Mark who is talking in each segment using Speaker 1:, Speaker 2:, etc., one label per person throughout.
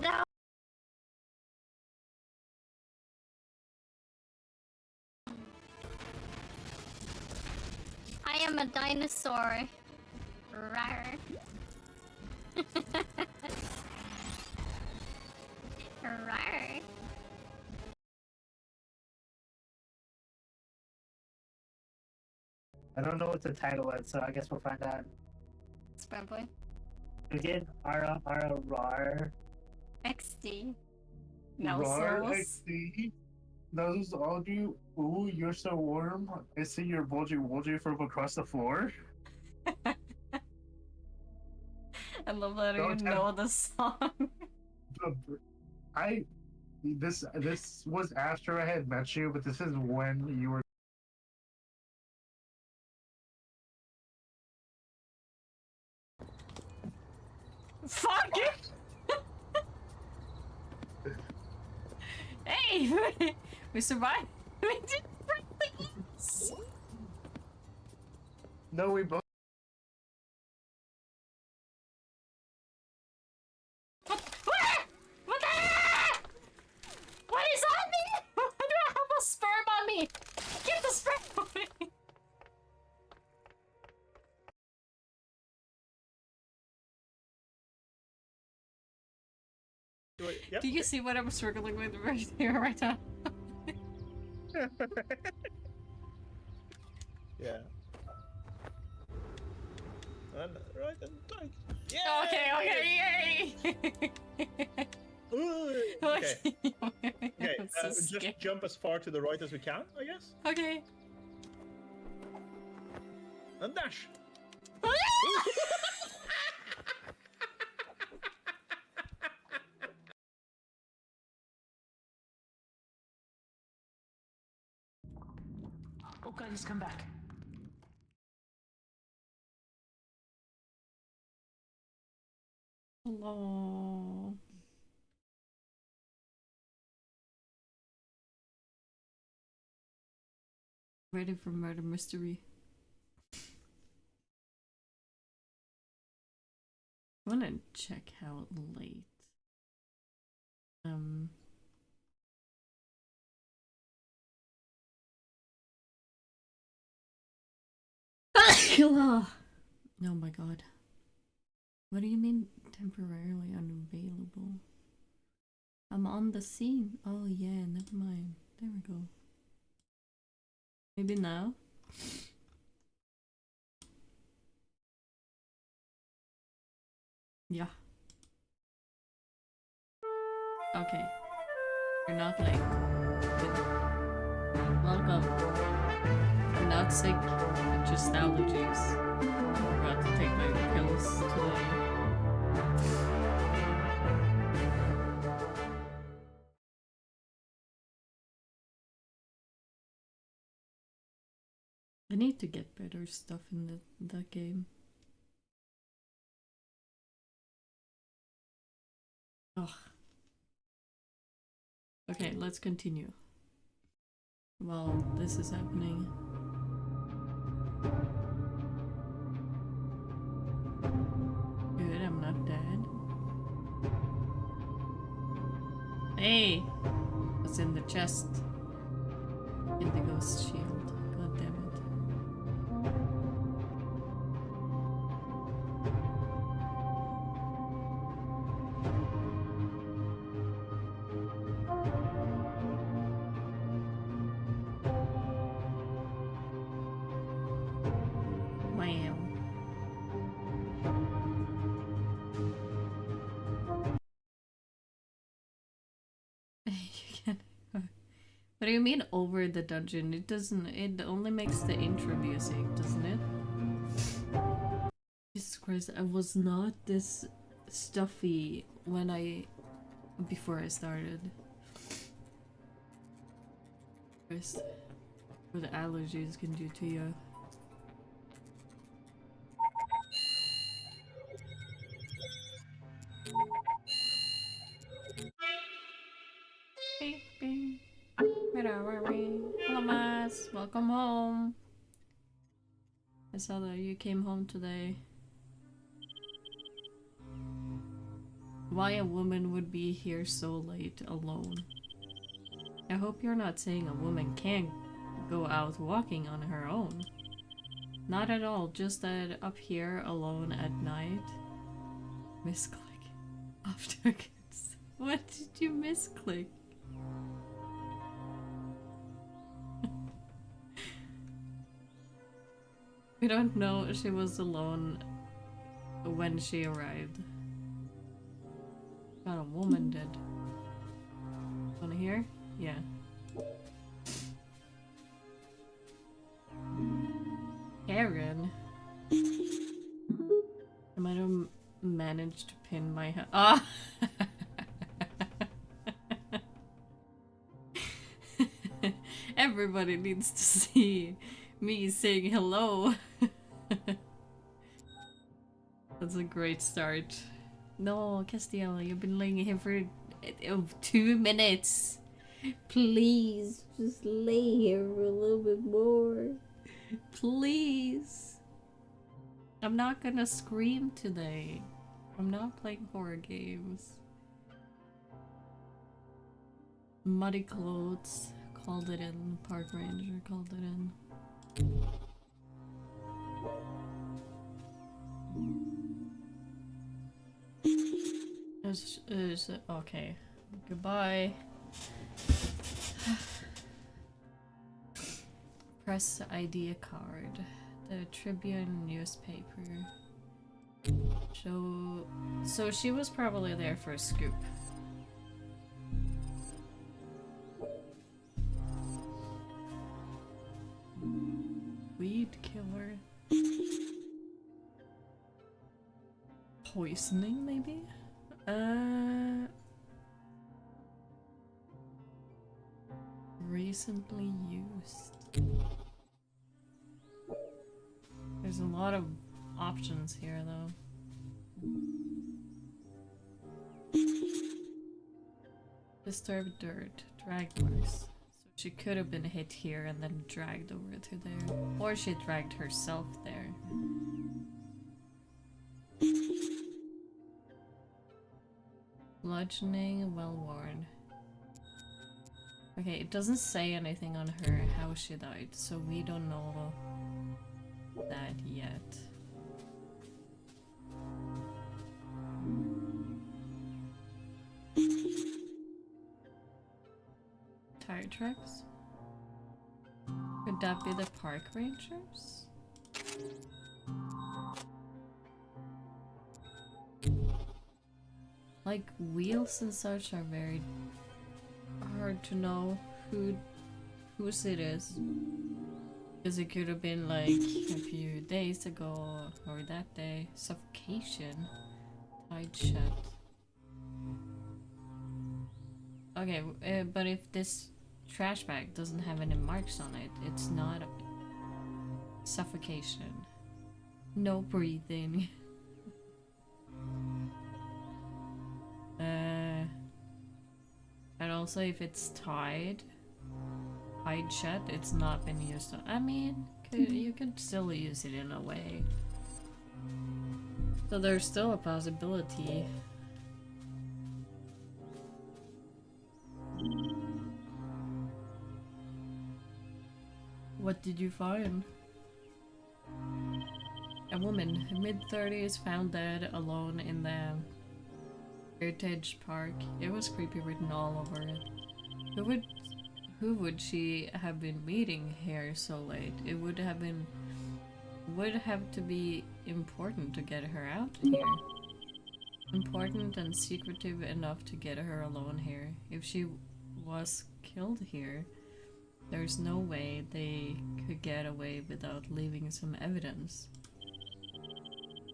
Speaker 1: No. I am a dinosaur. Rawr. Rawr.
Speaker 2: I don't know what the title is, so I guess we'll find out.
Speaker 1: Spread boy.
Speaker 2: Again, Ara Rar.
Speaker 1: XD.
Speaker 2: Rar
Speaker 1: Nelsos.
Speaker 2: XD. Those all you. Ooh, you're so warm. I see your bulgy from across the floor.
Speaker 1: I love letting you know the song.
Speaker 2: This was after I had met you, but this is when you were.
Speaker 1: Fuck it! Hey! We survived! We did things!
Speaker 2: No, we both.
Speaker 1: What is on me? Why do I have a sperm on me? Get the sperm away!
Speaker 3: Yep.
Speaker 1: Do you see what I'm struggling with right here, right now?
Speaker 3: Yeah. And right and like. Yeah.
Speaker 1: Okay, yay!
Speaker 3: Ooh, okay. Okay.
Speaker 1: I'm so
Speaker 3: Just
Speaker 1: scared.
Speaker 3: jump as far to the right as we can, I guess.
Speaker 1: Okay.
Speaker 3: And dash.
Speaker 4: Oh god, he's come back.
Speaker 1: Hello. Ready for murder mystery. I wanna check how late. Oh my god. What do you mean temporarily unavailable? I'm on the scene. Oh yeah, never mind. There we go. Maybe now? Yeah. Okay. You're not late. Good. Welcome. I'm not sick, just allergies. I forgot to take my pills today. I need to get better stuff in that game. Ugh. Okay, let's continue. While this is happening. Good, I'm not dead. Hey! What's in the chest? Indigo's shield. God damn it. Wow. You can. What do you mean over the dungeon? It doesn't. It only makes the intro music, doesn't it? Jesus Christ, I was not this stuffy before I started. Christ, what the allergies can do to you. Beep, beep. Hello, Mas. Welcome home. I saw that you came home today. why a woman would be here so late alone. I hope you're not saying a woman can't go out walking on her own. Not at all, just that up here alone at night. Misclick. After kids. What did you misclick? We don't know she was alone when she arrived. But a woman did. Wanna hear? Yeah. Karen. I might have managed to pin my head. Ah! Everybody needs to see me saying hello. That's a great start. No, Castiel, you've been laying here for 2 minutes. Please, just lay here for a little bit more. Please. I'm not gonna scream today. I'm not playing horror games. Muddy clothes. Called it in. Park ranger called it in. Okay. Goodbye. Press ID card. The Tribune newspaper. So she was probably there for a scoop. Weed killer. Poisoning, maybe? Recently used. There's a lot of options here, though. Disturbed dirt, drag marks. So she could have been hit here and then dragged over to there. Or she dragged herself there. Bludgeoning, well worn. Okay, it doesn't say anything on her how she died, so we don't know that yet. Tire tracks? Could that be the park rangers? Like, wheels and such are very hard to know whose it is. Because it could have been like a few days ago or that day. Suffocation. Tied shut. Okay, but if this trash bag doesn't have any marks on it, it's not suffocation. No breathing. And also if it's tied shut, it's not been used. I mean, you could still use it in a way. So there's still a possibility. What did you find? A woman, mid-30s, found dead alone in the Heritage Park. It was creepy written all over it. Who would she have been meeting here so late? It would have to be important to get her out here. Important and secretive enough to get her alone here. If she was killed here, there's no way they could get away without leaving some evidence.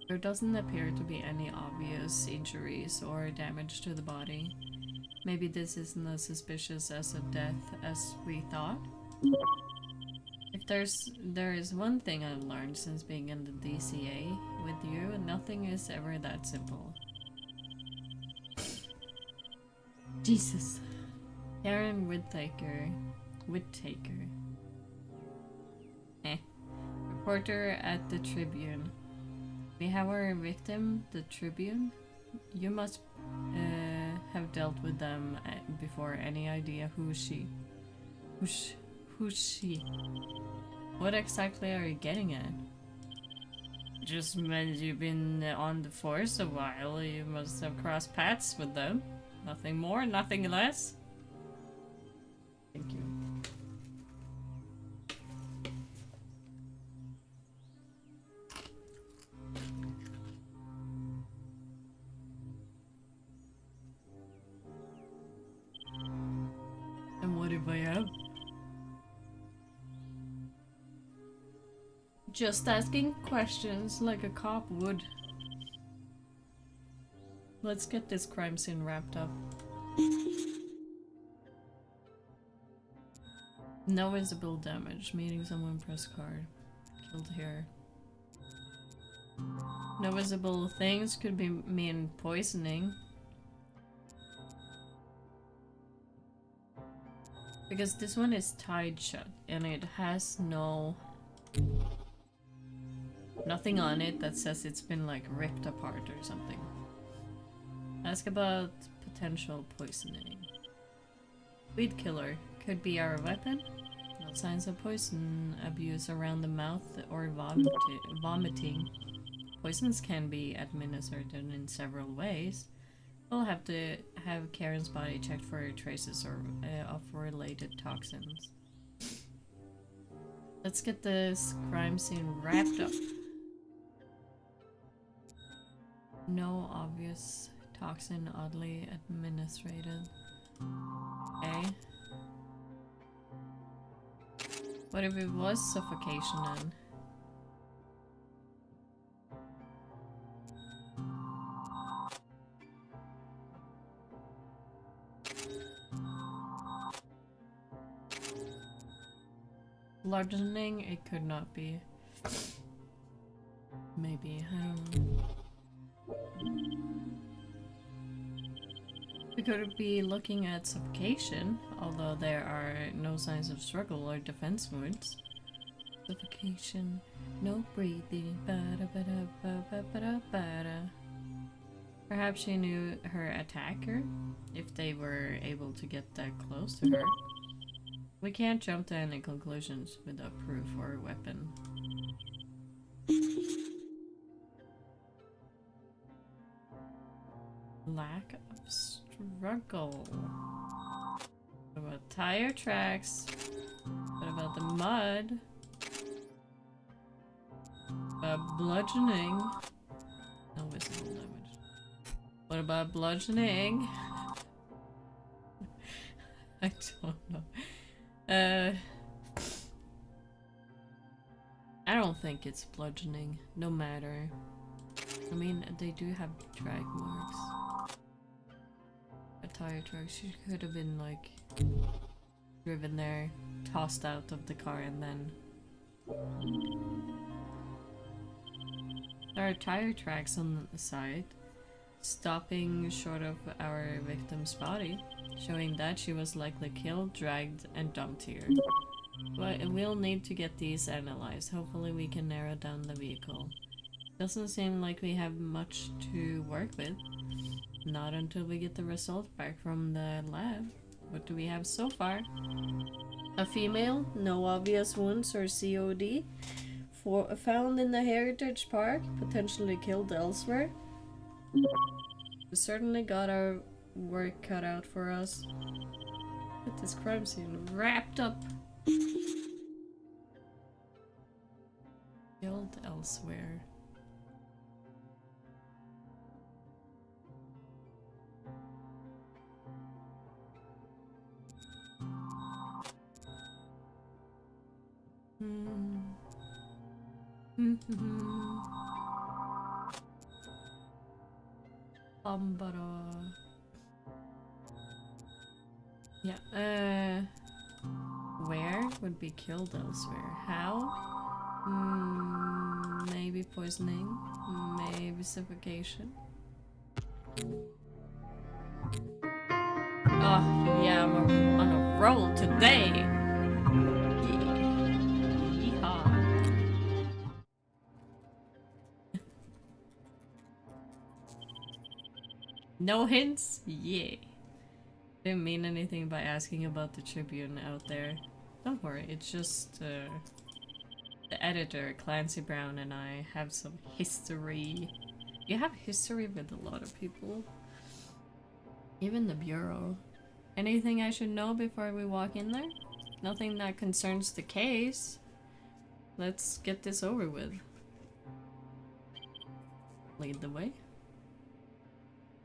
Speaker 1: There doesn't appear to be any obvious injuries or damage to the body. Maybe this isn't as suspicious as a death as we thought. If there is one thing I've learned since being in the DCA with you, nothing is ever that simple. Jesus. Karen Whittaker. Reporter at the Tribune. We have our victim, the Tribune. You must have dealt with them before. Any idea who's she? Who's she? What exactly are you getting at? Just meant you've been on the force a while. You must have crossed paths with them. Nothing more, nothing less. Thank you. And what if I have? Just asking questions like a cop would. Let's get this crime scene wrapped up. No visible damage. Meeting someone, press card. Killed here. No visible things could be mean poisoning. Because this one is tied shut and it has nothing on it that says it's been like ripped apart or something. Ask about potential poisoning. Weed killer could be our weapon. No signs of poison abuse around the mouth or vomiting. Poisons can be administered in several ways. We'll have to have Karen's body checked for traces of related toxins. Let's get this crime scene wrapped up. No obvious toxin oddly administered. Okay. What if it was suffocation then? Bludgeoning? It could not be. Maybe, I don't know. We could be looking at suffocation, although there are no signs of struggle or defense wounds. Suffocation, no breathing. Ba-da-ba-da-ba-ba-da-ba-da. Perhaps she knew her attacker, if they were able to get that close to her. We can't jump to any conclusions without proof or weapon. Lack of struggle. What about tire tracks? What about the mud? Bludgeoning? No visible damage. What about bludgeoning? I don't know. I don't think it's bludgeoning, no matter. I mean, they do have drag marks. A tire track, she could have been like driven there, tossed out of the car, and then there are tire tracks on the side, stopping short of our victim's body, showing that she was likely killed, dragged, and dumped here. But we'll need to get these analyzed. Hopefully we can narrow down the vehicle. Doesn't seem like we have much to work with. Not until we get the results back from the lab. What do we have so far? A female, no obvious wounds or COD. Found in the Heritage Park, potentially killed elsewhere. We certainly got our work cut out for us. Get this crime scene wrapped up. Killed elsewhere. Yeah, where would be killed elsewhere? How? Maybe poisoning, maybe suffocation. Oh, yeah, I'm on a roll today. No hints? Yeah. Didn't mean anything by asking about the Tribune out there. Don't worry, it's just the editor, Clancy Brown, and I have some history. You have history with a lot of people. Even the Bureau. Anything I should know before we walk in there? Nothing that concerns the case. Let's get this over with. Lead the way.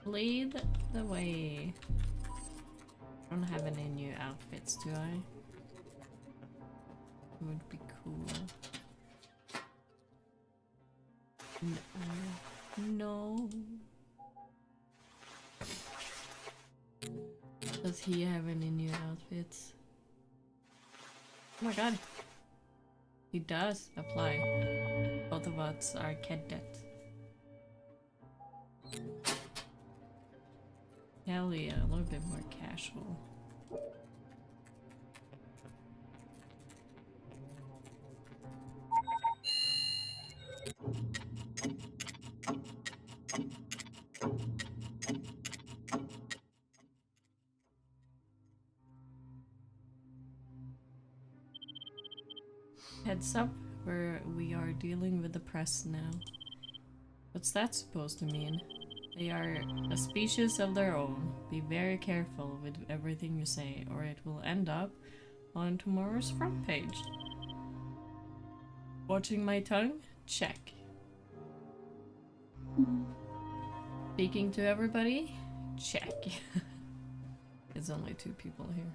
Speaker 1: Lead the way. I don't have any new outfits, do I? Would be cool. No. Does he have any new outfits? Oh my god. He does apply. Both of us are cadet. Hell yeah, a little bit more casual. Heads up, we are dealing with the press now. What's that supposed to mean? They are a species of their own. Be very careful with everything you say, or it will end up on tomorrow's front page. Watching my tongue? Check. Speaking to everybody? Check. It's only 2 people here.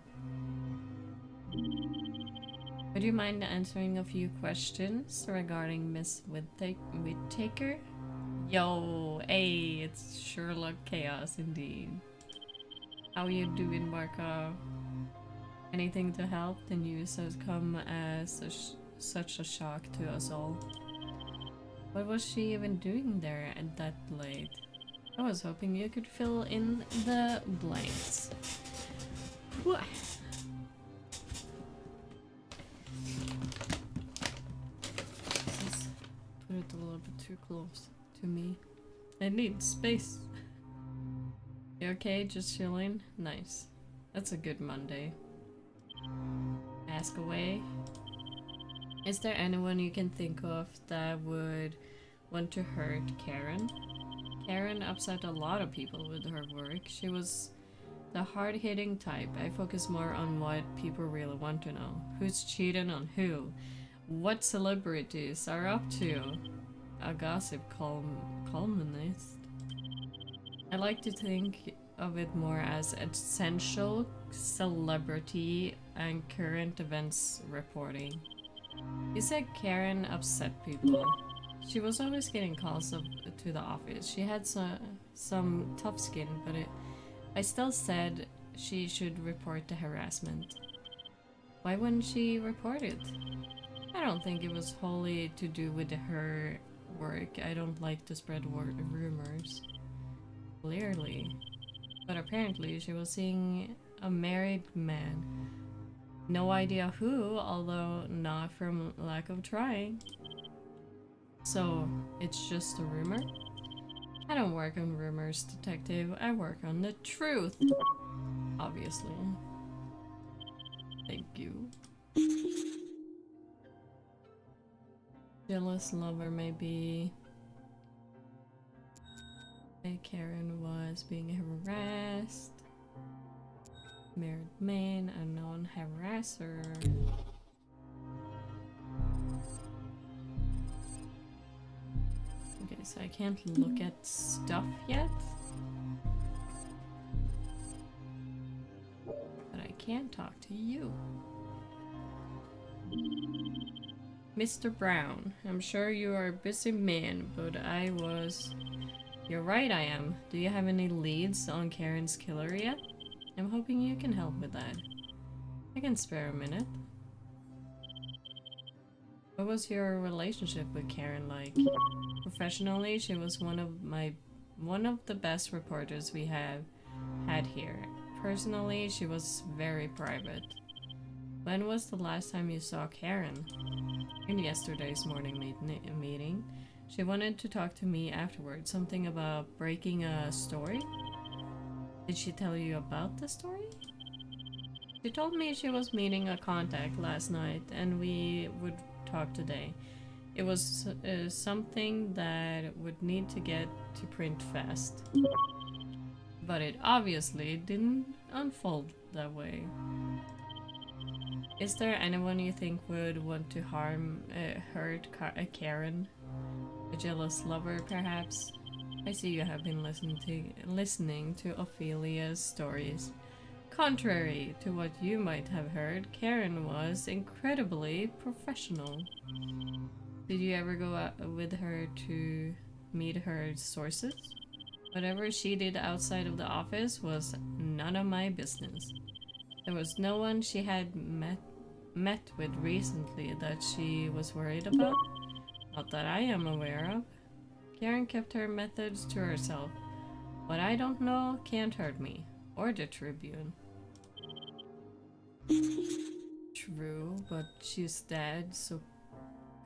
Speaker 1: Would you mind answering a few questions regarding Miss Whittaker? Yo, hey, it's Sherlock Chaos indeed. How you doing, Markov? Anything to help? The news has come as such a shock to us all. What was she even doing there at that late? I was hoping you could fill in the blanks. What? Put it a little bit too close to me. I need space. You okay? Just chilling? Nice. That's a good Monday. Ask away. Is there anyone you can think of that would want to hurt Karen? Karen upset a lot of people with her work. She was the hard-hitting type. I focus more on what people really want to know. Who's cheating on who? What celebrities are up to? A gossip columnist. I like to think of it more as essential celebrity and current events reporting. You said Karen upset people. She was always getting calls to the office. She had some tough skin, but I still said she should report the harassment. Why wouldn't she report it? I don't think it was wholly to do with her work. I don't like to spread rumors. Clearly. But apparently she was seeing a married man. No idea who, although not from lack of trying. So, it's just a rumor? I don't work on rumors, detective. I work on the truth. Obviously. Thank you. Jealous lover, maybe. Karen was being harassed. Married man, unknown harasser. Okay, so I can't look at stuff yet. But I can talk to you. Mr. Brown, I'm sure you are a busy man, but You're right, I am. Do you have any leads on Karen's killer yet? I'm hoping you can help with that. I can spare a minute. What was your relationship with Karen like? Professionally, she was one of the best reporters we have had here. Personally, she was very private. When was the last time you saw Karen? In yesterday's morning meeting. She wanted to talk to me afterwards. Something about breaking a story? Did she tell you about the story? She told me she was meeting a contact last night and we would talk today. It was something that would need to get to print fast. But it obviously didn't unfold that way. Is there anyone you think would want to hurt Karen? A jealous lover, perhaps? I see you have been listening to Ophelia's stories. Contrary to what you might have heard, Karen was incredibly professional. Did you ever go out with her to meet her sources? Whatever she did outside of the office was none of my business. There was no one she had met with recently that she was worried about. Not that I am aware of. Karen kept her methods to herself. What I don't know can't hurt me, or the Tribune. True, but she's dead, so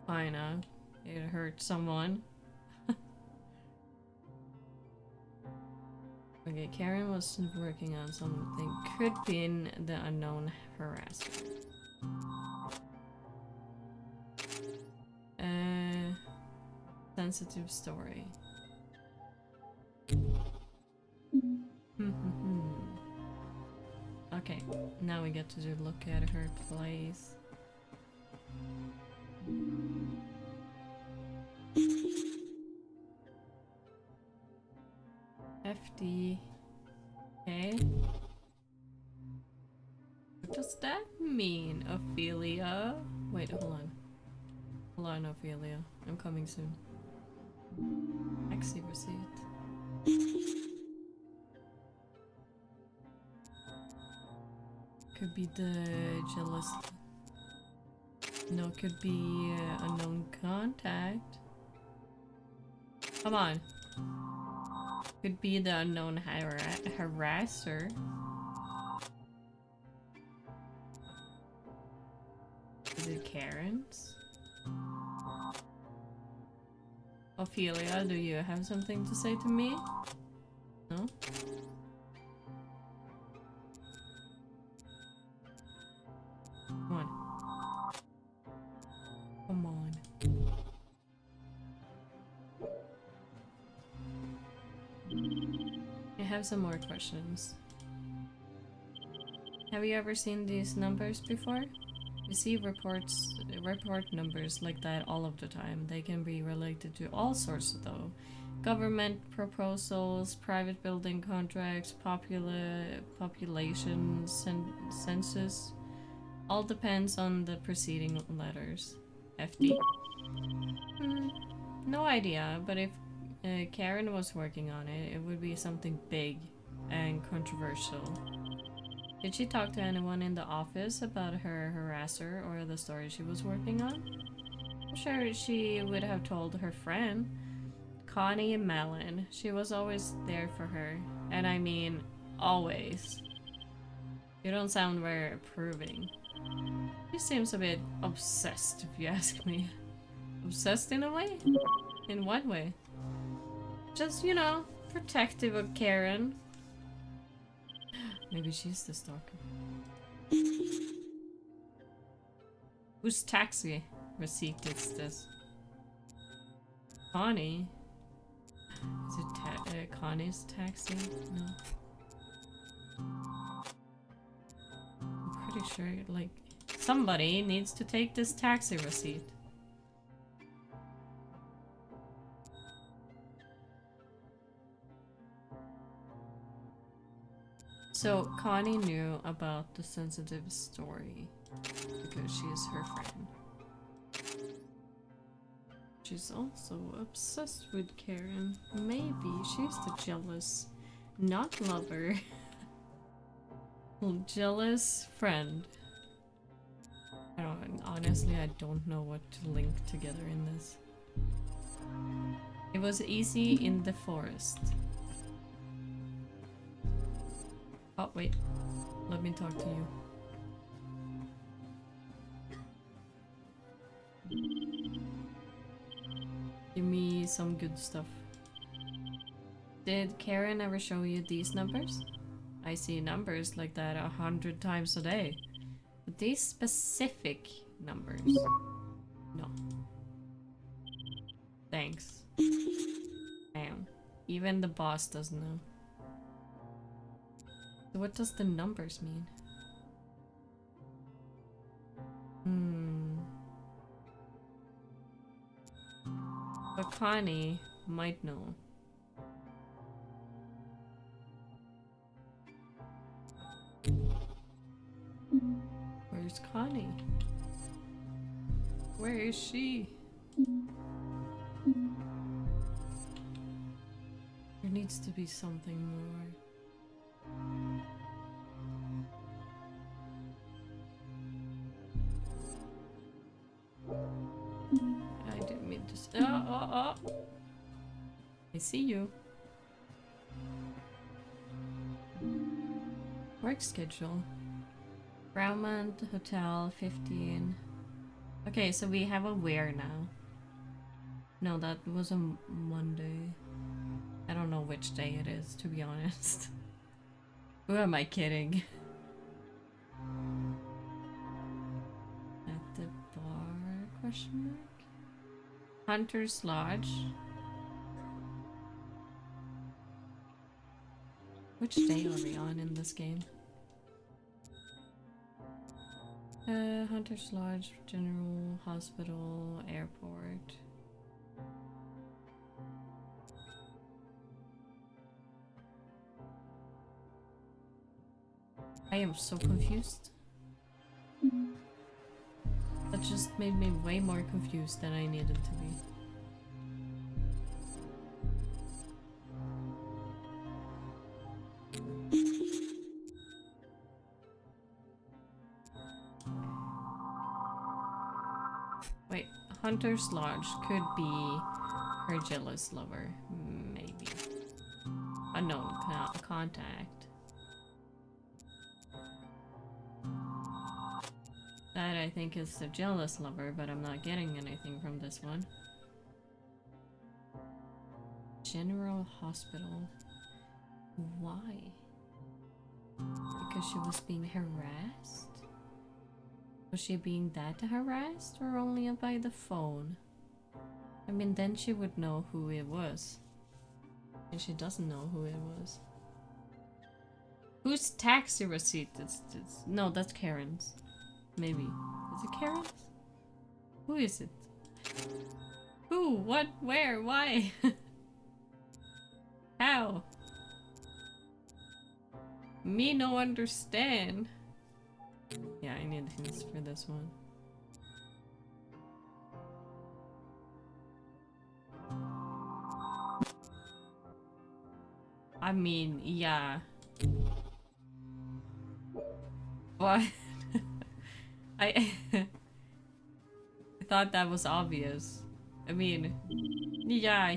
Speaker 1: kinda. It hurt someone. Okay, Karen was working on something. Could be in the unknown harasser. Sensitive story. Okay, now we get to look at her place. FD. Okay. What does that mean, Ophelia? Wait, hold on. Hold on, Ophelia. I'm coming soon. Taxi receipt. Could be the jealous. No, could be unknown contact. Come on. Could be the unknown harasser. Is it Karen's? Ophelia, do you have something to say to me? No? Come on. Come on. I have some more questions. Have you ever seen these numbers before? You see report numbers like that all of the time. They can be related to all sorts though. Government proposals, private building contracts, population census. All depends on the preceding letters. FD? No idea, but if Karen was working on it, it would be something big and controversial. Did she talk to anyone in the office about her harasser or the story she was working on? I'm sure she would have told her friend, Connie Mellon. She was always there for her. And I mean, always. You don't sound very approving. She seems a bit obsessed, if you ask me. Obsessed in a way? In what way? Just, you know, protective of Karen. Maybe she's the stalker. Whose taxi receipt is this? Connie? Is it Connie's taxi? No. I'm pretty sure, like, somebody needs to take this taxi receipt. So, Connie knew about the sensitive story because she is her friend. She's also obsessed with Karen. Maybe she's the jealous, not lover, jealous friend. Honestly, I don't know what to link together in this. It was easy in the forest. Oh, wait. Let me talk to you. Give me some good stuff. Did Karen ever show you these numbers? I see numbers like that 100 times a day. But these specific numbers, no. Thanks. Damn. Even the boss doesn't know. So what does the numbers mean? But Connie might know. Where's Connie? Where is she? There needs to be something more. I didn't mean to say. Oh. I see you. Work schedule. Brownmont Hotel 15. Okay, so we have a where now. No, that was a Monday. I don't know which day it is, to be honest. Who am I kidding? At the bar? Question mark? Hunter's Lodge. Which day are we on in this game? Hunter's Lodge, General Hospital, Airport. I am so confused. That just made me way more confused than I needed to be. Wait, Hunter's Lodge could be her jealous lover, maybe. Unknown contact. That I think is the jealous lover, but I'm not getting anything from this one. General Hospital. Why? Because she was being harassed? Was she being that harassed or only by the phone? I mean, then she would know who it was. And she doesn't know who it was. Whose taxi receipt is this? No, that's Karen's. Maybe. Is it Karen's? Who is it? Who? What? Where? Why? How? Me no understand. Yeah, I need hints for this one. I mean, yeah. What? I thought that was obvious. I mean, yeah,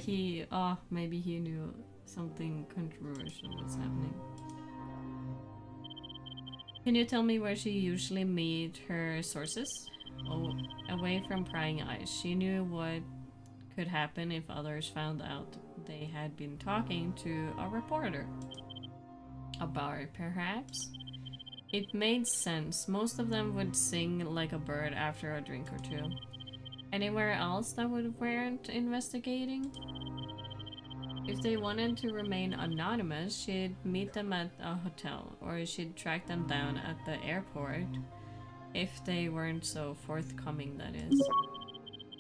Speaker 1: maybe he knew something controversial was happening. Can you tell me where she usually meet her sources? Oh, away from prying eyes. She knew what could happen if others found out they had been talking to a reporter. A bar, perhaps? It made sense. Most of them would sing like a bird after a drink or two. Anywhere else that weren't investigating? If they wanted to remain anonymous, she'd meet them at a hotel, or she'd track them down at the airport. If they weren't so forthcoming, that is.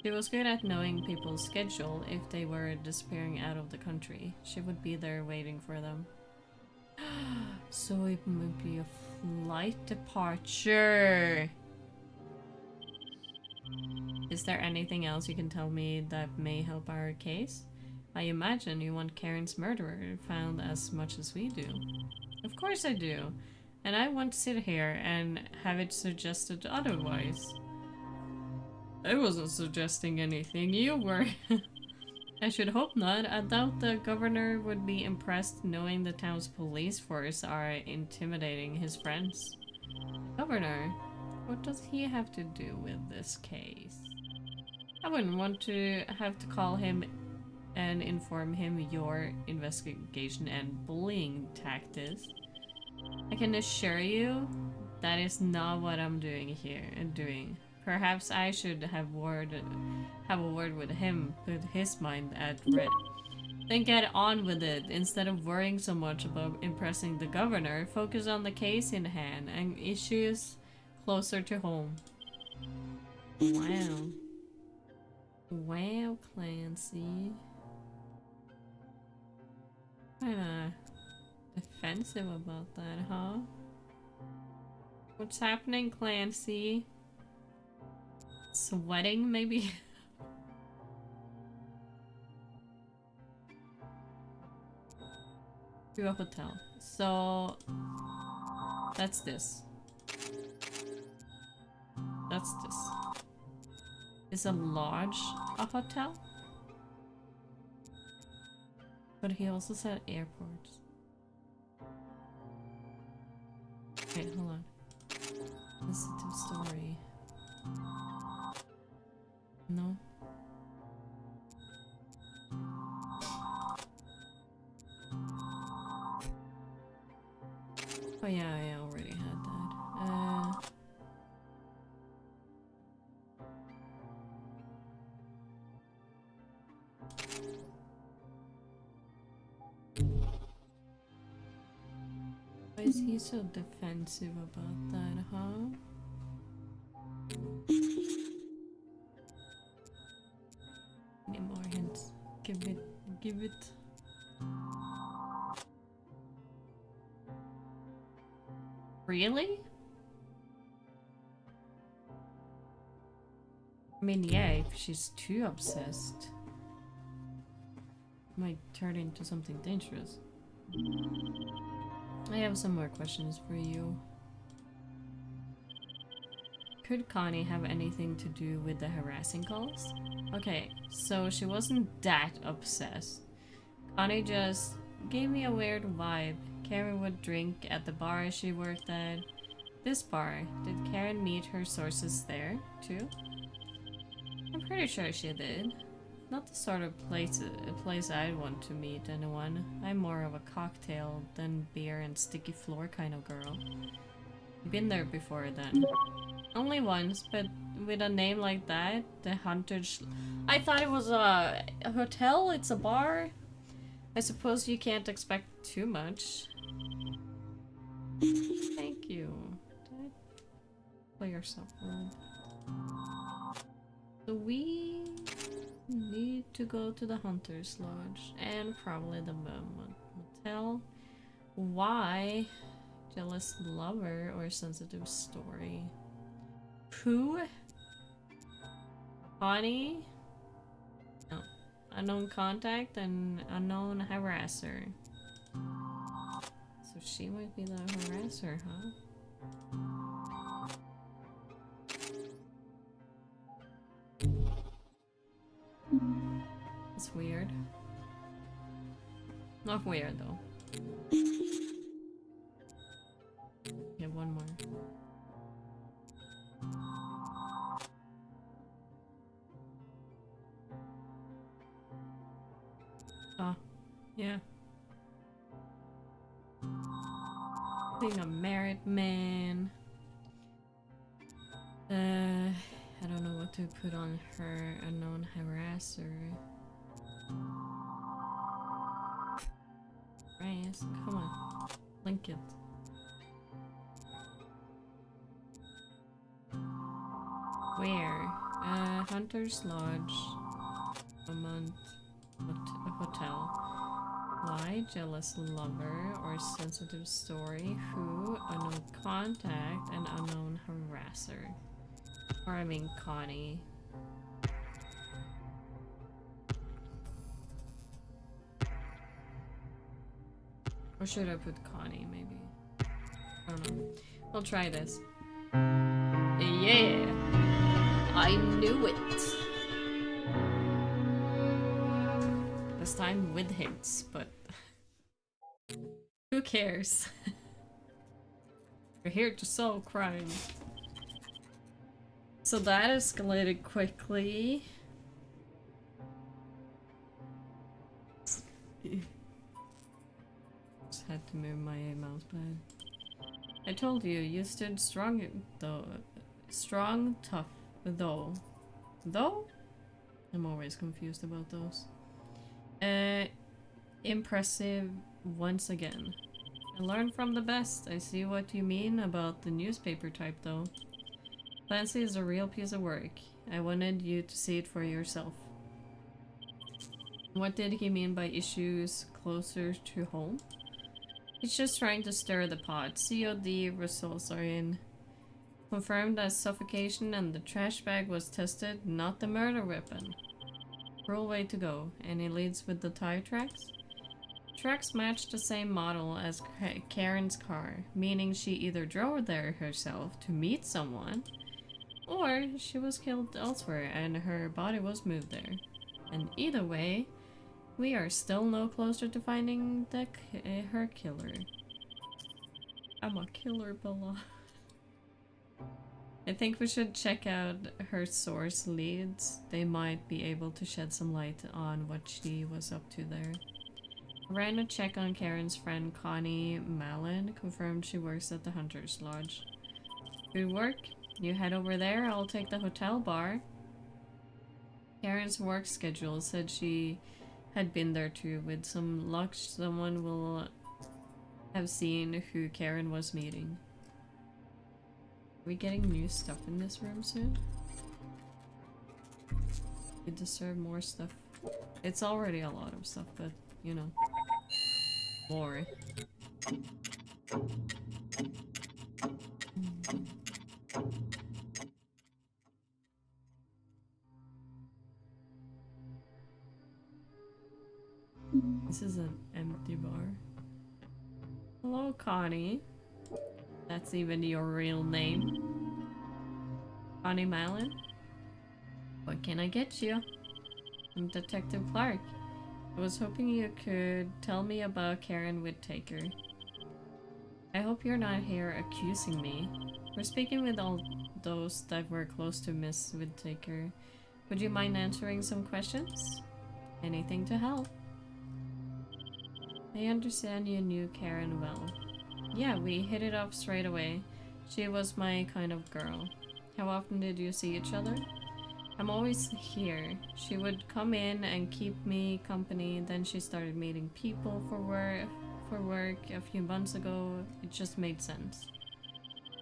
Speaker 1: She was good at knowing people's schedule. If they were disappearing out of the country, she would be there waiting for them. So it might be a flight departure. Is there anything else you can tell me that may help our case? I imagine you want Karen's murderer found as much as we do. Of course I do. And I won't sit here and have it suggested otherwise. I wasn't suggesting anything, you were. I should hope not. I doubt the governor would be impressed knowing the town's police force are intimidating his friends. Governor? What does he have to do with this case? I wouldn't want to have to call him and inform him your investigation and bullying tactics. I can assure you that is not what I'm doing here and doing. Perhaps I should have a word with him, put his mind at rest. Then get on with it. Instead of worrying so much about impressing the governor, focus on the case in hand and issues closer to home. Wow. Wow, Clancy. Kinda defensive about that, huh? What's happening, Clancy? Sweating, maybe? To a hotel. So that's this. That's this. Is a lodge a hotel? But he also said airports. Wait, hold on. Sensitive story. No. Oh yeah, I already had that. Why is he so defensive about that, huh? Any more hints? Give it. Really? I mean, yeah, if she's too obsessed, it might turn into something dangerous. I have some more questions for you. Could Connie have anything to do with the harassing calls? Okay, so she wasn't that obsessed. Connie just gave me a weird vibe. Karen would drink at the bar she worked at. This bar, did Karen meet her sources there, too? I'm pretty sure she did. Not the sort of place I'd want to meet anyone. I'm more of a cocktail than beer and sticky floor kind of girl. Been there before then. Only once, but with a name like that, the Hunters... I thought it was a hotel, it's a bar. I suppose you can't expect too much. Thank you. Play yourself well. So we need to go to the Hunter's Lodge and probably the motel. Why? Jealous lover or sensitive story? Who? Connie? No. Unknown contact and unknown harasser. So she might be the harasser, huh? It's weird. Not weird though. Okay, one more. Oh, yeah. Being a married man. I don't know what to put on her. Unknown harasser. Reyes, come on. Link it. Where? Hunter's Lodge. A month. A hotel. Why? Jealous lover or sensitive story? Who? Unknown contact and unknown harasser. Or I mean Connie. Or should I put Connie maybe? I don't know. We'll try this. Yeah! I knew it! This time with hints, but who cares? We're here to solve crime. So that escalated quickly. Just had to move my mouse pad. I told you, you stood strong, though. Strong, tough, though. Though? I'm always confused about those. Impressive once again. I learned from the best. I see what you mean about the newspaper type, though. Clancy is a real piece of work. I wanted you to see it for yourself. What did he mean by issues closer to home? He's just trying to stir the pot. COD results are in. Confirmed as suffocation and the trash bag was tested, not the murder weapon. Cruel way to go. Any leads with the tire tracks? Tracks match the same model as Karen's car, meaning she either drove there herself to meet someone, or she was killed elsewhere and her body was moved there. And either way, we are still no closer to finding her killer. I'm a killer, Bella. I think we should check out her source leads. They might be able to shed some light on what she was up to there. Ran a check on Karen's friend Connie Mallon, confirmed she works at the Hunter's Lodge. Good work. You head over there, I'll take the hotel bar. Karen's work schedule said she had been there too. With some luck, someone will have seen who Karen was meeting. Are we getting new stuff in this room soon? We deserve more stuff. It's already a lot of stuff, but you know, more. This is an empty bar. Hello, Connie. That's even your real name. Connie Mallon? What can I get you? I'm Detective Clark. I was hoping you could tell me about Karen Whittaker. I hope you're not here accusing me. We're speaking with all those that were close to Miss Whittaker. Would you mind answering some questions? Anything to help. I understand you knew Karen well. Yeah, we hit it off straight away. She was my kind of girl. How often did you see each other? I'm always here. She would come in and keep me company, then she started meeting people for work a few months ago. It just made sense.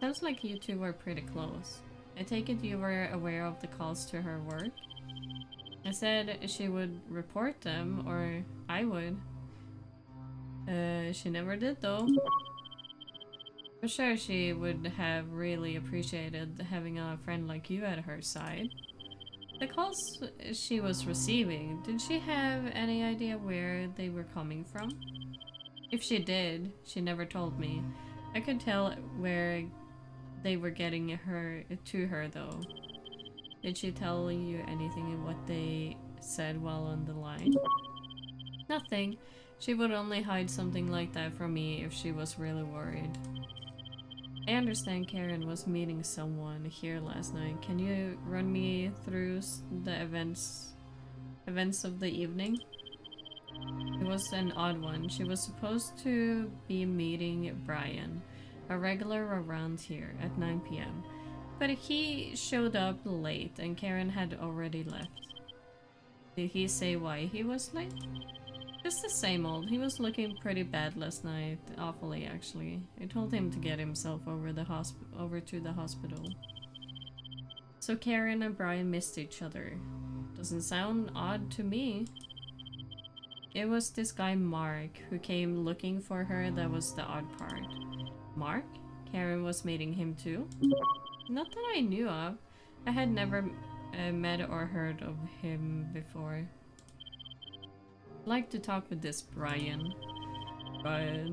Speaker 1: Sounds like you two were pretty close. I take it you were aware of the calls to her work? I said she would report them, or I would. She never did though. For sure she would have really appreciated having a friend like you at her side. The calls she was receiving, did she have any idea where they were coming from? If she did, she never told me. I could tell where they were getting to her though. Did she tell you anything of what they said while on the line? Nothing. She would only hide something like that from me if she was really worried. I understand Karen was meeting someone here last night. Can you run me through the events of the evening? It was an odd one. She was supposed to be meeting Brian, a regular around here, at 9 p.m. But he showed up late and Karen had already left. Did he say why he was late? Just the same old. He was looking pretty bad last night. Awfully, actually. I told him to get himself over to the hospital. So Karen and Brian missed each other. Doesn't sound odd to me. It was this guy Mark who came looking for her that was the odd part. Mark? Karen was meeting him too? Not that I knew of. I had never met or heard of him before. I'd like to talk with this Brian. I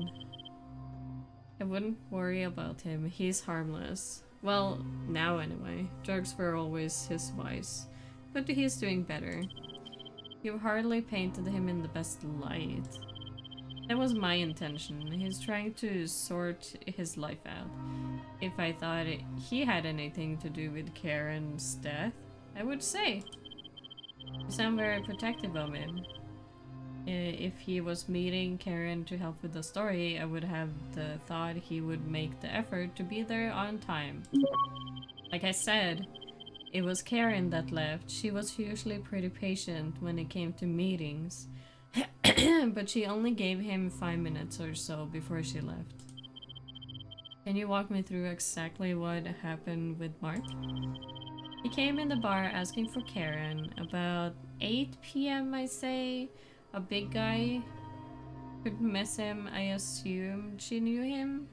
Speaker 1: wouldn't worry about him. He's harmless. Well, now anyway. Drugs were always his vice. But he's doing better. You hardly painted him in the best light. That was my intention. He's trying to sort his life out. If I thought he had anything to do with Karen's death, I would say. You sound very protective of him. If he was meeting Karen to help with the story, I would have the thought he would make the effort to be there on time. Like I said, it was Karen that left. She was usually pretty patient when it came to meetings, but she only gave him 5 minutes or so before she left. Can you walk me through exactly what happened with Mark? He came in the bar asking for Karen. About 8 p.m. I say. A big guy. Couldn't miss him. I assumed she knew him.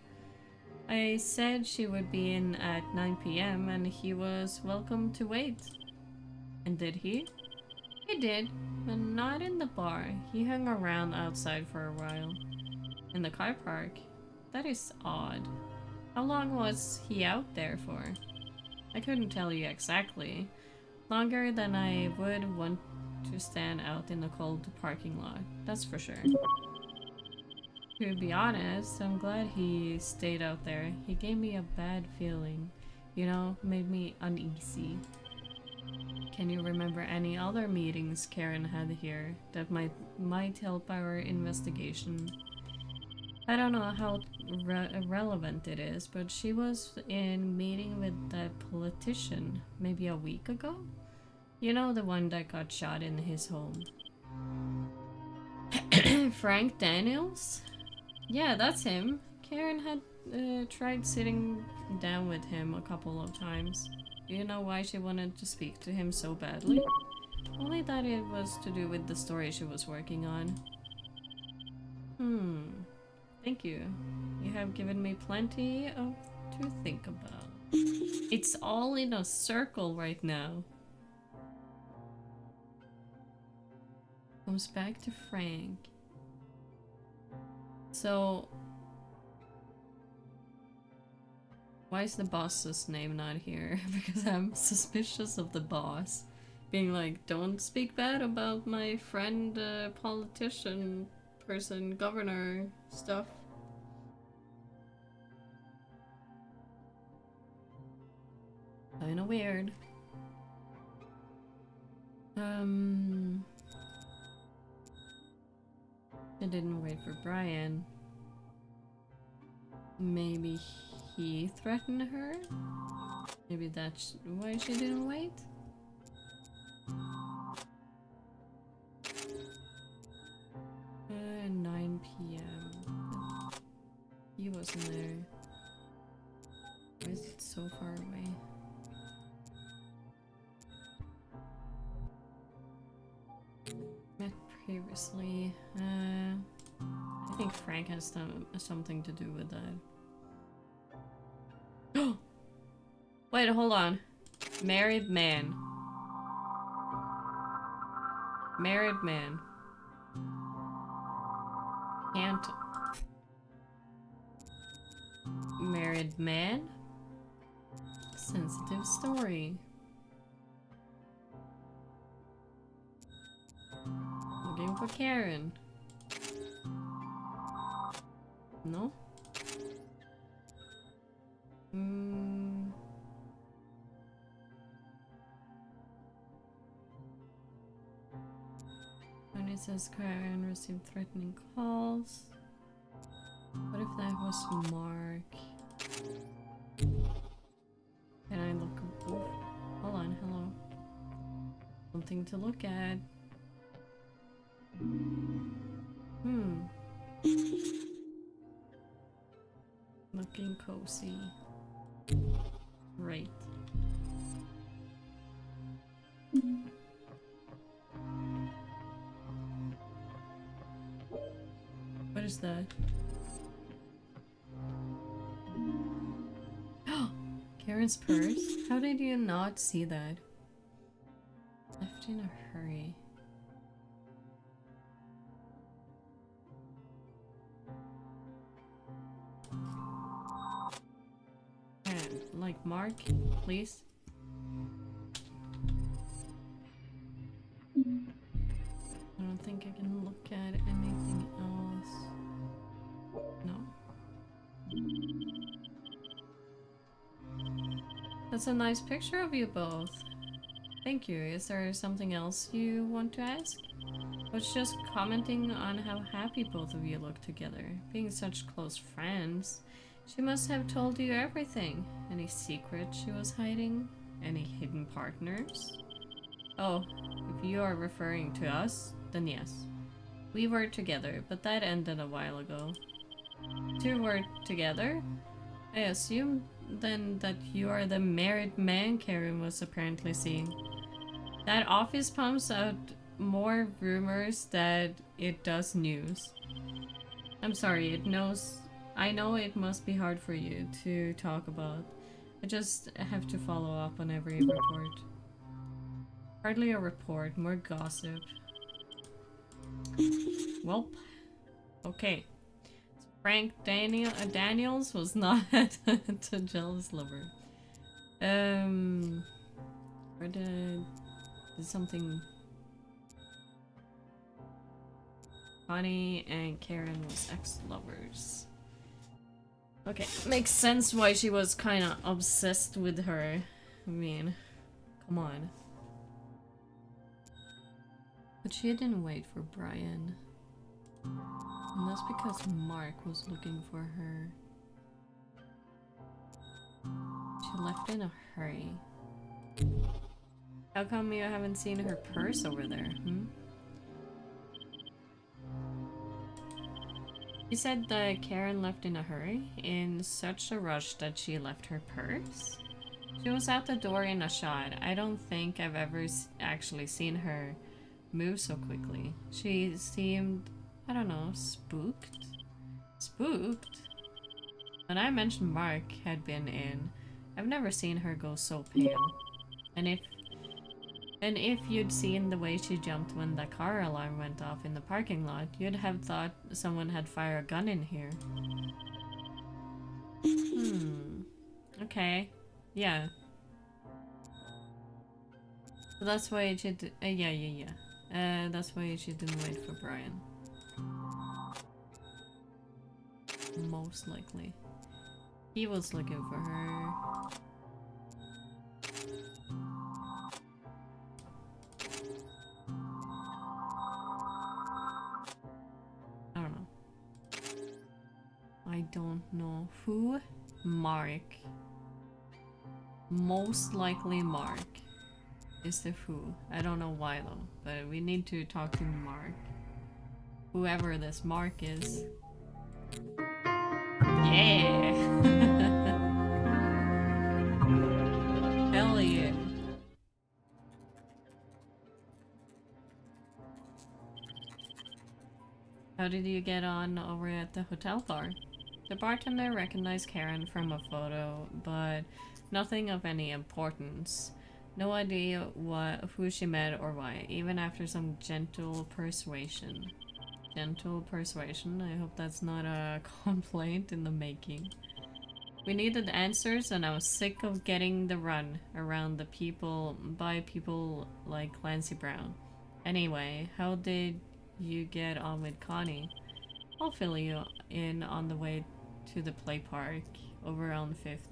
Speaker 1: I said she would be in at 9 p.m. and he was welcome to wait. And did he? He did, but not in the bar. He hung around outside for a while. In the car park? That is odd. How long was he out there for? I couldn't tell you exactly. Longer than I would want to stand out in the cold parking lot, that's for sure. To be honest, I'm glad he stayed out there. He gave me a bad feeling. You know, made me uneasy. Can you remember any other meetings Karen had here that might help our investigation? I don't know how relevant it is, but she was in meeting with that politician maybe a week ago? You know, the one that got shot in his home. Frank Daniels? Yeah, that's him. Karen had tried sitting down with him a couple of times. Do you know why she wanted to speak to him so badly? Only that it was to do with the story she was working on. Thank you. You have given me plenty to think about. It's all in a circle right now. Comes back to Frank. So, why is the boss's name not here? Because I'm suspicious of the boss being like, don't speak bad about my friend, politician, person, governor, stuff. Kinda weird. I didn't wait for Brian. Maybe he threatened her? Maybe that's why she didn't wait? 9 p.m. He wasn't there. Why is it so far away? Met previously. I think Frank has something to do with that. Wait, hold on. Married man. Married man. Can't. Married man? Sensitive story. Looking for Karen. No? When it says Karen received threatening calls. What if that was Mark? Can I look? Ooh, hold on, hello. Something to look at. Looking cozy. Right. What is that? Karen's purse? How did you not see that? Left in a hurry. Like Mark, please. I don't think I can look at anything else. No. That's a nice picture of you both. Thank you. Is there something else you want to ask? was just commenting on how happy both of you look together. Being such close friends, she must have told you everything. Any secrets she was hiding? Any hidden partners? Oh, if you are referring to us, then yes. We were together, but that ended a while ago. Two were together? I assume then that you are the married man Karen was apparently seeing. That office pumps out more rumors that it does news. I'm sorry, I know it must be hard for you to talk about. I just have to follow up on every report. Hardly a report, more gossip. Welp. Okay. Frank Daniels was not a jealous lover. Or did something... Connie and Karen was ex-lovers. Okay, makes sense why she was kinda obsessed with her. I mean, come on. But she didn't wait for Brian. And that's because Mark was looking for her. She left in a hurry. How come you haven't seen her purse over there, hmm? You said that Karen left in a hurry, in such a rush that she left her purse? She was out the door in a shot. I don't think I've ever actually seen her move so quickly. She seemed, I don't know, spooked? Spooked? When I mentioned Mark had been in, I've never seen her go so pale. And if you'd seen the way she jumped when the car alarm went off in the parking lot, you'd have thought someone had fired a gun in here. Okay. Yeah. So that's why she did. Yeah. That's why she didn't wait for Brian. Most likely. He was looking for her. I don't know. Who? Mark. Most likely Mark is the who. I don't know why though, but we need to talk to Mark. Whoever this Mark is. Yeah! Hell yeah. How did you get on over at the hotel bar? The bartender recognized Karen from a photo, but nothing of any importance. No idea who she met or why, even after some gentle persuasion. Gentle persuasion? I hope that's not a complaint in the making. We needed answers and I was sick of getting the run around the people by people like Clancy Brown. Anyway, how did you get on with Connie? I'll fill you in on the way to the play park over on 5th.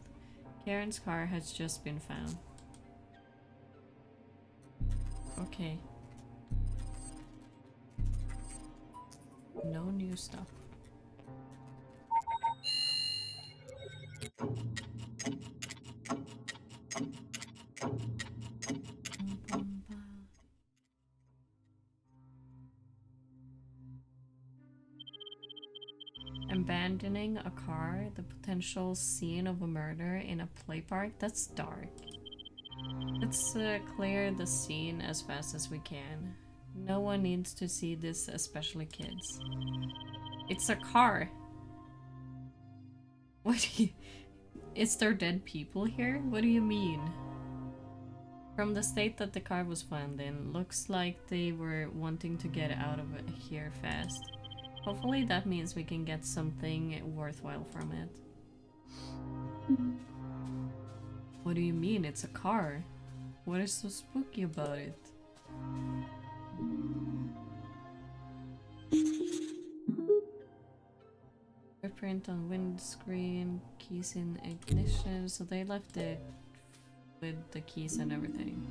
Speaker 1: Karen's car has just been found. Okay. No new stuff. Abandoning a car, the potential scene of a murder in a play park, that's dark. Let's clear the scene as fast as we can. No one needs to see this, especially kids. It's a car! What do you... Is there dead people here? What do you mean? From the state that the car was found in, looks like they were wanting to get out of here fast. Hopefully that means we can get something worthwhile from it. What do you mean? It's a car. What is so spooky about it? Footprint on windscreen, keys in ignition, so they left it with the keys and everything.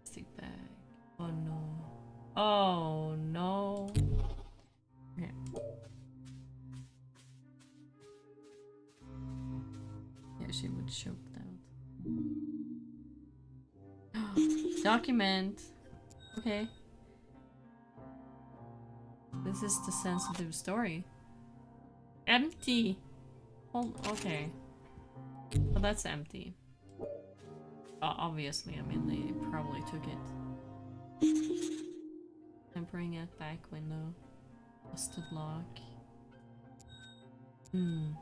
Speaker 1: Plastic Oh no. Okay. Yeah, she would choke out. Document. Okay. This is the sensitive story. Empty. Hold. Okay. Well, that's empty. Obviously, I mean, they probably took it. Tempering it, back window. Busted lock. Hmm.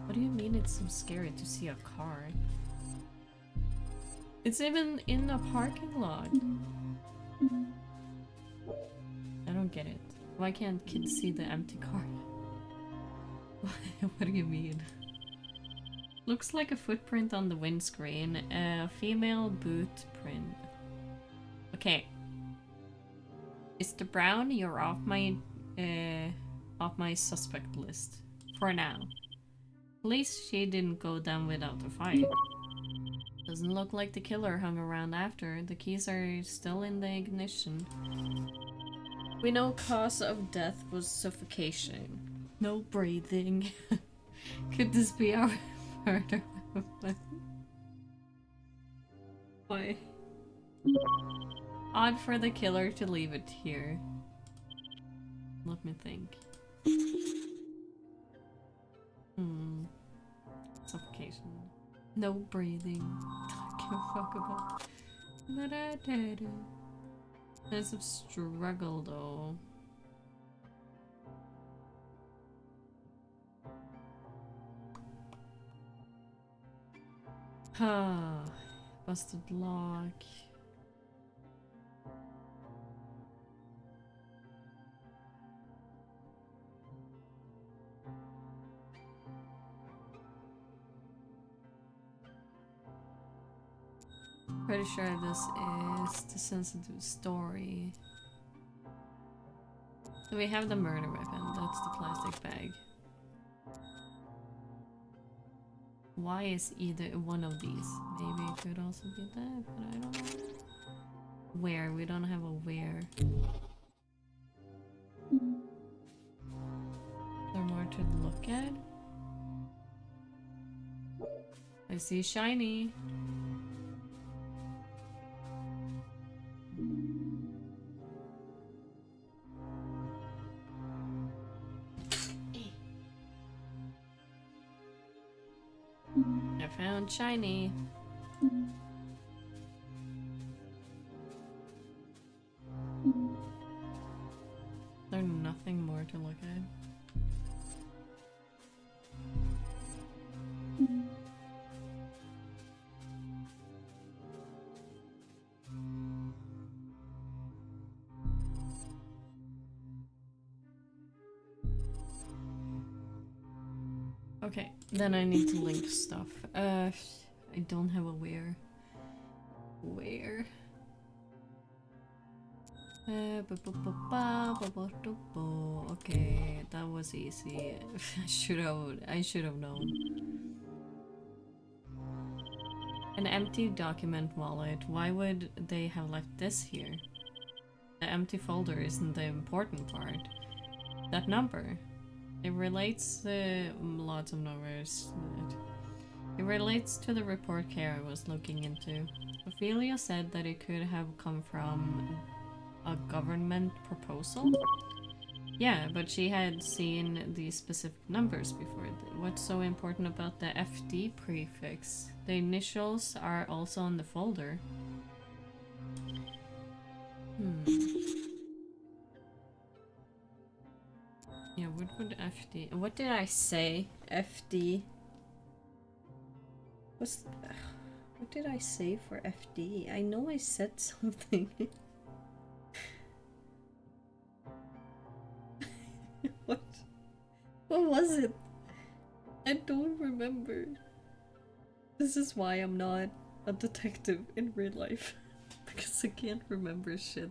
Speaker 1: What do you mean it's so scary to see a car? It's even in a parking lot. I don't get it. Why can't kids see the empty car? What do you mean? Looks like a footprint on the windscreen. A female boot print. Okay. Mr. Brown, you're off my suspect list. For now. At least she didn't go down without a fight. Doesn't look like the killer hung around after. The keys are still in the ignition. We know cause of death was suffocation. No breathing. Could this be our murder weapon? Why? Odd for the killer to leave it here. Let me think. Suffocation. No breathing. Don't give a fuck about. There's a struggle though. Busted lock. Pretty sure this is the sensitive story. So we have the murder weapon, that's the plastic bag. Why is either one of these? Maybe it could also be that, but I don't know. Where? We don't have a where. Is there more to look at? I see shiny. I found shiny. There's nothing more to look at. Okay, then I need to link stuff. I don't have a where. Where? Okay, that was easy. I should have known. An empty document wallet. Why would they have left this here? The empty folder isn't the important part. That number. It relates lots of numbers. It relates to the report Kara was looking into. Ophelia said that it could have come from a government proposal? Yeah, but she had seen these specific numbers before. What's so important about the FD prefix? The initials are also on the folder. Yeah, what would FD... What did I say? FD... What did I say for FD? I know I said something. What? What was it? I don't remember. This is why I'm not a detective in real life. Because I can't remember shit.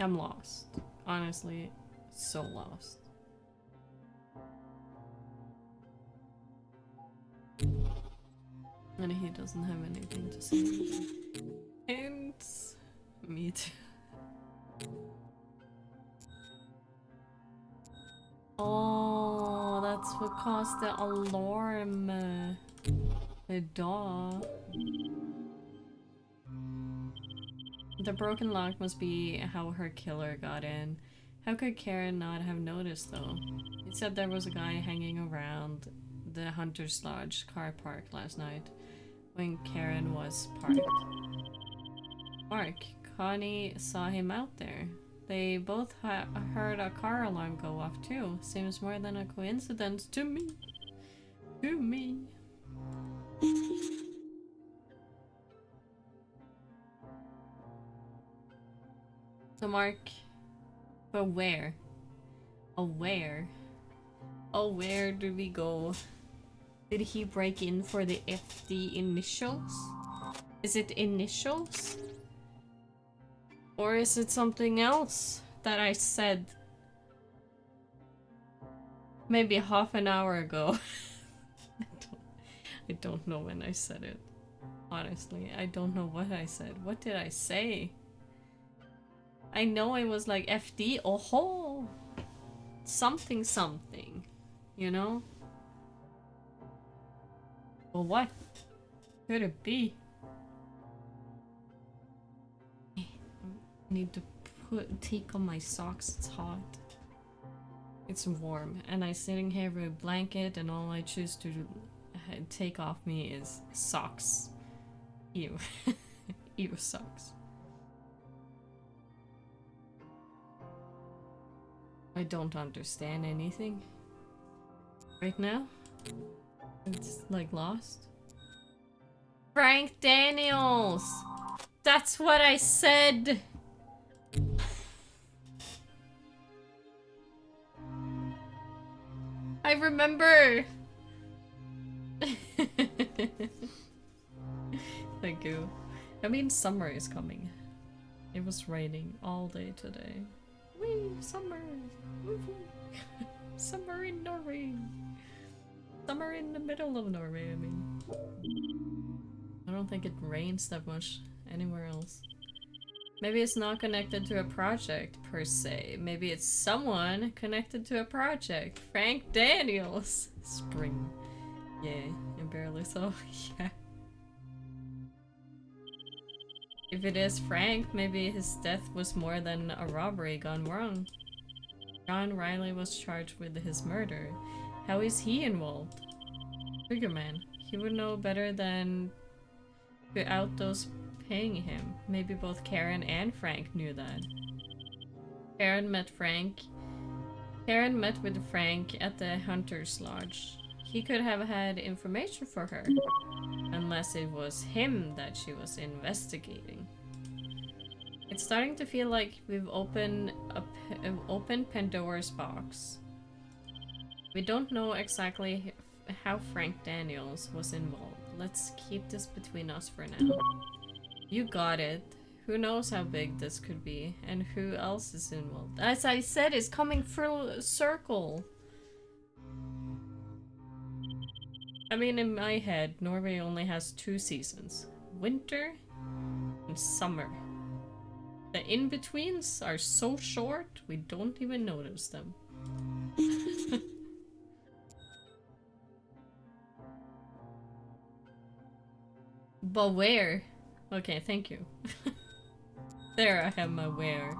Speaker 1: I'm lost. Honestly, so lost. And he doesn't have anything to say either. And me too. Oh, that's what caused the alarm. Duh. The broken lock must be how her killer got in. How could Karen not have noticed though? He said there was a guy hanging around the Hunter's Lodge car park last night when Karen was parked. Mark, Connie saw him out there. They both heard a car alarm go off too. Seems more than a coincidence to me. To me. So Mark, but where? Oh, where? Oh, where do we go? Did he break in for the FD initials? Is it initials? Or is it something else that I said maybe half an hour ago? I don't know when I said it. Honestly, I don't know what I said. What did I say? I know it was like FD, oh, something something, you know? Well, what could it be? I need to take on my socks, it's hot. It's warm, and I'm sitting here with a blanket, and all I choose to take off me is socks. Ew. Ew, socks. I don't understand anything. Right now? It's like lost. Frank Daniels! That's what I said! I remember! Thank you. I mean, summer is coming. It was raining all day today. Whee! Summer! Woohoo! Summer in Norway! Summer in the middle of Norway, I mean. I don't think it rains that much anywhere else. Maybe it's not connected to a project, per se. Maybe it's someone connected to a project. Frank Daniels! Spring. Yeah, I barely saw. Yeah. If it is Frank, maybe his death was more than a robbery gone wrong. John Riley was charged with his murder. How is he involved? Triggerman. He would know better than without those paying him. Maybe both Karen and Frank knew that. Karen met with Frank at the Hunter's Lodge. He could have had information for her. Unless it was him that she was investigating. It's starting to feel like we've opened Pandora's box. We don't know exactly how Frank Daniels was involved. Let's keep this between us for now. You got it. Who knows how big this could be, and who else is involved. As I said, it's coming full circle. I mean, in my head, Norway only has 2 seasons. Winter and summer. The in-betweens are so short, we don't even notice them. But where? Okay, thank you. There I have my where.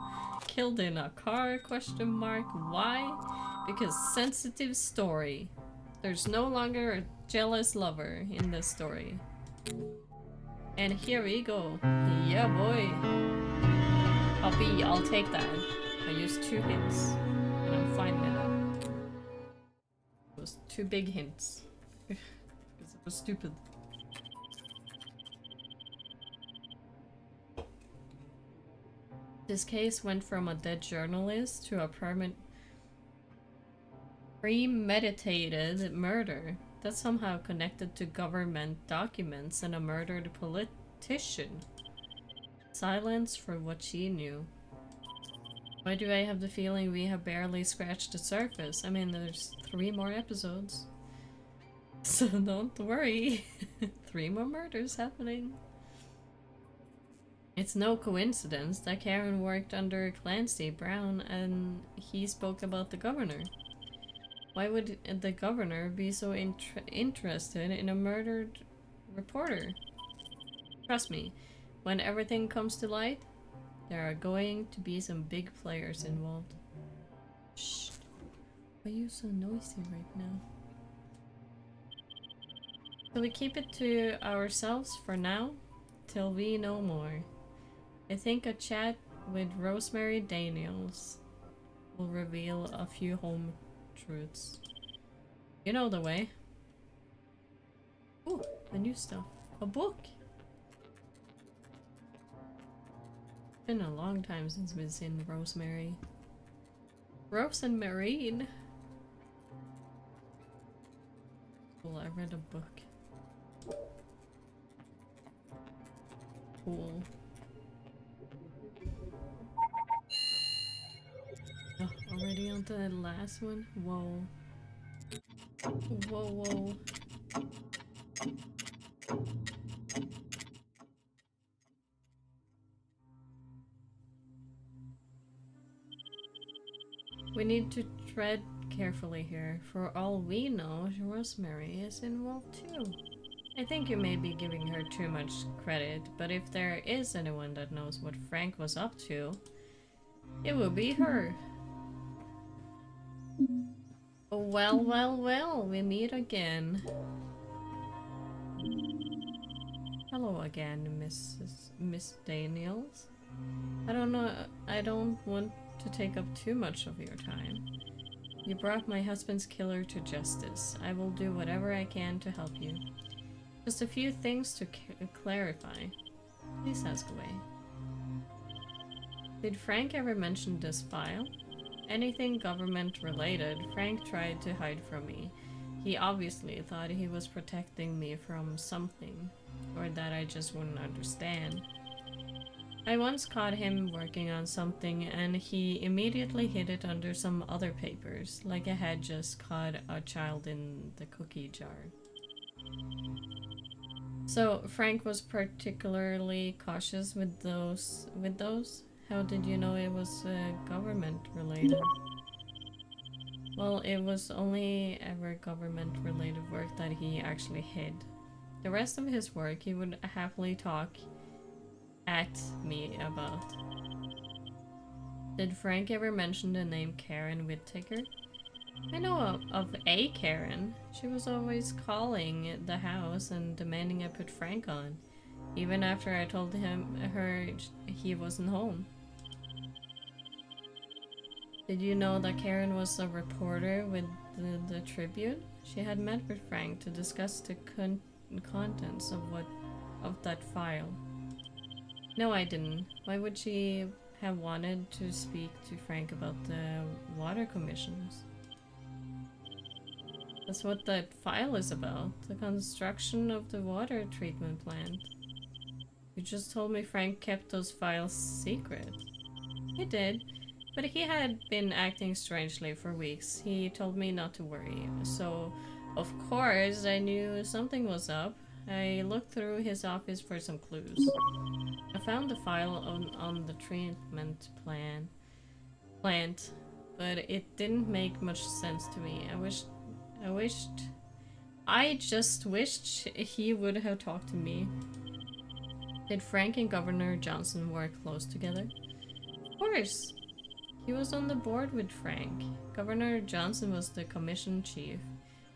Speaker 1: Killed in a car, question mark. Why? Because sensitive story. There's no longer a jealous lover in this story. And here we go. Yeah, boy. I'll take that. I used 2 hints. And I'm fine with it. It was 2 big hints. Because it was stupid. This case went from a dead journalist to a premeditated murder that's somehow connected to government documents and a murdered politician. Silence for what she knew. Why do I have the feeling we have barely scratched the surface? I mean, there's 3 more episodes. So don't worry. 3 more murders happening. It's no coincidence that Karen worked under Clancy Brown and he spoke about the governor. Why would the governor be so interested in a murdered reporter? Trust me, when everything comes to light, there are going to be some big players involved. Shh. Why are you so noisy right now? Shall we keep it to ourselves for now? Till we know more. I think a chat with Rosemary Daniels will reveal a few home truths. You know the way. Ooh, the new stuff. A book! Been a long time since we've seen Rosemary. Rose and Marine! Cool, I read a book. Cool. Oh, already on to the last one? Whoa. Whoa, whoa. We need to tread carefully here. For all we know, Rosemary is involved too. I think you may be giving her too much credit, but if there is anyone that knows what Frank was up to, it will be her. Well, well, well, we meet again. Hello again, Miss Daniels. I don't know, I don't want to take up too much of your time. You brought my husband's killer to justice. I will do whatever I can to help you. Just a few things to clarify. Please ask away. Did Frank ever mention this file? Anything government related, Frank tried to hide from me. He obviously thought he was protecting me from something, or that I just wouldn't understand. I once caught him working on something and he immediately hid it under some other papers, like I had just caught a child in the cookie jar. So Frank was particularly cautious with those? How did you know it was government related? Well, it was only ever government related work that he actually hid. The rest of his work he would happily talk at me about. Did Frank ever mention the name Karen Whittaker? I know of a Karen. She was always calling the house and demanding I put Frank on, even after I told her he wasn't home. Did you know that Karen was a reporter with the Tribune? She had met with Frank to discuss the contents of that file. No, I didn't. Why would she have wanted to speak to Frank about the water commissions? That's what that file is about. The construction of the water treatment plant. You just told me Frank kept those files secret. He did, but he had been acting strangely for weeks. He told me not to worry, so of course I knew something was up. I looked through his office for some clues. I found the file on the treatment plant, but it didn't make much sense to me. I just wished he would have talked to me. Did Frank and Governor Johnson work close together? Of course. He was on the board with Frank. Governor Johnson was the commission chief.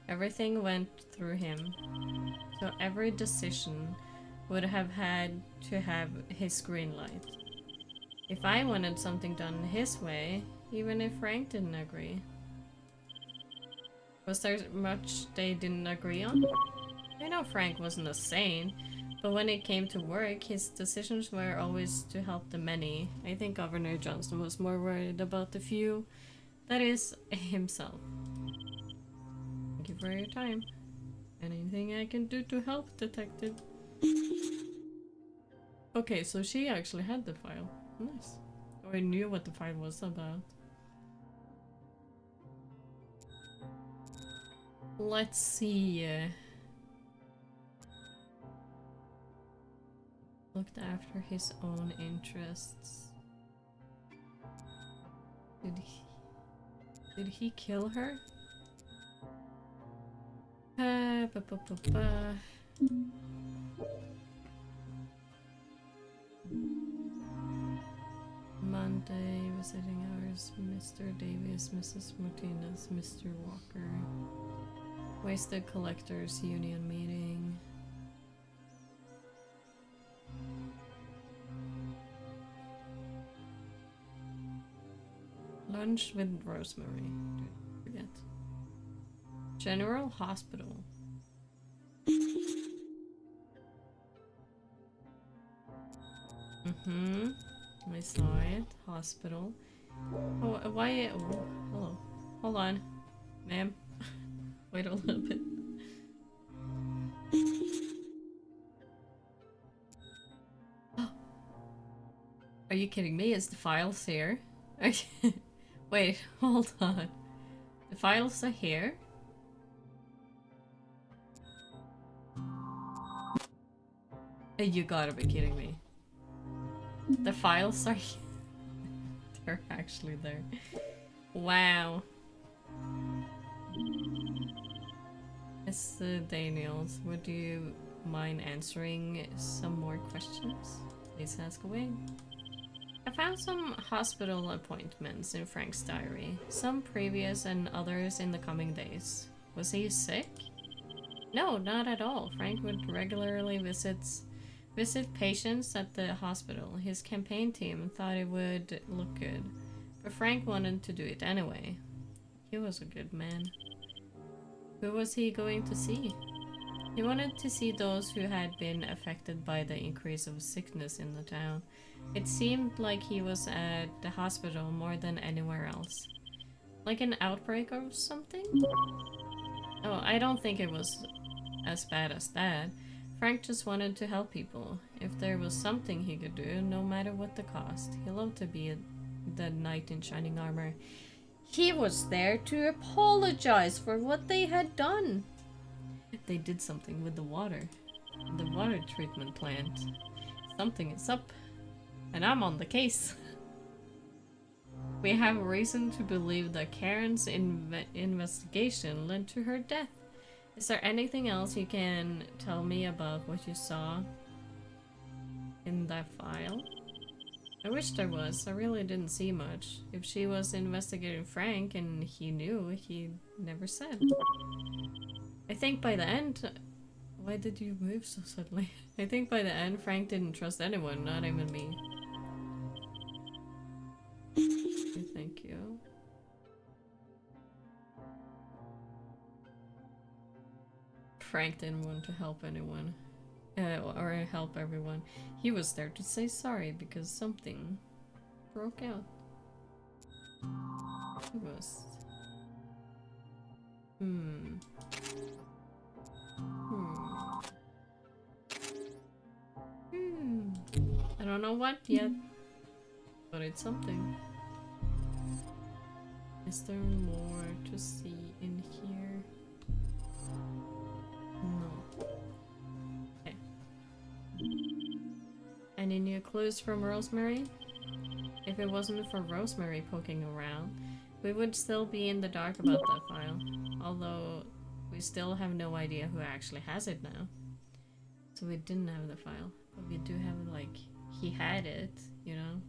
Speaker 1: Everything went through him. So every decision would have had to have his green light. If I wanted something done his way, even if Frank didn't agree. Was there much they didn't agree on? I know Frank wasn't a saint, but when it came to work, his decisions were always to help the many. I think Governor Johnson was more worried about the few, that is, himself. Thank you for your time. Anything I can do to help, Detective? Okay, so she actually had the file. Nice. Or I knew what the fight was about. Let's see. Looked after his own interests. Did he kill her? Monday, visiting hours, Mr. Davis, Mrs. Martinez, Mr. Walker. Wasted Collectors Union meeting. Lunch with Rosemary. Don't forget. General Hospital. I saw it. Hospital. Oh, why? Oh, hello. Hold on, ma'am. Wait a little bit. Are you kidding me? Is the files here? Wait, hold on. The files are here? You gotta be kidding me. The files are here. They're actually there. Wow. Mr. Daniels, would you mind answering some more questions? Please ask away. I found some hospital appointments in Frank's diary. Some previous and others in the coming days. Was he sick? No, not at all. Frank would regularly visit patients at the hospital. His campaign team thought it would look good, but Frank wanted to do it anyway. He was a good man. Who was he going to see? He wanted to see those who had been affected by the increase of sickness in the town. It seemed like he was at the hospital more than anywhere else. Like an outbreak or something? Oh, I don't think it was as bad as that. Frank just wanted to help people. If there was something he could do, no matter what the cost. He loved to be the knight in shining armor. He was there to apologize for what they had done. They did something with the water treatment plant. Something is up, and I'm on the case. We have reason to believe that Karen's investigation led to her death. Is there anything else you can tell me about what you saw in that file? I wish there was. I really didn't see much. If she was investigating Frank and he knew, he never said. I think by the end... Why did you move so suddenly? I think by the end, Frank didn't trust anyone, not even me. Thank you. Frank didn't want to help anyone. Or help everyone. He was there to say sorry because something broke out. It was... I don't know what yet, but it's something. Is there more to see in here? No. Okay. Any new clues from Rosemary? If it wasn't for Rosemary poking around, we would still be in the dark about that file. Although, we still have no idea who actually has it now. So we didn't have the file. But we do have, like, he had it, you know?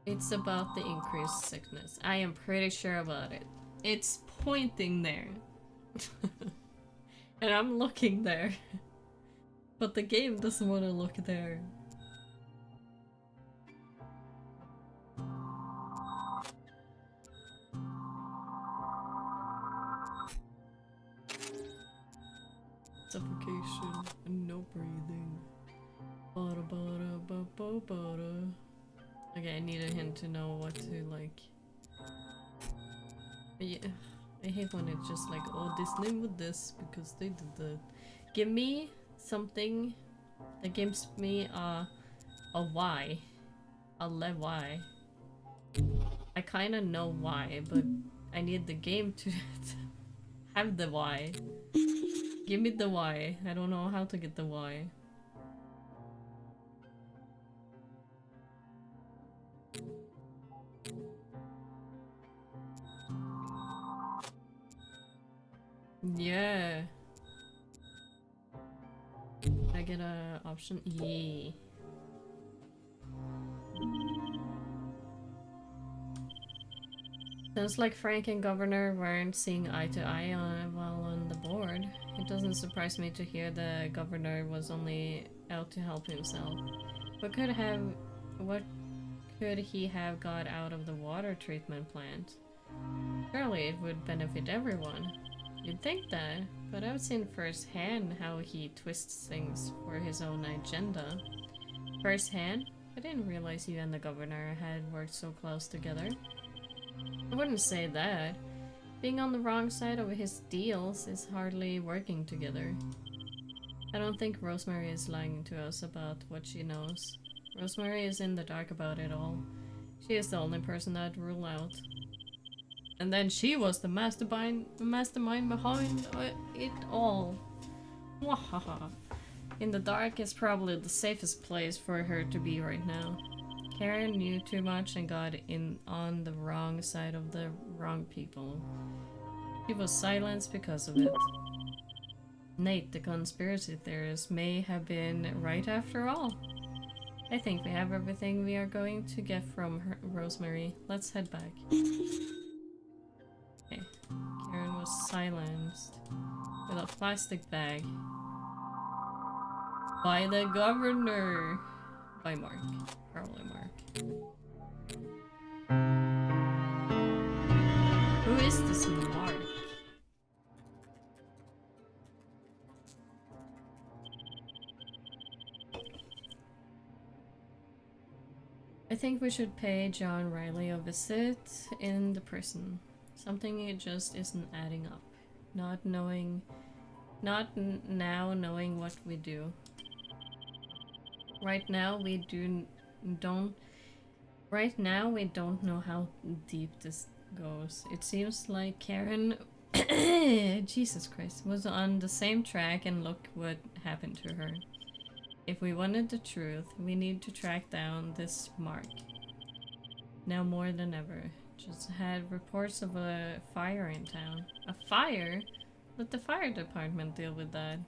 Speaker 1: It's about the increased sickness. I am pretty sure about it. It's pointing there. And I'm looking there. But the game doesn't want to look there. Suffocation and no breathing. Bada bada ba ba bada. Okay, I needed him to know what to like. Yeah, I hate when it's just like, oh, this name with this because they did that. Give me something that gives me a why. A why. I kinda know why, but I need the game to have the why. Give me the why. I don't know how to get the why. Yeah. I get a option? Yeah. Sounds like Frank and Governor weren't seeing eye to eye on the board. It doesn't surprise me to hear the Governor was only out to help himself. What could he have got out of the water treatment plant? Surely it would benefit everyone. You'd think that, but I've seen firsthand how he twists things for his own agenda. Firsthand? I didn't realize you and the Governor had worked so close together. I wouldn't say that. Being on the wrong side of his deals is hardly working together. I don't think Rosemary is lying to us about what she knows. Rosemary is in the dark about it all. She is the only person I'd rule out. And then she was the mastermind behind it all. Wahaha. In the dark is probably the safest place for her to be right now. Karen knew too much and got in on the wrong side of the wrong people. She was silenced because of it. Nate, the conspiracy theorist, may have been right after all. I think we have everything we are going to get from Rosemary. Let's head back. Okay. Karen was silenced with a plastic bag. By the Governor. By Mark. Probably Mark. Who is this Mark? I think we should pay John Riley a visit in the prison. Something it just isn't adding up. Not now knowing what we do. Right now we don't know how deep this goes. It seems like Karen Jesus Christ was on the same track, and look what happened to her. If we wanted the truth, we need to track down this Mark. Now more than ever. Just had reports of a fire in town. A fire? Let the fire department deal with that.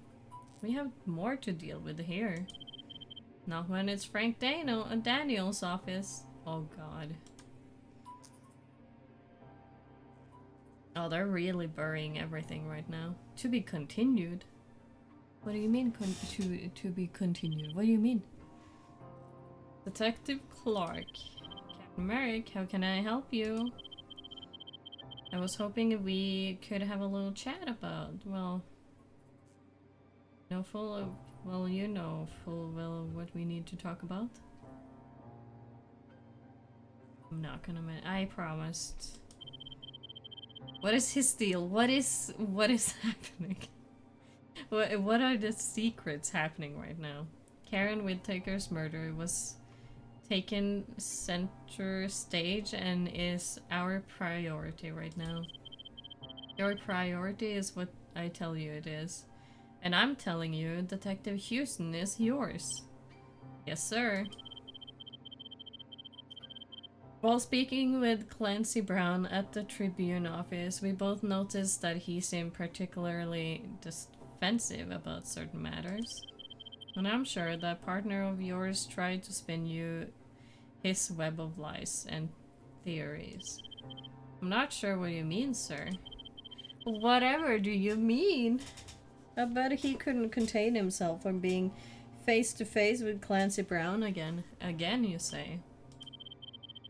Speaker 1: We have more to deal with here. Not when it's Frank Daniel's office. Oh god. Oh, they're really burying everything right now. To be continued? What do you mean to be continued? What do you mean? Detective Clark. Captain Merrick, how can I help you? I was hoping we could have a little chat about, well... you know full well what we need to talk about. I'm not gonna I promised. What is his deal? What is happening? What are the secrets happening right now? Karen Whittaker's murder was taken center stage and is our priority right now. Your priority is what I tell you it is. And I'm telling you, Detective Houston is yours. Yes, sir. While speaking with Clancy Brown at the Tribune office, we both noticed that he seemed particularly defensive about certain matters. And I'm sure that partner of yours tried to spin you his web of lies and theories. I'm not sure what you mean, sir. Whatever do you mean? I bet he couldn't contain himself from being face to face with Clancy Brown again. Again, you say.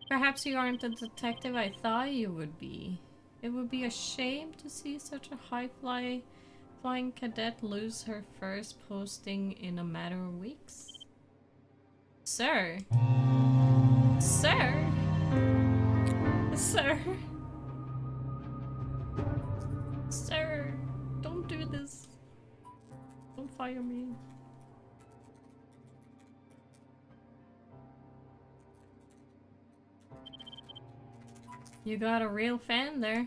Speaker 1: Perhaps you aren't the detective I thought you would be. It would be a shame to see such a high-flying cadet lose her first posting in a matter of weeks. Sir? Sir? Sir? fire me. You got a real fan there.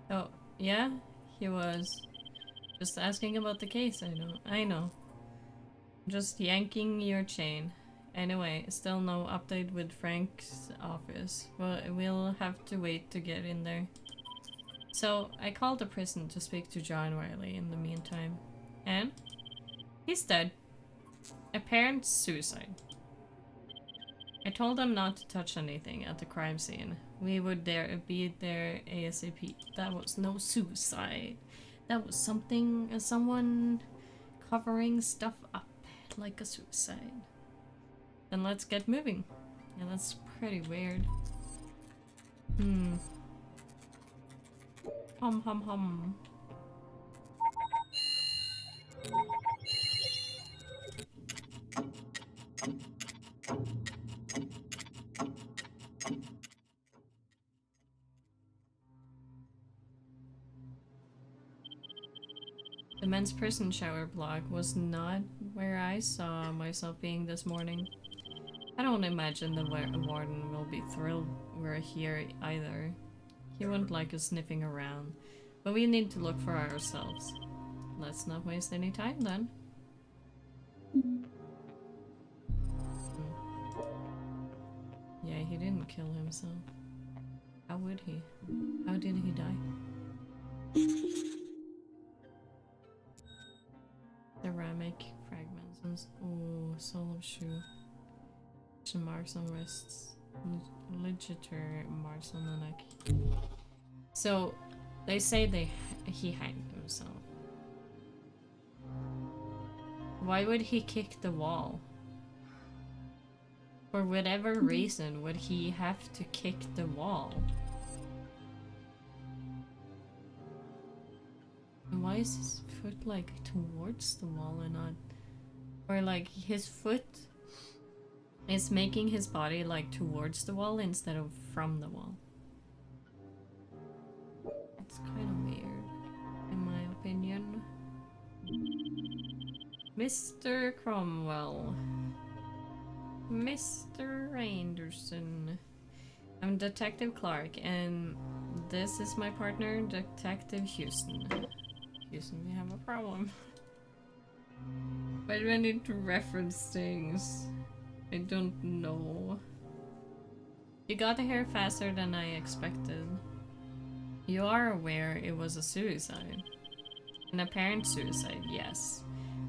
Speaker 1: Oh, yeah? He was. Just asking about the case, I know. Just yanking your chain. Anyway, still no update with Frank's office, but we'll have to wait to get in there. So, I called the prison to speak to John Riley in the meantime. And? He's dead. Apparent suicide. I told them not to touch anything at the crime scene. We would be there ASAP. That was no suicide. That was someone covering stuff up like a suicide. Then let's get moving. Yeah, that's pretty weird. Hum hum hum. The men's prison shower block was not where I saw myself being this morning. I don't imagine the warden will be thrilled we're here either. He wouldn't like us sniffing around, but we need to look for ourselves. Let's not waste any time then. Yeah, he didn't kill himself. How would he? How did he die? Ceramic fragments. Oh, sole of shoe. Marks on wrists. Ligature marks on the neck. So, they say he hanged himself. Why would he kick the wall? For whatever reason would he have to kick the wall? And why is his foot like towards the wall and not... Or like his foot is making his body like towards the wall instead of from the wall. It's kind of weird, in my opinion. Mr. Cromwell. Mr. Anderson. I'm Detective Clark, and this is my partner, Detective Houston. Houston, we have a problem. Why do I need to reference things? I don't know. You got here faster than I expected. You are aware it was a suicide. An apparent suicide, yes.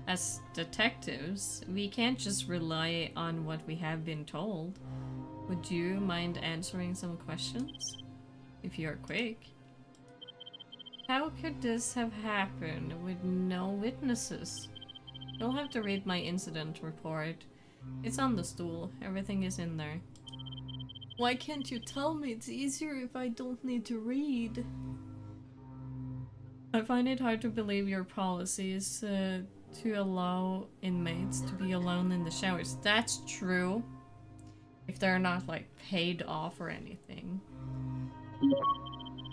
Speaker 1: As detectives, we can't just rely on what we have been told. Would you mind answering some questions? If you're quick. How could this have happened with no witnesses? You'll have to read my incident report. It's on the stool. Everything is in there. Why can't you tell me? It's easier if I don't need to read. I find it hard to believe your policy is to allow inmates to be alone in the showers. That's true. If they're not like paid off or anything.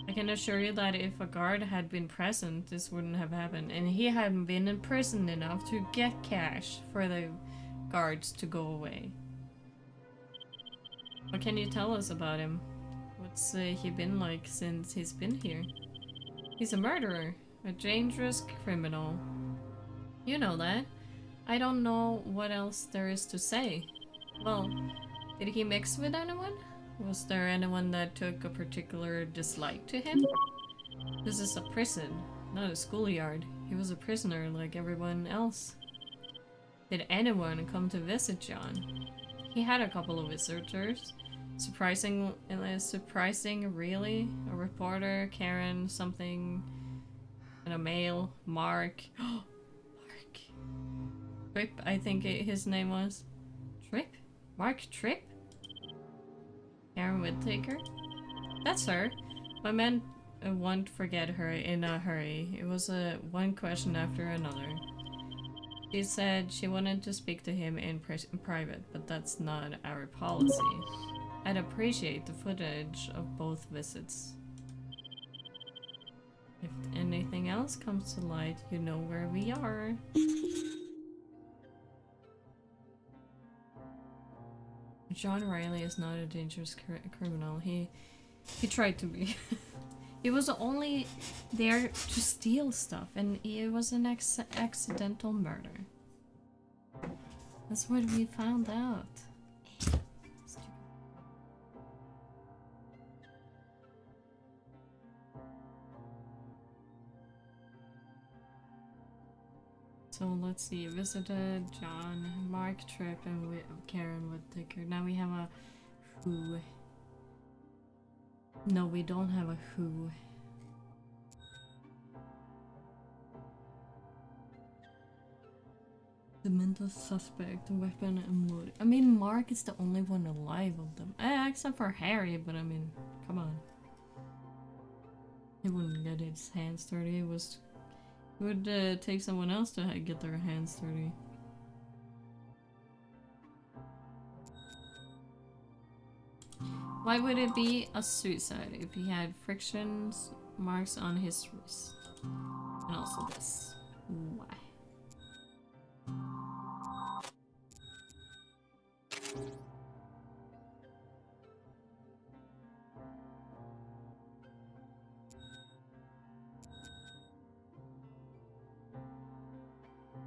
Speaker 1: I can assure you that if a guard had been present, this wouldn't have happened. And he hadn't been in prison enough to get cash for the guards to go away. What can you tell us about him? What's he been like since he's been here? He's a murderer. A dangerous criminal. You know that. I don't know what else there is to say. Well, did he mix with anyone? Was there anyone that took a particular dislike to him? This is a prison, not a schoolyard. He was a prisoner like everyone else. Did anyone come to visit John? He had a couple of visitors. Surprising, really? A reporter, Karen, something, and a male, Mark. Mark. Tripp, I think his name was. Tripp? Mark Tripp? Karen Whittaker? That's her. My man won't forget her in a hurry. It was one question after another. She said she wanted to speak to him in private, but that's not our policy. I'd appreciate the footage of both visits. If anything else comes to light, you know where we are. John Riley is not a dangerous criminal. He tried to be. He was only there to steal stuff, and it was an accidental murder. That's what we found out. So let's see, visited John, Mark Tripp, and Karen Whittaker. Now we have a who. No, we don't have a who. The mental suspect, weapon, and mood. I mean, Mark is the only one alive of them. Except for Harry, but I mean, come on. He wouldn't get his hands dirty. It would take someone else to get their hands dirty. Why would it be a suicide if he had frictions marks on his wrist? And also this. Why?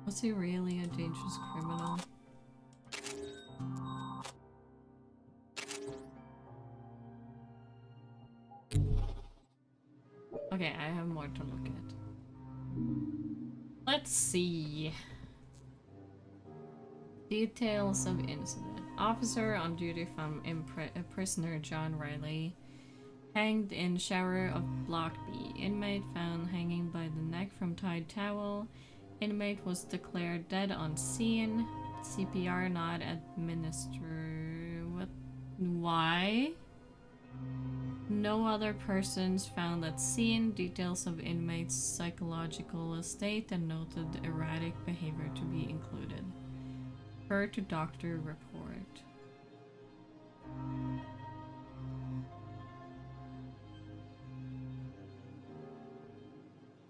Speaker 1: Was he really a dangerous criminal? Okay, I have more to look at. Let's see. Details of incident. Officer on duty found prisoner John Riley hanged in shower of Block B. Inmate found hanging by the neck from tied towel. Inmate was declared dead on scene. CPR not administered. What? Why? No other persons found at scene. Details of inmate's psychological state and noted erratic behavior to be included. Refer to doctor report.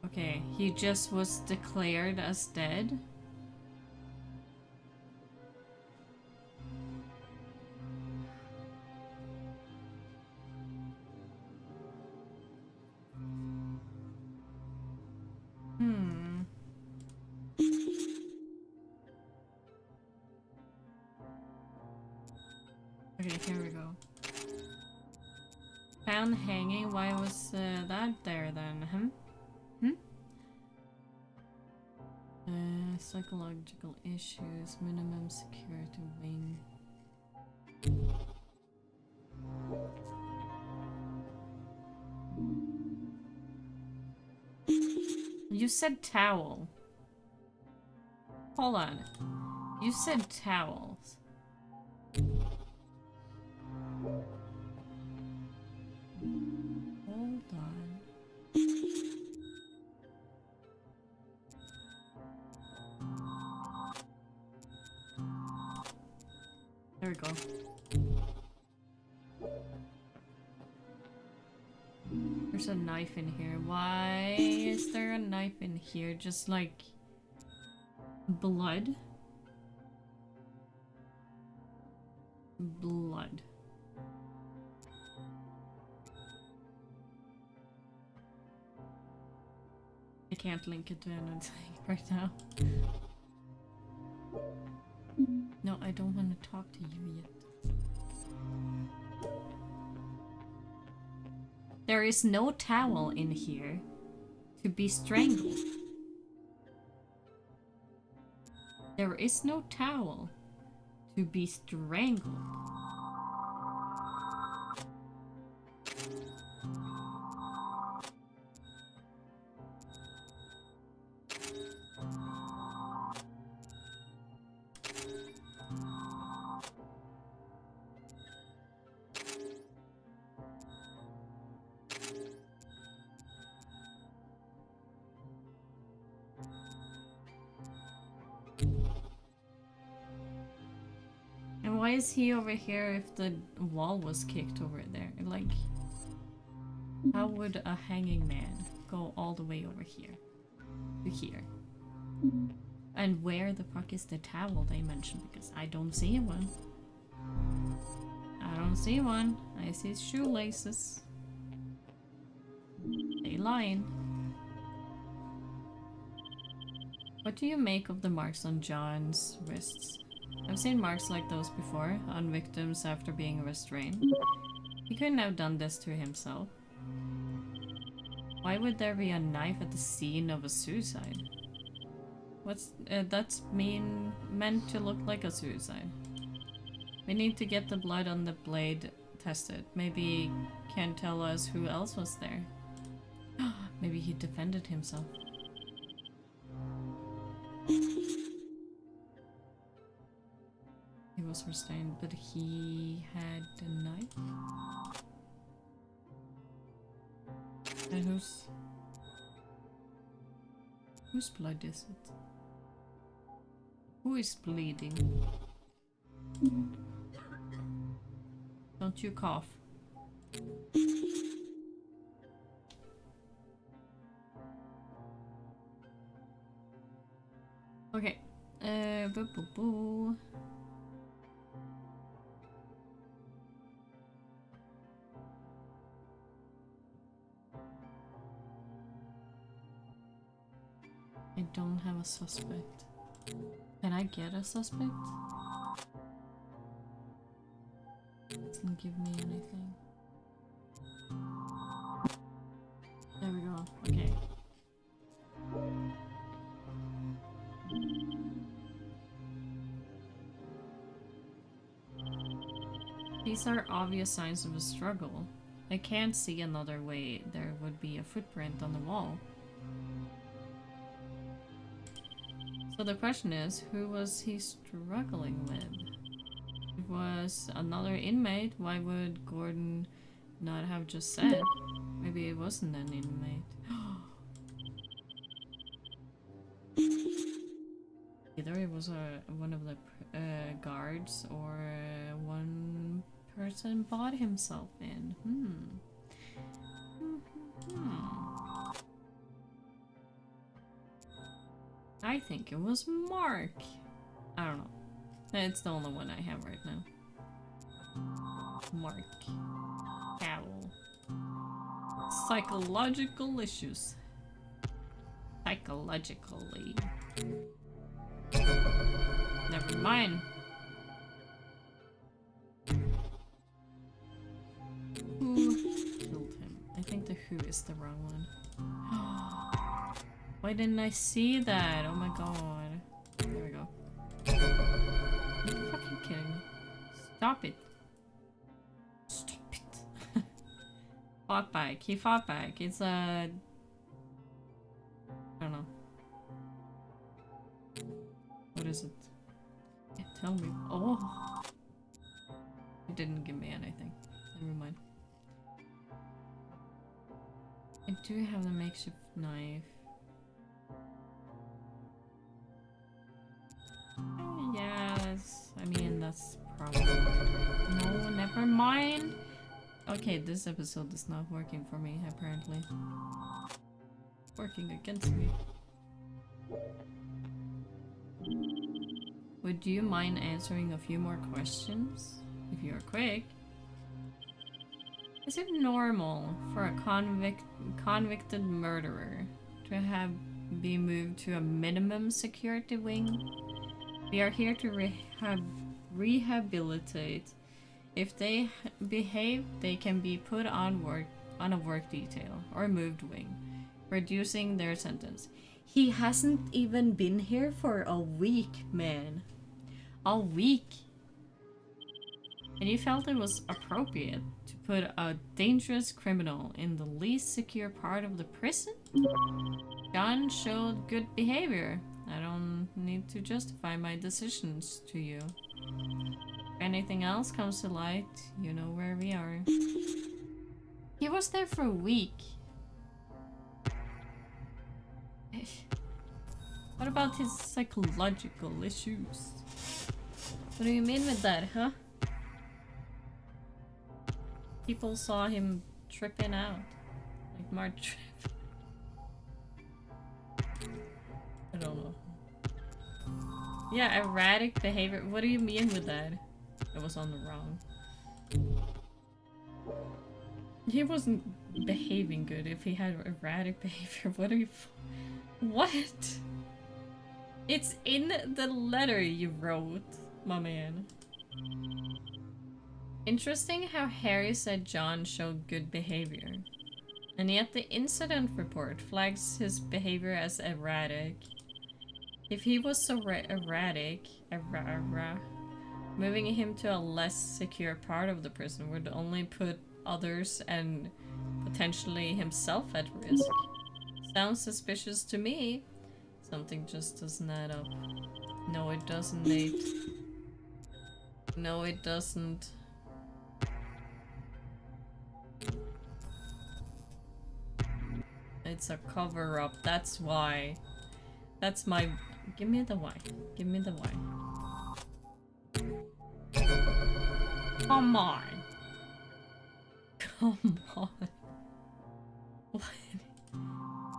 Speaker 1: Okay, he just was declared as dead. Okay, here we go. Found hanging. Why was that there then? Psychological issues. Minimum security wing. You said towel. Hold on. You said towels. Hold on. There we go. There's a knife in here. Why is there a knife in here? Just like blood? Blood. I can't link it to anything right now. No, I don't want to talk to you yet. There is no towel in here to be strangled. There is no towel to be strangled. And why is he over here if the wall was kicked over there? Like, how would a hanging man go all the way over here. To here. And where the fuck is the towel they mentioned? Because I don't see one. I don't see one. I see shoelaces. They lying. What do you make of the marks on John's wrists? I've seen marks like those before, on victims after being restrained. He couldn't have done this to himself. Why would there be a knife at the scene of a suicide? What's that's meant to look like a suicide. We need to get the blood on the blade tested. Maybe he can tell us who else was there. Maybe he defended himself. He was restrained, but he had a knife? And whose blood is it? Who is bleeding? Don't you cough. Okay. Boo boo boo. I don't have a suspect. Can I get a suspect? Doesn't give me anything. There we go. Okay. These are obvious signs of a struggle. I can't see another way there would be a footprint on the wall. So the question is, who was he struggling with? If it was another inmate, why would Gordon not have just said? Maybe it wasn't an inmate. Either it was one of the guards or one person bought himself in. I think it was Mark. I don't know. It's the only one I have right now. Mark. Owl. Psychological issues. Psychologically. Never mind. Who killed him? I think the who is the wrong one. Why didn't I see that? Oh my god. There we go. Are you fucking kidding me? Stop it. Stop it. Fought back. He fought back. It's a... I don't know. What is it? Yeah, tell me. Oh! It didn't give me anything. Never mind. I do have the makeshift knife. Yes, I mean, that's probably... No, never mind. Okay, this episode is not working for me, apparently. Working against me. Would you mind answering a few more questions? If you're quick. Is it normal for a convicted murderer to be moved to a minimum security wing? We are here to rehabilitate. If they behave, they can be put on a work detail or moved wing, reducing their sentence. He hasn't even been here for a week, man. A week. And you felt it was appropriate to put a dangerous criminal in the least secure part of the prison? John showed good behavior. I don't need to justify my decisions to you. If anything else comes to light, you know where we are. He was there for a week. What about his psychological issues? What do you mean with that, huh? People saw him tripping out. Like Mark Tripp. Yeah, erratic behavior. What do you mean with that? It was on the wrong. He wasn't behaving good if he had erratic behavior. What are you... What? It's in the letter you wrote, my man. Interesting how Harry said John showed good behavior. And yet the incident report flags his behavior as erratic. If he was so erratic, moving him to a less secure part of the prison would only put others and potentially himself at risk. Sounds suspicious to me. Something just doesn't add up. No, it doesn't, Nate. No, it doesn't. It's a cover-up, that's why. That's my... Give me the why. Give me the why. Come on. Come on. What?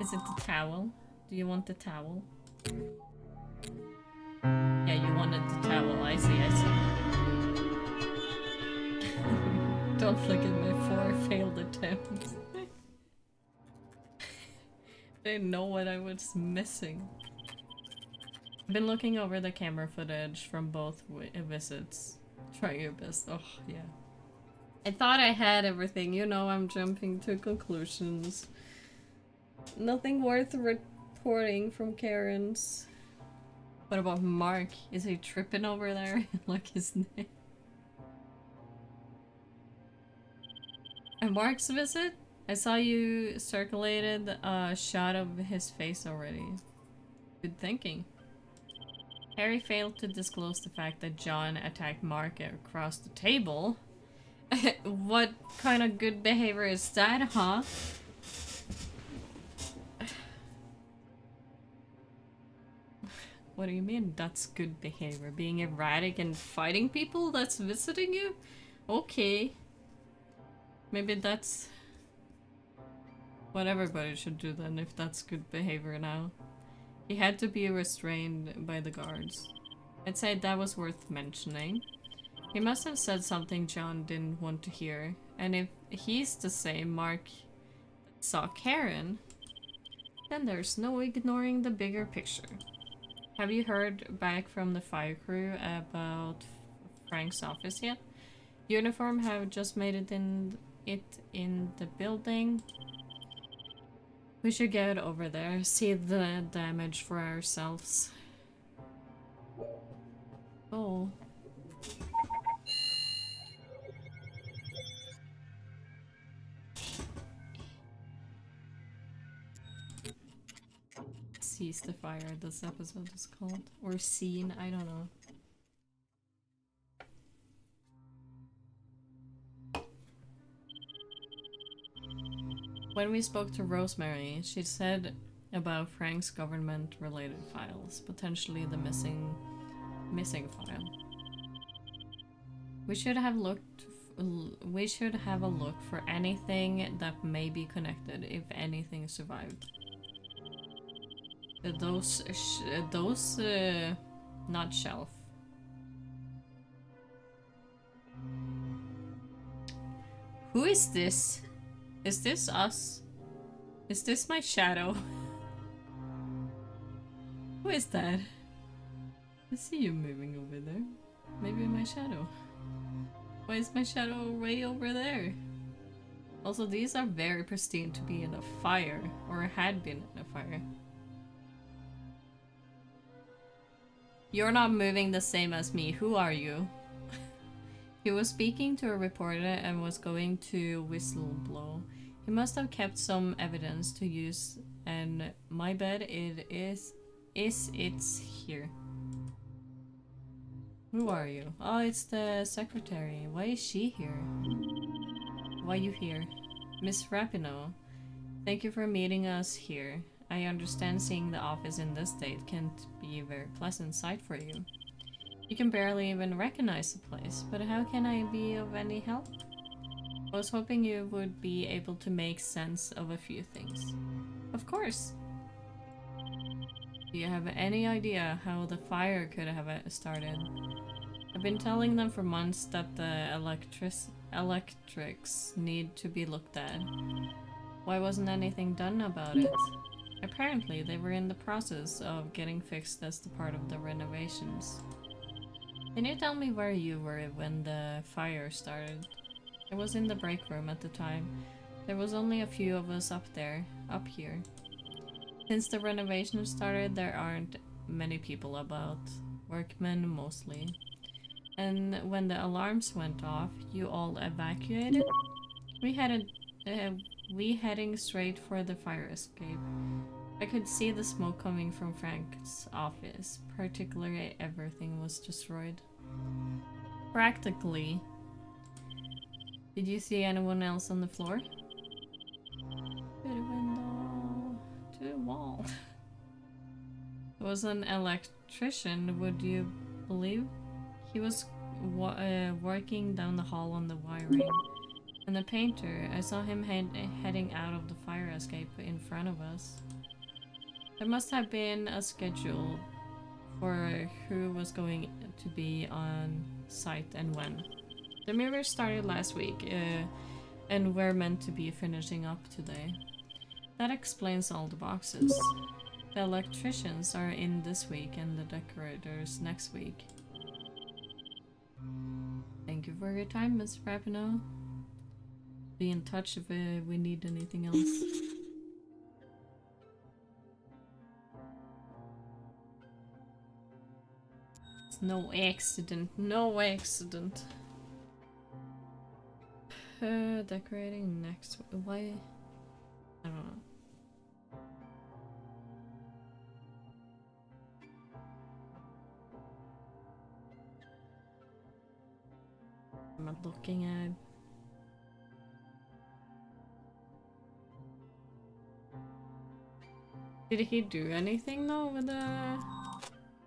Speaker 1: Is it the towel? Do you want the towel? Yeah, you wanted the towel. I see, I see. Don't look at my 4 failed attempts. I didn't know what I was missing. I've been looking over the camera footage from both visits. Try your best. Oh, yeah. I thought I had everything. You know, I'm jumping to conclusions. Nothing worth reporting from Karen's. What about Mark? Is he tripping over there? Like his name. And Mark's visit? I saw you circulated a shot of his face already. Good thinking. Harry failed to disclose the fact that John attacked Mark across the table. What kind of good behavior is that, huh? What do you mean that's good behavior? Being erratic and fighting people that's visiting you? Okay. Maybe that's what everybody should do then, if that's good behavior now. He had to be restrained by the guards. I'd say that was worth mentioning. He must have said something John didn't want to hear. And if he's the same Mark that saw Karen, then there's no ignoring the bigger picture. Have you heard back from the fire crew about Frank's office yet? Uniform have just made it in the building. We should get over there, see the damage for ourselves. Oh. Cease the fire, this episode is called. Or scene, I don't know. When we spoke to Rosemary, she said about Frank's government-related files, potentially the missing file. We should have a look for anything that may be connected, if anything survived. Not shelf. Who is this? Is this us? Is this my shadow? Who is that? I see you moving over there. Maybe my shadow. Why is my shadow way over there? Also, these are very pristine to be in a fire, or had been in a fire. You're not moving the same as me. Who are you? He was speaking to a reporter and was going to whistle blow. He must have kept some evidence to use, and my bet it's here. Who are you? Oh, it's the secretary. Why is she here? Why you here? Miss Rapinoe, thank you for meeting us here. I understand seeing the office in this state can't be a very pleasant sight for you. You can barely even recognize the place, but how can I be of any help? I was hoping you would be able to make sense of a few things. Of course. Do you have any idea how the fire could have started? I've been telling them for months that the electrics need to be looked at. Why wasn't anything done about it? Apparently, they were in the process of getting fixed as the part of the renovations. Can you tell me where you were when the fire started? I was in the break room at the time. There was only a few of us up here. Since the renovation started, there aren't many people about. Workmen mostly. And when the alarms went off, you all evacuated? We heading straight for the fire escape. I could see the smoke coming from Frank's office. Particularly, everything was destroyed. Practically. Did you see anyone else on the floor? To the window, to the wall. It was an electrician, would you believe? He was working down the hall on the wiring. And the painter, I saw him heading out of the fire escape in front of us. There must have been a schedule for who was going to be on site and when. The mirror started last week, and we're meant to be finishing up today. That explains all the boxes. The electricians are in this week and the decorators next week. Thank you for your time, Miss Rapinoe. Be in touch if we need anything else. It's no accident, no accident. Decorating next. Why? I don't know. I'm not looking at. Did he do anything though with the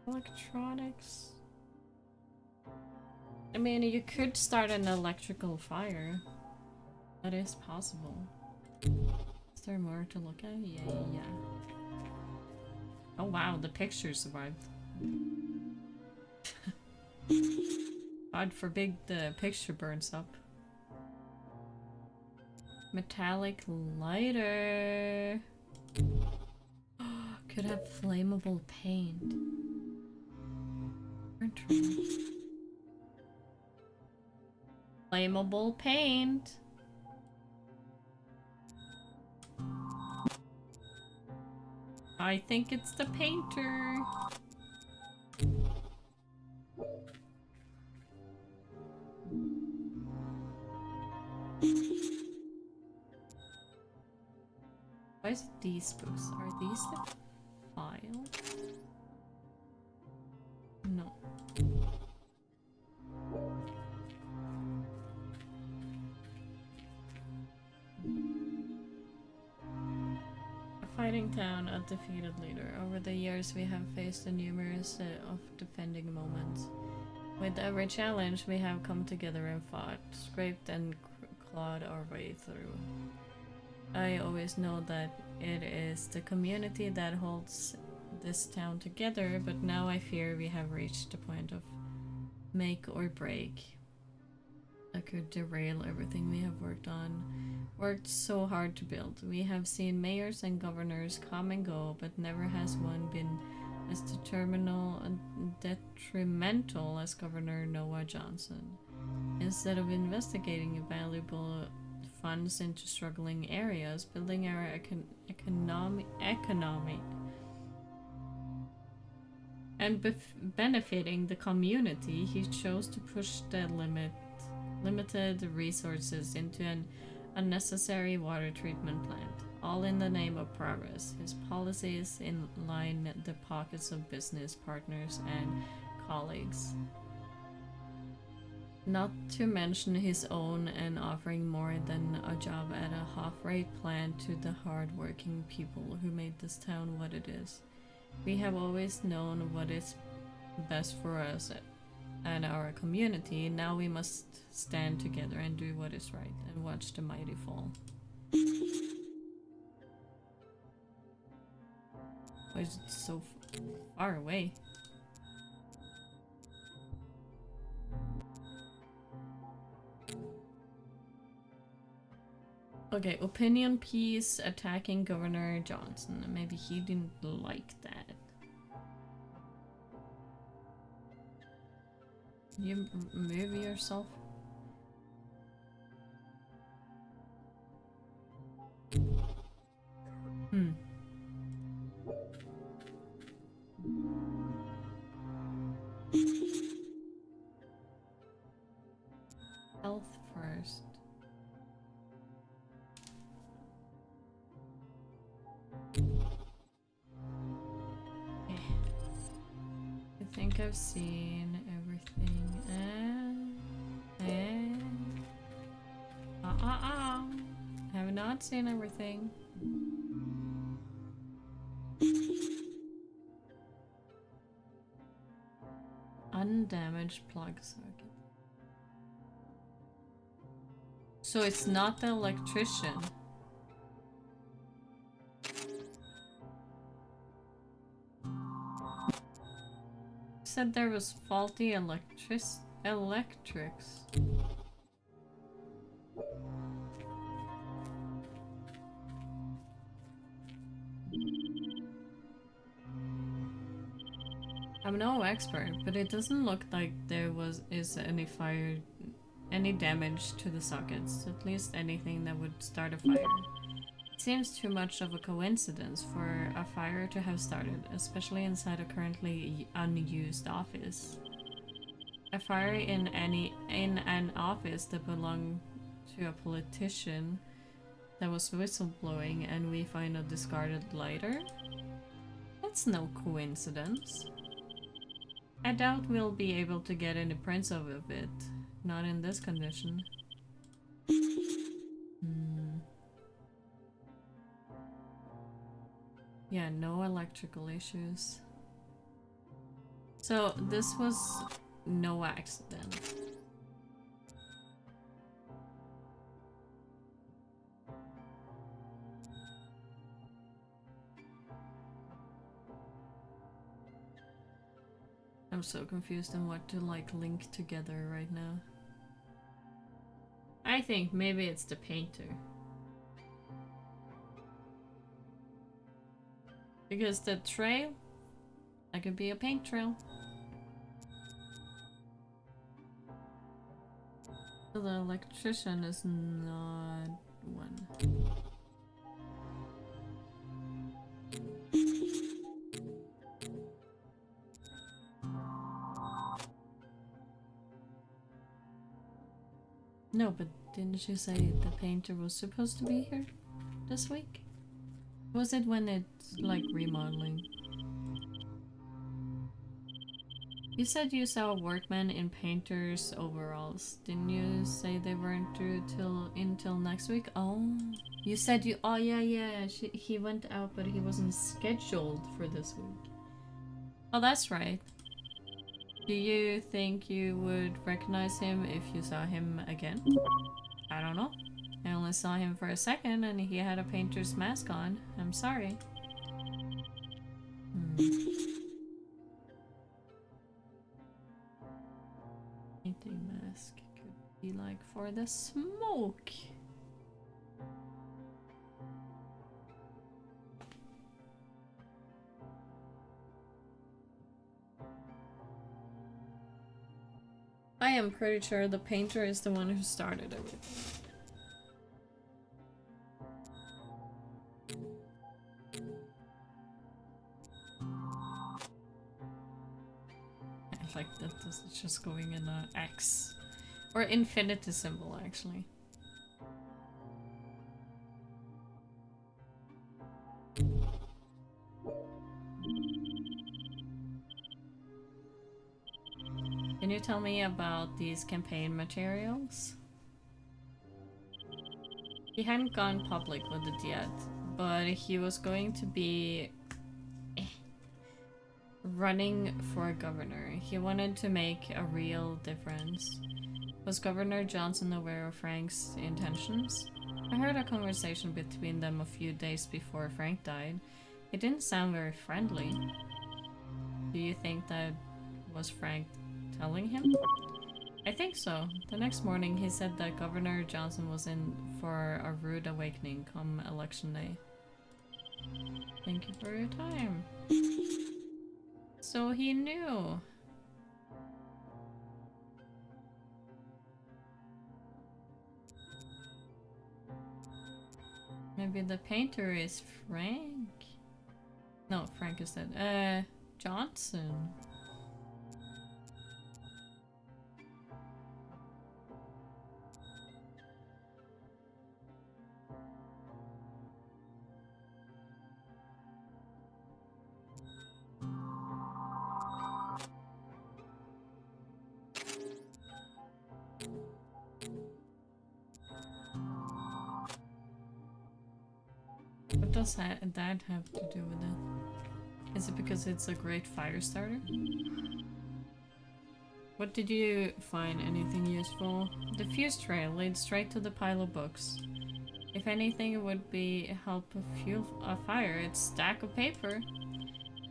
Speaker 1: electronics? I mean, you could start an electrical fire. That is possible. Is there more to look at? Yeah. Oh wow, the picture survived. God forbid the picture burns up. Metallic lighter. Could have flammable paint. Flammable paint. I think it's the painter. Why is it these books? Are these the file? No. Fighting town, a defeated leader. Over the years we have faced a numerous of defending moments. With every challenge we have come together and fought, scraped and clawed our way through. I always know that it is the community that holds this town together, but now I fear we have reached the point of make or break. That could derail everything we have worked so hard to build. We have seen mayors and governors come and go, but never has one been as detrimental as Governor Noah Johnson. Instead of investigating valuable funds into struggling areas, building our economy and benefiting the community, he chose to push the limited resources into an unnecessary water treatment plant, all in the name of progress. His policies line the pockets of business partners and colleagues. Not to mention his own, and offering more than a job at a half-rate plant to the hard-working people who made this town what it is. We have always known what is best for us and our community. Now we must stand together and do what is right and watch the mighty fall. Why is it so far away. Okay, opinion piece attacking Governor Johnson. Maybe he didn't like that. You move yourself. Hmm. Health first. Okay. I think I've seen everything. Have not seen everything. Undamaged plug circuit. So it's not the electrician. Said there was faulty electrics. I'm no expert, but it doesn't look like there is any fire, any damage to the sockets. At least anything that would start a fire. It seems too much of a coincidence for a fire to have started, especially inside a currently unused office. A fire in an office that belonged to a politician that was whistleblowing, and we find a discarded lighter? That's no coincidence. I doubt we'll be able to get any prints of it. Not in this condition. Yeah, no electrical issues. So this was no accident. I'm so confused on what to like link together right now. I think maybe it's the painter. Because the trail, that could be a paint trail. So the electrician is not one. No, but didn't you say the painter was supposed to be here this week? Was it when it's like remodeling? You said you saw a workman in painter's overalls. Didn't you say they weren't due until next week? Oh, you said you. Oh yeah. He went out, but he wasn't scheduled for this week. Oh, that's right. Do you think you would recognize him if you saw him again? I don't know. I only saw him for a second and he had a painter's mask on. I'm sorry. Painting mask could be like for the smoke. I am pretty sure the painter is the one who started everything. I like that this is just going in a X. Or infinity symbol, actually. Can you tell me about these campaign materials? He hadn't gone public with it yet, but he was going to be running for governor. He wanted to make a real difference. Was Governor Johnson aware of Frank's intentions? I heard a conversation between them a few days before Frank died. It didn't sound very friendly. Do you think that was Frank telling him? I think so. The next morning, he said that Governor Johnson was in for a rude awakening come election day. Thank you for your time. So he knew. Maybe the painter is Frank? No, Frank is dead. Johnson. What does that have to do with it? Is it because it's a great fire starter? What did you find? Anything useful? The fuse trail leads straight to the pile of books. If anything, it would be help fuel a fire. It's a stack of paper.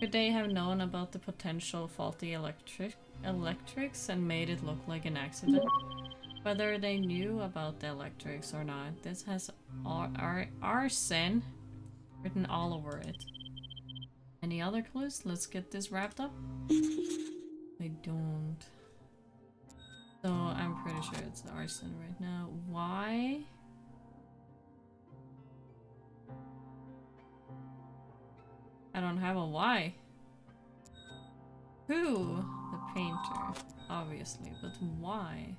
Speaker 1: Could they have known about the potential faulty electrics and made it look like an accident? Whether they knew about the electrics or not, this has arson written all over it. Any other clues? Let's get this wrapped up. I don't. So I'm pretty sure it's arson right now. Why? I don't have a why. Who? The painter, obviously, but why?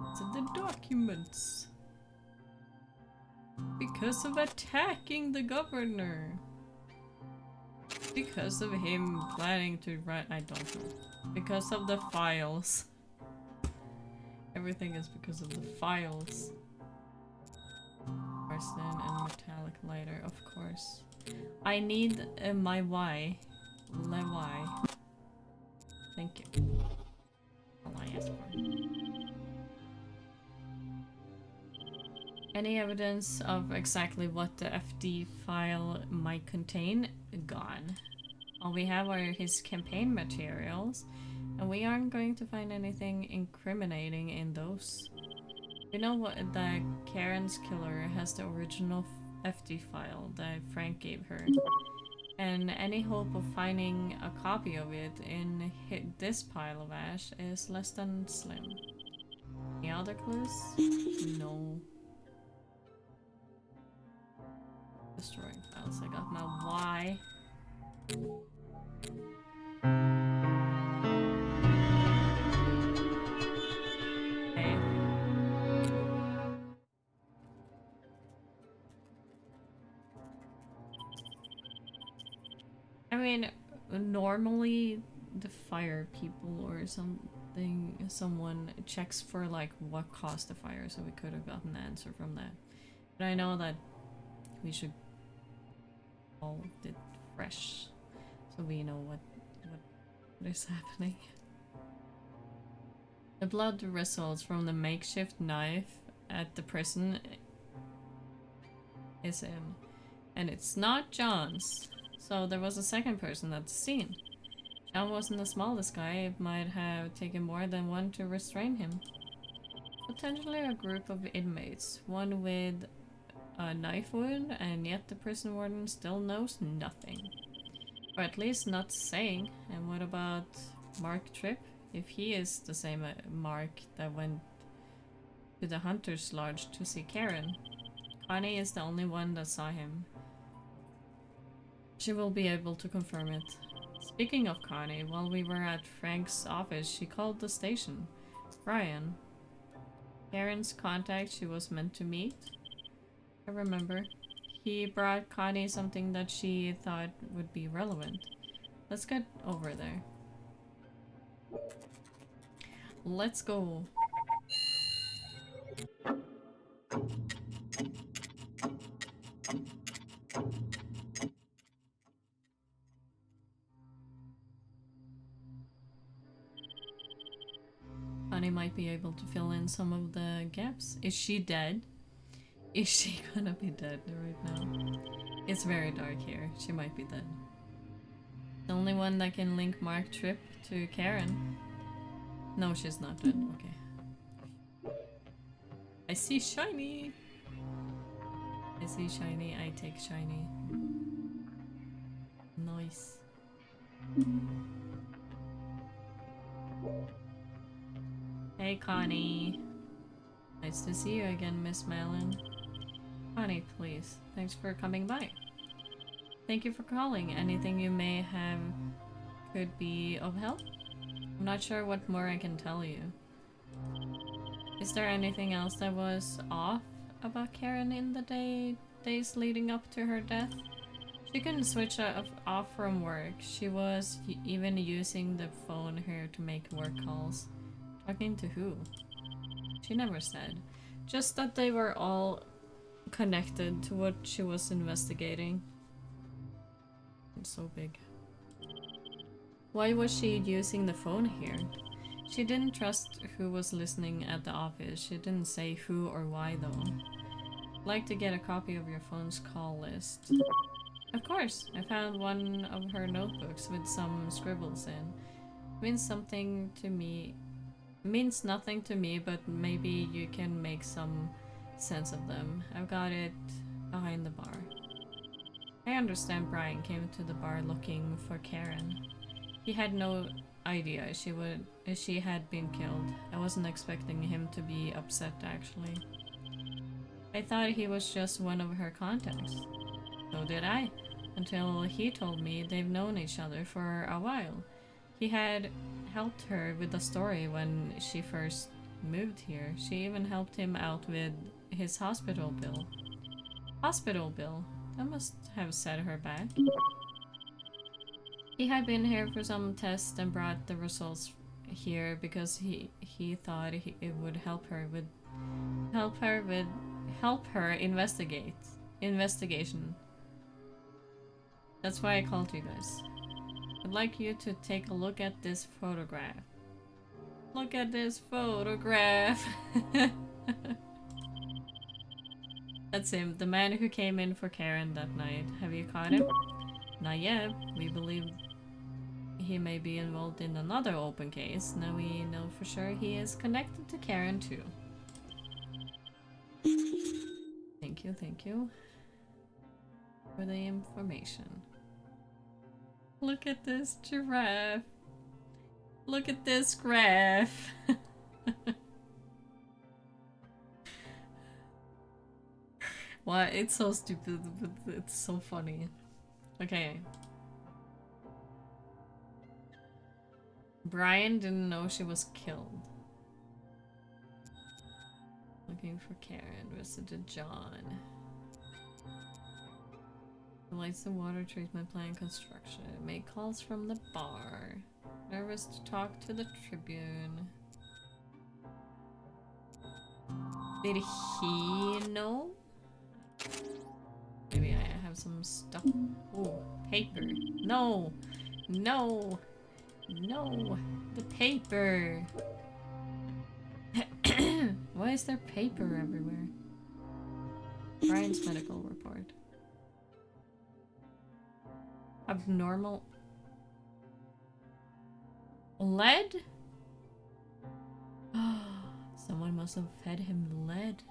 Speaker 1: It's in the documents. Because of attacking the governor. Because of him planning to run. I don't know. Because of the files. Everything is because of the files. Arson and metallic lighter, of course. I need my why. Le why. Thank you. All I asked for. Any evidence of exactly what the FD file might contain? Gone. All we have are his campaign materials, and we aren't going to find anything incriminating in those. You know what? That Karen's killer has the original FD file that Frank gave her, and any hope of finding a copy of it in this pile of ash is less than slim. Any other clues? No. Destroying files. I got my why. Okay. I mean, normally the fire people or someone checks for like what caused the fire, so we could have gotten an answer from that. But I know that we should all it fresh, so we know what is happening. The blood results from the makeshift knife at the prison is in, and it's not John's. So there was a second person at the scene. John wasn't the smallest guy. It might have taken more than one to restrain him. Potentially a group of inmates, one with a knife wound, and yet the prison warden still knows nothing. Or at least not saying. And what about Mark Tripp? If he is the same Mark that went to the Hunter's Lodge to see Karen, Connie is the only one that saw him. She will be able to confirm it. Speaking of Connie, while we were at Frank's office, she called the station. Brian. Karen's contact she was meant to meet. I remember. He brought Connie something that she thought would be relevant. Let's get over there. Let's go. Connie might be able to fill in some of the gaps. Is she dead? Is she gonna be dead right now? It's very dark here. She might be dead. The only one that can link Mark Tripp to Karen. No, she's not dead. Okay. I see shiny. I see shiny. I take shiny. Nice. Hey, Connie. Nice to see you again, Miss Malin. Connie, please. Thanks for coming by. Thank you for calling. Anything you may have could be of help? I'm not sure what more I can tell you. Is there anything else that was off about Karen in the days leading up to her death? She couldn't switch off from work. She was even using the phone here to make work calls. Talking to who? She never said. Just that they were all connected to what she was investigating. It's so big. Why was she using the phone here? She didn't trust who was listening at the office. She didn't say who or why though. I'd like to get a copy of your phone's call list. Of course, I found one of her notebooks with some scribbles in. Means something to me. Means nothing to me, but maybe you can make some sense of them. I've got it behind the bar. I understand Brian came to the bar looking for Karen. He had no idea she had been killed. I wasn't expecting him to be upset actually. I thought he was just one of her contacts. So did I, until he told me they've known each other for a while. He had helped her with the story when she first moved here. She even helped him out with his hospital bill. Hospital bill? That must have set her back. He had been here for some tests and brought the results here because he thought it would help her investigation. That's why I called you guys. I'd like you to take a look at this photograph. Look at this photograph. That's him, the man who came in for Karen that night. Have you caught him? Not yet. We believe he may be involved in another open case. Now we know for sure he is connected to Karen too. Thank you for the information. Look at this giraffe. Look at this graph. Why? It's so stupid, but it's so funny. Okay. Brian didn't know she was killed. Looking for Karen. Visited John. Lights the water treatment plant construction. Make calls from the bar. Nervous to talk to the Tribune. Did he know? Maybe I have some stuff. Oh, paper. No! No! No! The paper! Why is there paper everywhere? Brian's medical report. Abnormal lead? Someone must have fed him lead.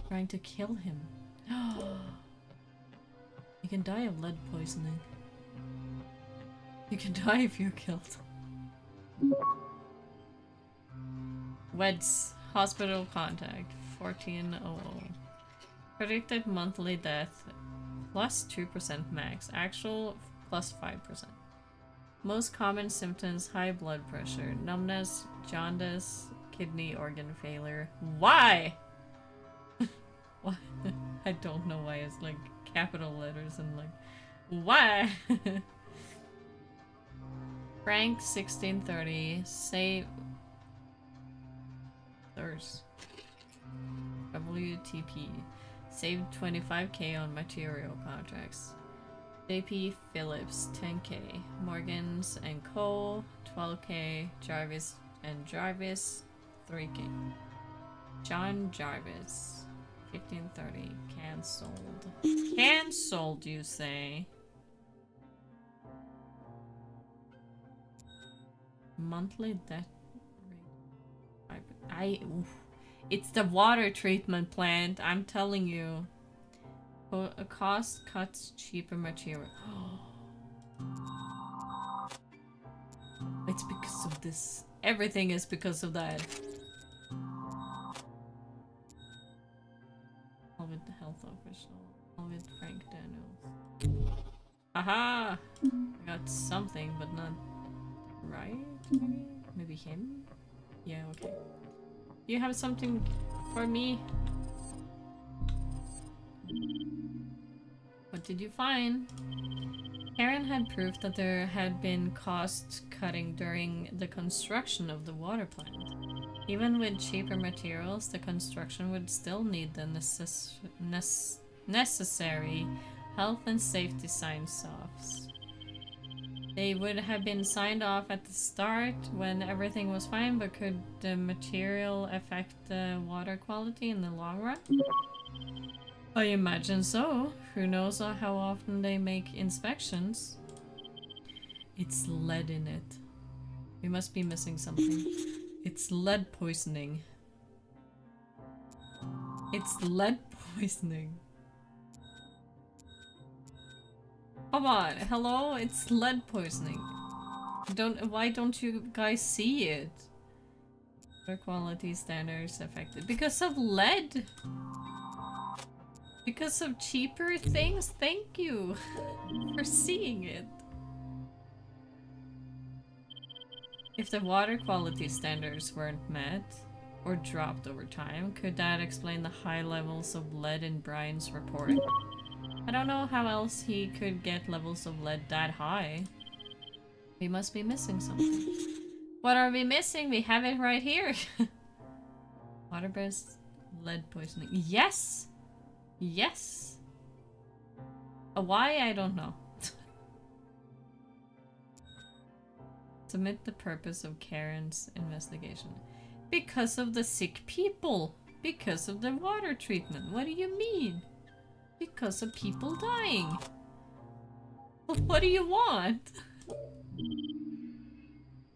Speaker 1: Trying to kill him. You can die of lead poisoning. You can die if you're killed. Weds. Hospital contact. 1400. Predicted monthly death. Plus 2% max. Actual plus 5%. Most common symptoms: high blood pressure, numbness, jaundice, kidney organ failure. Why? Why? I don't know why it's like capital letters and like why? Frank 1630 save thirst. WTP saved 25k on material contracts. JP Phillips 10k, Morgans and Co 12k, Jarvis 3k. John Jarvis 15:30. Cancelled. Cancelled, you say? Monthly debt rate. It's the water treatment plant, I'm telling you. A cost cuts cheaper material. It's because of this. Everything is because of that. All with the health official. All with Frank Daniels. Aha! I got something, but not right. Maybe him? Yeah, okay. You have something for me? What did you find? Karen had proof that there had been cost cutting during the construction of the water plant. Even with cheaper materials, the construction would still need the necessary health and safety sign-offs. They would have been signed off at the start when everything was fine, but could the material affect the water quality in the long run? I imagine so. Who knows how often they make inspections? It's lead in it. We must be missing something. It's lead poisoning. It's lead poisoning. Come on, hello? It's lead poisoning. Why don't you guys see it? Water quality standards affected because of lead. Because of cheaper things? Thank you for seeing it. If the water quality standards weren't met or dropped over time, could that explain the high levels of lead in Brian's report? I don't know how else he could get levels of lead that high. We must be missing something. What are we missing? We have it right here. Water-based lead poisoning. Yes! Yes! Why? I don't know. Submit the purpose of Karen's investigation. Because of the sick people. Because of the water treatment. What do you mean? Because of people dying. What do you want?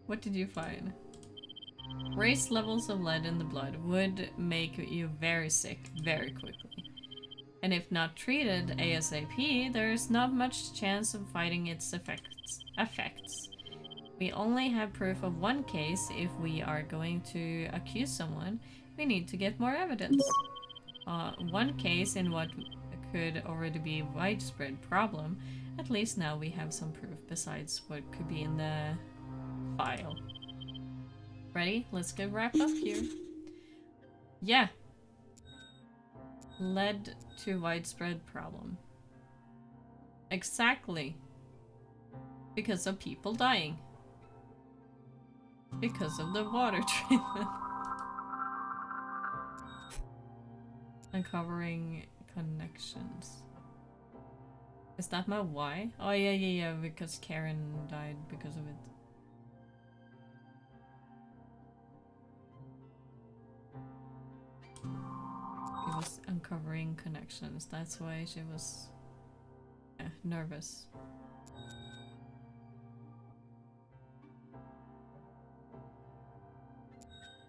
Speaker 1: What did you find? Raised levels of lead in the blood would make you very sick very quickly. And if not treated ASAP, there is not much chance of fighting its effects. We only have proof of one case. If we are going to accuse someone, we need to get more evidence. One case in what could already be a widespread problem. At least now we have some proof besides what could be in the file. Ready? Let's get wrapped up here. Yeah. Led to widespread problem. Exactly. Because of people dying. Because of the water treatment. Uncovering connections. Is that my why? Oh yeah, because Karen died because of it. She was uncovering connections. That's why she was nervous.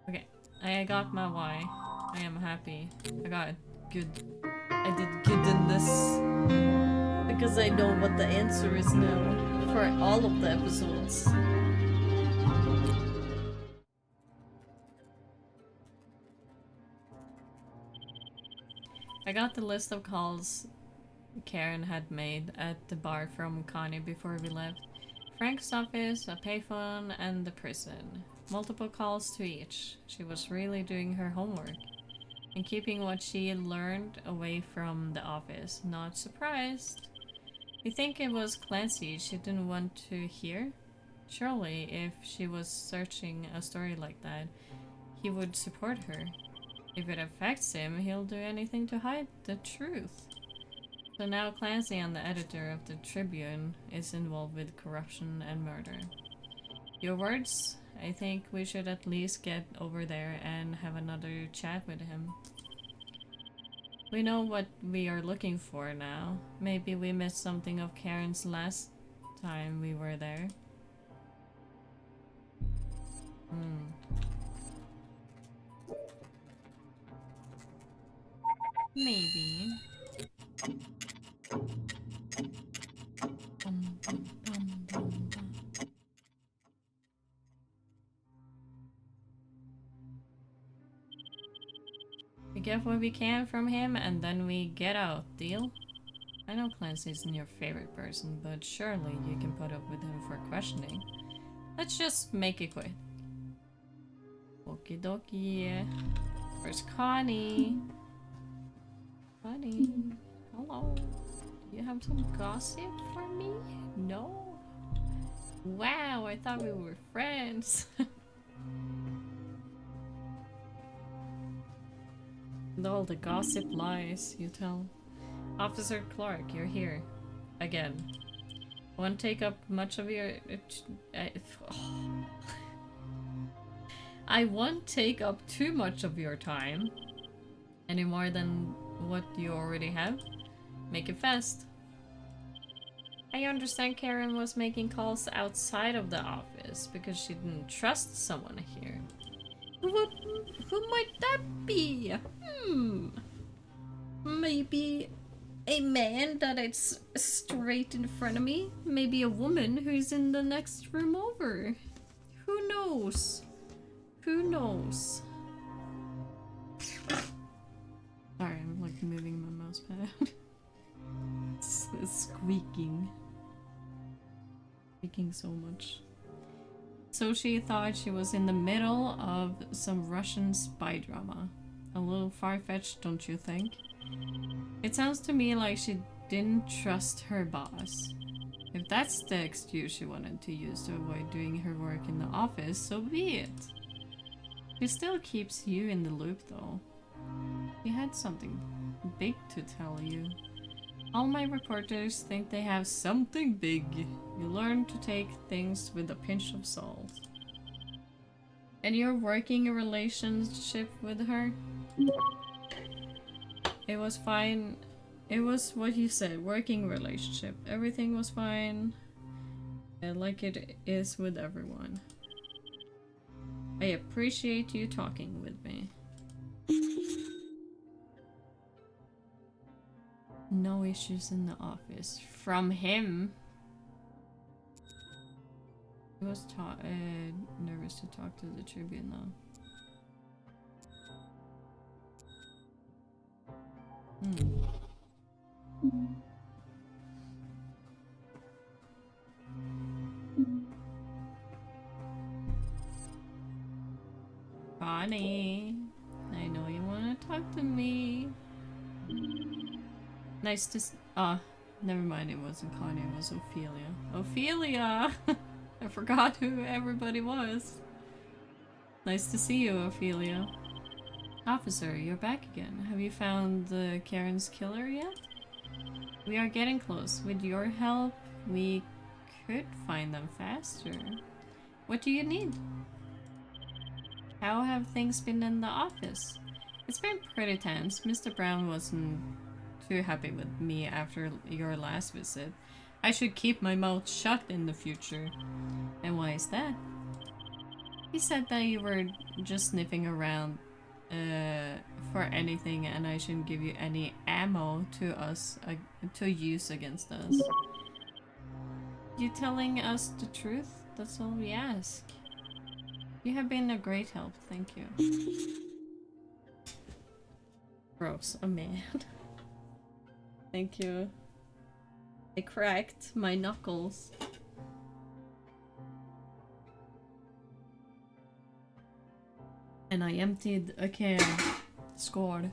Speaker 1: Okay, I got my why. I am happy. I got good. I did good in this. Because I know what the answer is now for all of the episodes. I got the list of calls Karen had made at the bar from Connie before we left. Frank's office, a payphone, and the prison. Multiple calls to each. She was really doing her homework and keeping what she learned away from the office. Not surprised. You think it was Clancy she didn't want to hear? Surely, if she was searching a story like that, he would support her. If it affects him, he'll do anything to hide the truth. So now Clancy and the editor of the Tribune is involved with corruption and murder. Your words? I think we should at least get over there and have another chat with him. We know what we are looking for now. Maybe we missed something of Karen's last time we were there. Maybe. Bum, bum, bum, bum, bum. We get what we can from him and then we get out, deal? I know Clancy isn't your favorite person, but surely you can put up with him for questioning. Let's just make it quick. Okie dokie. Where's Connie? Connie, hello. Do you have some gossip for me? No? Wow, I thought we were friends. And all the gossip lies you tell. Officer Clark, you're here. Again. Won't take up much of your... I won't take up too much of your time. Any more than what you already have. Make it fast. I understand Karen was making calls outside of the office because she didn't trust someone here. Who might that be? Maybe a man that is straight in front of me. Maybe a woman who's in the next room over. Who knows? Who knows? Sorry, I'm like moving my mouse pad. It's squeaking. Squeaking so much. So she thought she was in the middle of some Russian spy drama. A little far-fetched, don't you think? It sounds to me like she didn't trust her boss. If that's the excuse she wanted to use to avoid doing her work in the office, so be it. She still keeps you in the loop though. She had something big to tell you. All my reporters think they have something big. You learn to take things with a pinch of salt. And you're working a relationship with her? It was fine. It was what you said, working relationship. Everything was fine. Like it is with everyone. I appreciate you talking with me. No issues in the office. From him. I was nervous to talk to the Tribune though. Connie, I know you want to talk to me. Nice to never mind, it wasn't Connie, it was Ophelia. Ophelia! I forgot who everybody was. Nice to see you, Ophelia. Officer, you're back again. Have you found Karen's killer yet? We are getting close. With your help, we could find them faster. What do you need? How have things been in the office? It's been pretty tense. Mr. Brown wasn't too happy with me after your last visit. I should keep my mouth shut in the future. And why is that? He said that you were just sniffing around for anything and I shouldn't give you any ammo to use against us. You telling us the truth? That's all we ask. You have been a great help, thank you. Gross, a man. Thank you. I cracked my knuckles. And I emptied a can. Scored.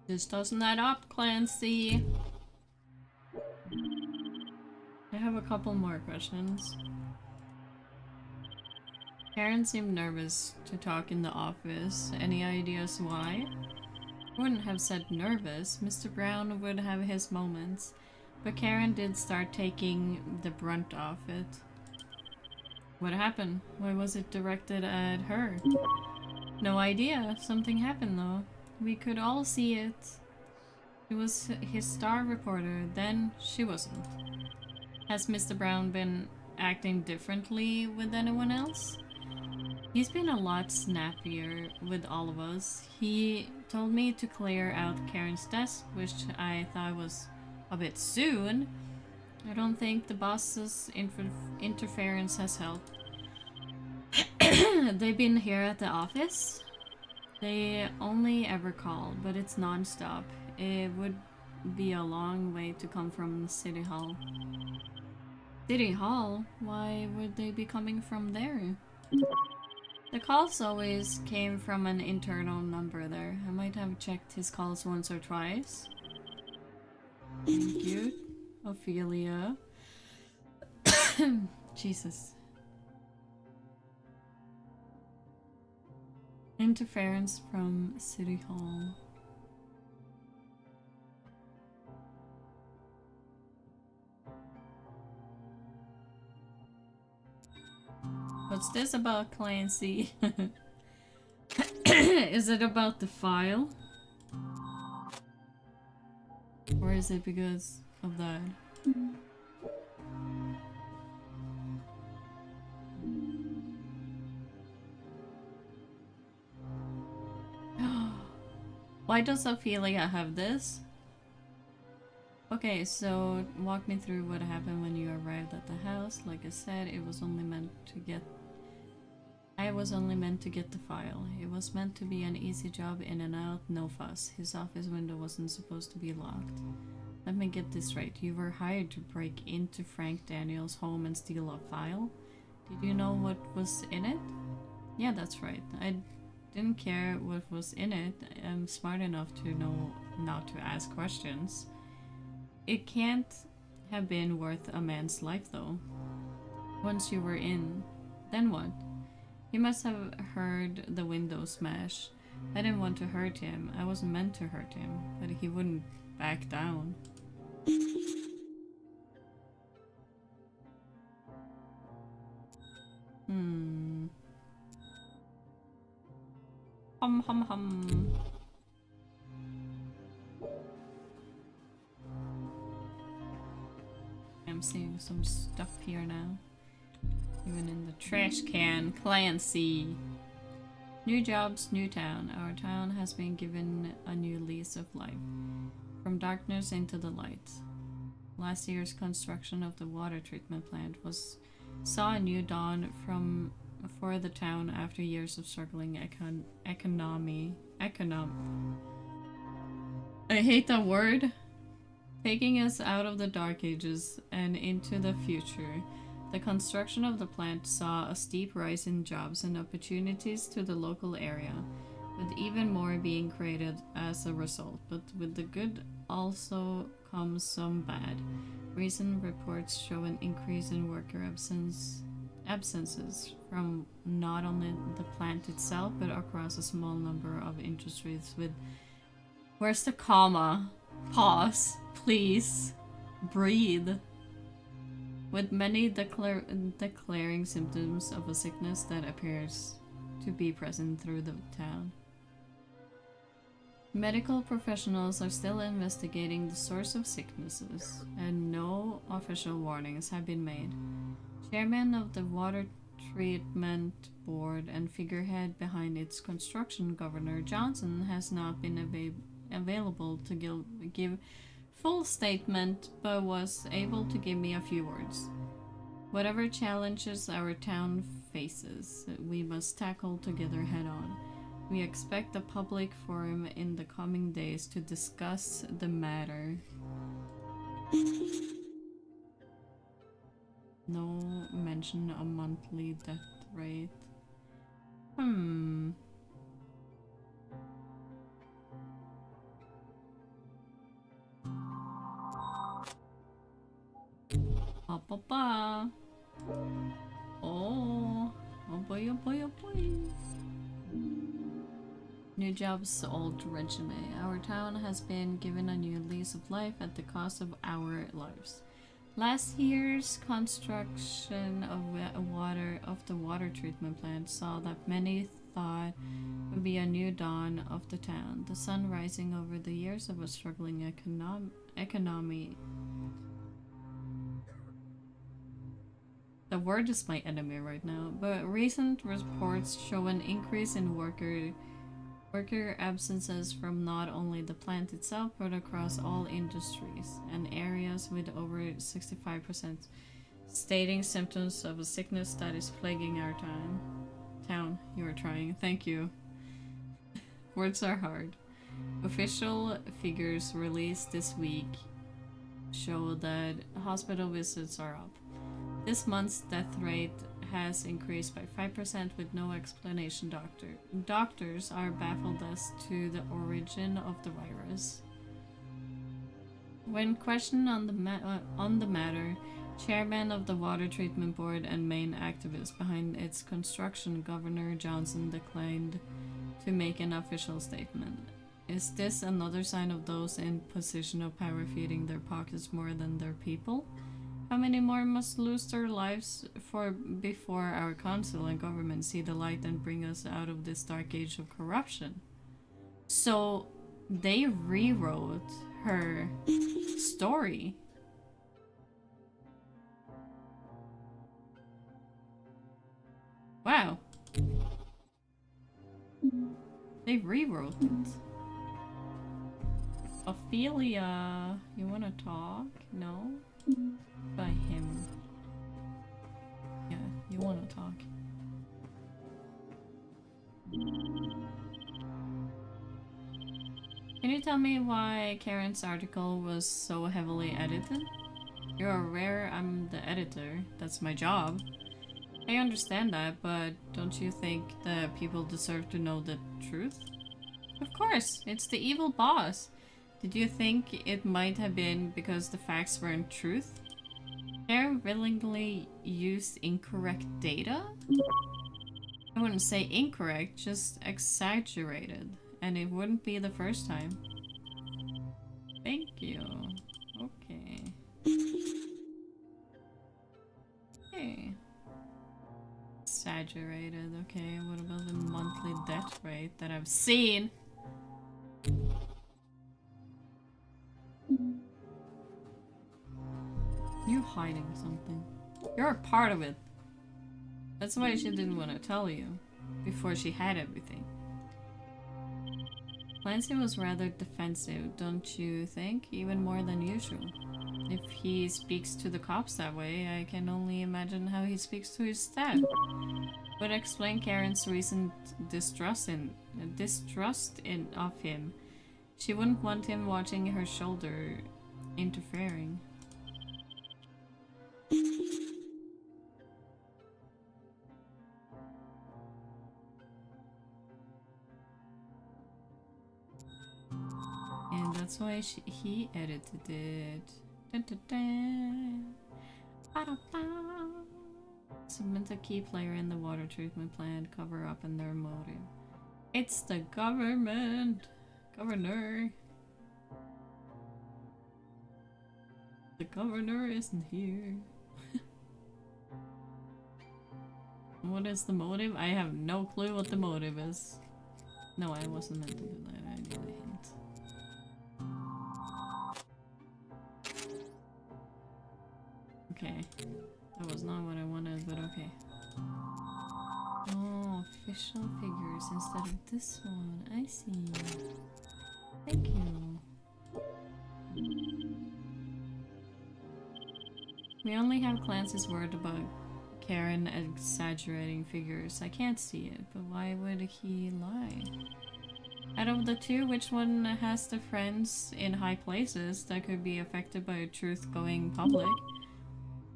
Speaker 1: This doesn't add up, Clancy. I have a couple more questions. Karen seemed nervous to talk in the office. Any ideas why? wouldn't have said nervous. Mr. Brown would have his moments. But Karen did start taking the brunt of it. What happened? Why was it directed at her? No idea. Something happened though. We could all see it. It was his star reporter, then she wasn't. Has Mr. Brown been acting differently with anyone else? He's been a lot snappier with all of us. He told me to clear out Karen's desk, which I thought was a bit soon. I don't think the boss's interference has helped. They've been here at the office? They only ever call, but it's non-stop. It would be a long way to come from City Hall. City Hall? Why would they be coming from there? The calls always came from an internal number there. I might have checked his calls once or twice. Thank you, Ophelia. Jesus. Interference from City Hall. What's this about, Clancy? Is it about the file? Or is it because of that? Why does Ophelia have this? Okay, so walk me through what happened when you arrived at the house. Like I said, I was only meant to get the file. It was meant to be an easy job, in and out, no fuss. His office window wasn't supposed to be locked. Let me get this right. You were hired to break into Frank Daniels' home and steal a file? Did you know what was in it? Yeah, that's right. I didn't care what was in it. I'm smart enough to know not to ask questions. It can't have been worth a man's life, though. Once you were in, then what? He must have heard the window smash. I didn't want to hurt him. I wasn't meant to hurt him, but he wouldn't back down. Hum. I'm seeing some stuff here now. Even in the trash can. Clancy. New jobs, new town. Our town has been given a new lease of life. From darkness into the light. Last year's construction of the water treatment plant saw a new dawn for the town after years of struggling economy. I hate that word. Taking us out of the dark ages and into the future. The construction of the plant saw a steep rise in jobs and opportunities to the local area, with even more being created as a result. But with the good also comes some bad. Recent reports show an increase in worker absences from not only the plant itself, but across a small number of industries with... Where's the comma? Pause, please. Breathe. With many declaring symptoms of a sickness that appears to be present through the town. Medical professionals are still investigating the source of sicknesses, and no official warnings have been made. Chairman of the Water Treatment Board and figurehead behind its construction, Governor Johnson, has not been available to give full statement, but was able to give me a few words. Whatever challenges our town faces, we must tackle together head on. We expect a public forum in the coming days to discuss the matter. No mention of monthly death rate. Oh boy, oh boy, oh boy. New jobs, old resume. Our town has been given a new lease of life at the cost of our lives. Last year's construction of the water treatment plant saw that many thought would be a new dawn of the town. The sun rising over the years of a struggling economy. The word is my enemy right now, but recent reports show an increase in worker absences from not only the plant itself but across all industries and areas, with over 65% stating symptoms of a sickness that is plaguing our town. You are trying. Thank you. Words are hard. Official figures released this week show that hospital visits are up. This month's death rate has increased by 5% with no explanation. Doctors are baffled as to the origin of the virus. When questioned on the matter, chairman of the Water Treatment Board and main activist behind its construction, Governor Johnson, declined to make an official statement. Is this another sign of those in position of power feeding their pockets more than their people? How many more must lose their lives before our council and government see the light and bring us out of this dark age of corruption? So they rewrote her story. Wow. They rewrote it. Ophelia, you wanna talk? No? By him. Yeah, you wanna talk. Can you tell me why Karen's article was so heavily edited? You're aware I'm the editor. That's my job. I understand that, but don't you think that people deserve to know the truth? Of course, it's the evil boss. Did you think it might have been because the facts weren't truth? Karen willingly used incorrect data? I wouldn't say incorrect, just exaggerated. And it wouldn't be the first time. Thank you. Okay. Okay. Exaggerated. Okay, what about the monthly death rate that I've seen? You're hiding something. You're a part of it. That's why she didn't want to tell you before she had everything. Clancy was rather defensive, don't you think? Even more than usual. If he speaks to the cops that way, I can only imagine how he speaks to his staff. Would explain Karen's recent distrust of him. She wouldn't want him watching her shoulder, interfering. And that's why he edited it. Dun, dun, dun. Ba-da-ba. Submit a key player in the water treatment plant, cover up in their motive. It's the government! Governor! The governor isn't here. What is the motive? I have no clue what the motive is. No, I wasn't meant to do that. I need a hint. Okay. That was not what I wanted, but okay. Oh, official figures instead of this one. I see. Thank you. We only have Clancy's word about Karen exaggerating figures. I can't see it, but why would he lie? Out of the two, which one has the friends in high places that could be affected by truth going public?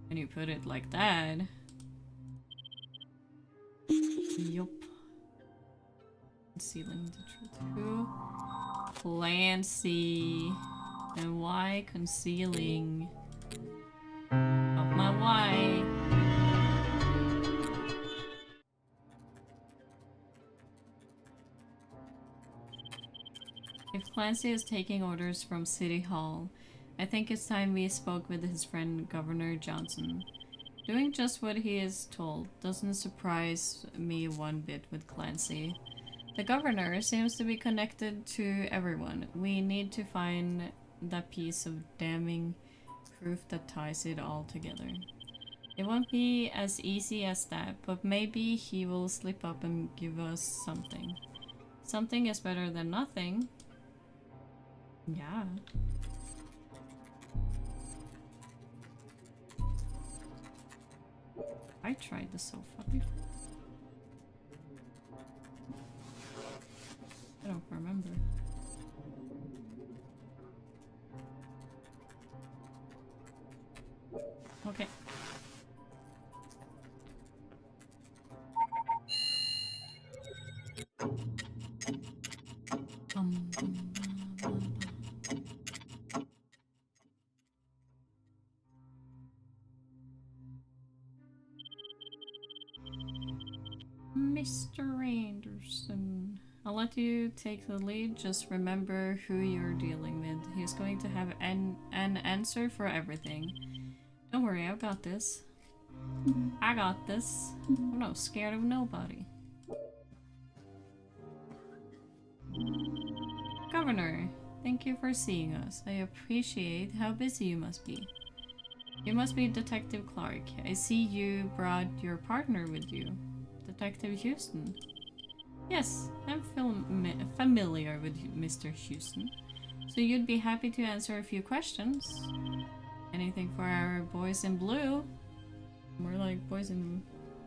Speaker 1: When you put it like that. Yup. Concealing the truth. Who? Clancy. And why concealing? Of my why? If Clancy is taking orders from City Hall, I think it's time we spoke with his friend Governor Johnson. Doing just what he is told doesn't surprise me one bit with Clancy. The governor seems to be connected to everyone. We need to find that piece of damning proof that ties it all together. It won't be as easy as that, but maybe he will slip up and give us something. Something is better than nothing. Yeah. I tried the sofa before. I don't remember. Okay. Bum, bum, ba, ba, ba. Mr. Anderson. I'll let you take the lead. Just remember who you're dealing with. He's going to have an answer for everything. Don't worry, I've got this. I got this. I'm not scared of nobody. Governor, thank you for seeing us. I appreciate how busy you must be. You must be Detective Clark. I see you brought your partner with you. Detective Houston. Yes, I'm familiar with Mr. Houston. So you'd be happy to answer a few questions. Anything for our boys in blue? More like boys in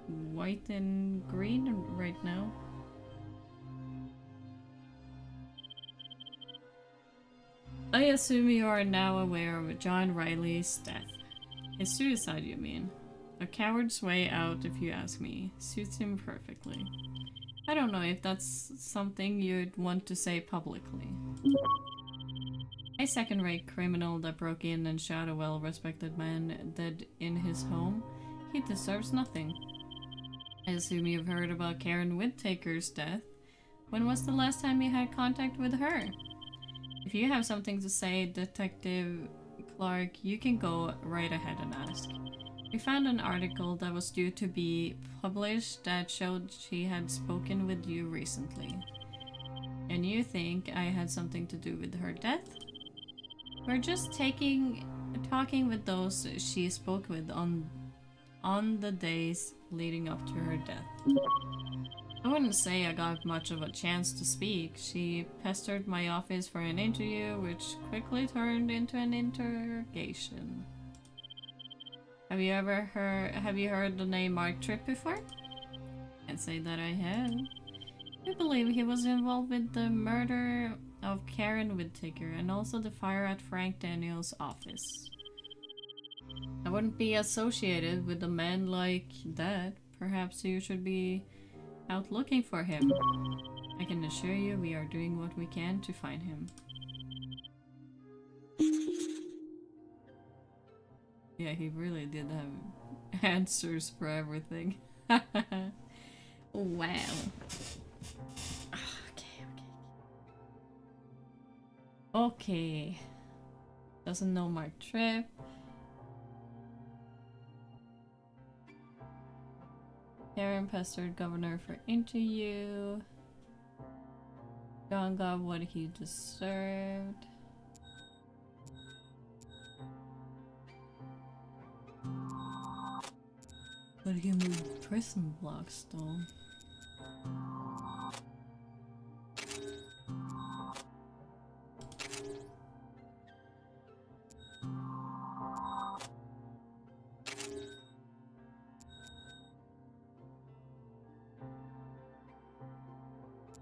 Speaker 1: white and green right now. I assume you are now aware of John Riley's death. His suicide, you mean? A coward's way out, if you ask me. Suits him perfectly. I don't know if that's something you'd want to say publicly. A second-rate criminal that broke in and shot a well-respected man dead in his home, he deserves nothing. I assume you've heard about Karen Whittaker's death. When was the last time you had contact with her? If you have something to say, Detective Clark, you can go right ahead and ask. We found an article that was due to be published that showed she had spoken with you recently. And you think I had something to do with her death? We're just talking with those she spoke with on the days leading up to her death. I wouldn't say I got much of a chance to speak. She pestered my office for an interview, which quickly turned into an interrogation. Have you heard the name Mark Tripp before? Can't say that I have. I believe he was involved with the murder of Karen Whittaker and also the fire at Frank Daniels' office. I wouldn't be associated with a man like that. Perhaps you should be out looking for him. I can assure you we are doing what we can to find him. Yeah, he really did have answers for everything. Wow. Okay. Doesn't know Mark Tripp. Karen pestered Governor for interview. John got what he deserved. But he moved prison blocks though.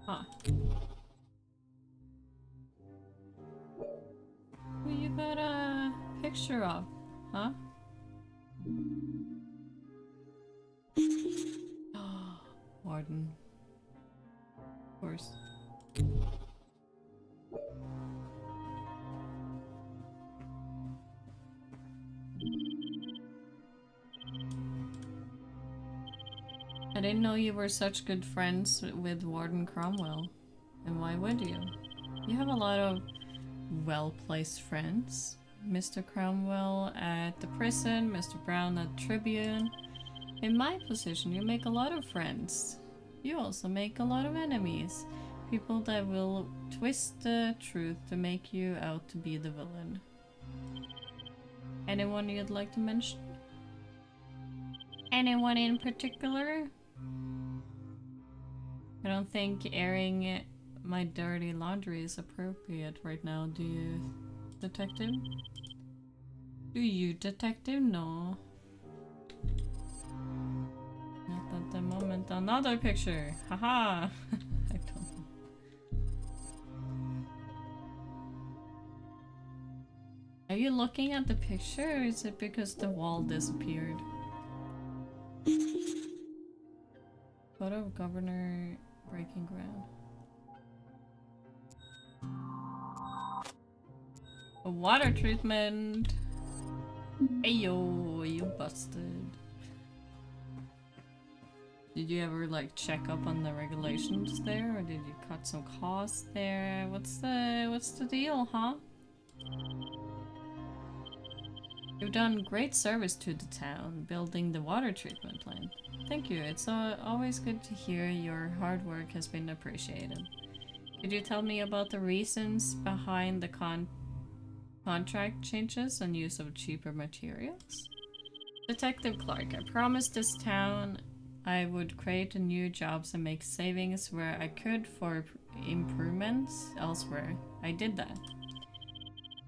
Speaker 1: Huh. Who you got a picture of, huh? Warden. Of course. I didn't know you were such good friends with Warden Cromwell. And why would you? You have a lot of well-placed friends. Mr. Cromwell at the prison, Mr. Brown at Tribune. In my position, you make a lot of friends. You also make a lot of enemies. People that will twist the truth to make you out to be the villain. Anyone you'd like to mention? Anyone in particular? I don't think airing my dirty laundry is appropriate right now, do you, detective? Do you, detective? No. Not at the moment. Another picture! Haha! I don't know. Are you looking at the picture, or is it because the wall disappeared? Photo of Governor breaking ground. A water treatment! Ayo, you busted. Did you ever like check up on the regulations there, or did you cut some costs there? What's the deal, huh? You've done great service to the town, building the water treatment plant. Thank you, it's always good to hear your hard work has been appreciated. Could you tell me about the reasons behind the contract changes and use of cheaper materials? Detective Clark, I promised this town I would create new jobs and make savings where I could for improvements elsewhere. I did that.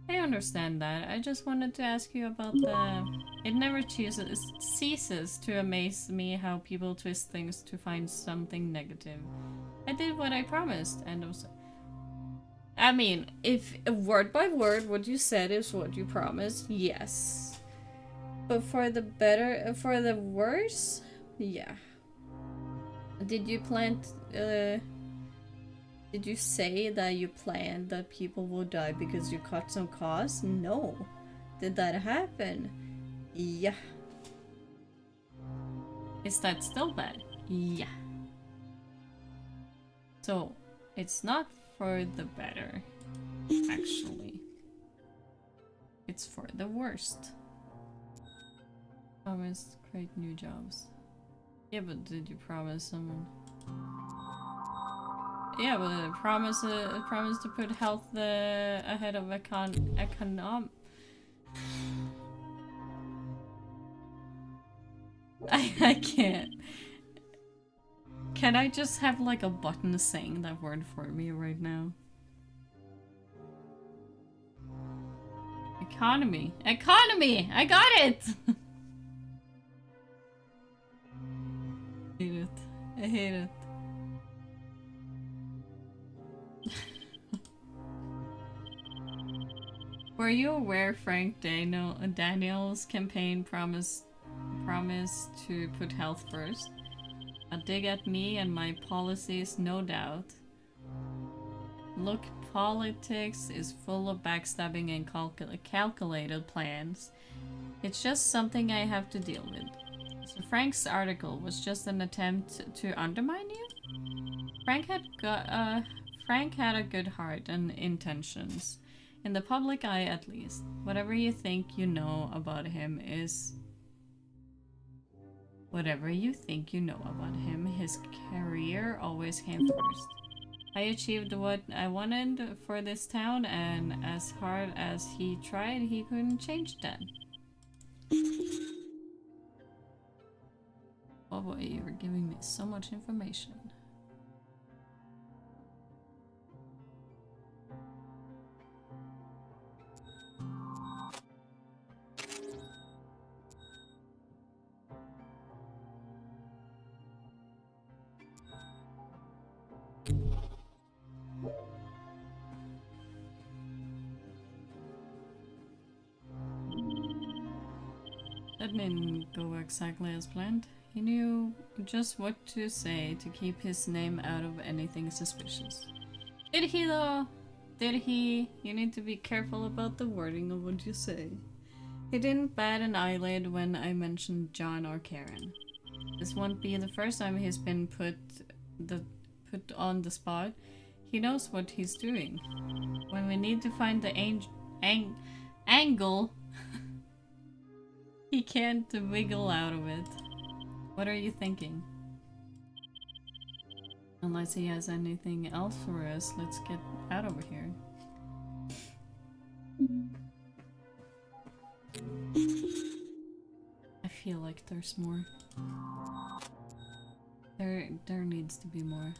Speaker 1: I understand that. I just wanted to ask you about the... It never ceases to amaze me how people twist things to find something negative. I did what I promised, and also... I mean, if word by word what you said is what you promised, yes. But for the better, for the worse, yeah. Did you did you say that you planned that people will die because you cut some costs? No. Did that happen? Yeah. Is that still bad? Yeah. So, it's not for the better, actually. It's for the worst. Promised to create new jobs. Yeah, but did you promise someone? Yeah, but it promised to put health ahead of economic. I can't. Can I just have like a button saying that word for me right now? Economy. Economy! I got it! I hate it. I hate it. Were you aware Frank Daniels' campaign promised to put health first? A dig at me and my policies, no doubt. Look, politics is full of backstabbing and calculated plans. It's just something I have to deal with. So Frank's article was just an attempt to undermine you? Frank had a good heart and intentions. In the public eye, at least. Whatever you think you know about him is... Whatever you think you know about him, his career always came first. I achieved what I wanted for this town, and as hard as he tried, he couldn't change that. Oh boy, you were giving me so much information. That didn't go exactly as planned. He knew just what to say to keep his name out of anything suspicious. Did he though? Did he? You need to be careful about the wording of what you say. He didn't bat an eyelid when I mentioned John or Karen. This won't be the first time he's been put on the spot. He knows what he's doing. When we need to find the angle, he can't wiggle out of it. What are you thinking? Unless he has anything else for us, let's get out over here. I feel like there's more. There needs to be more.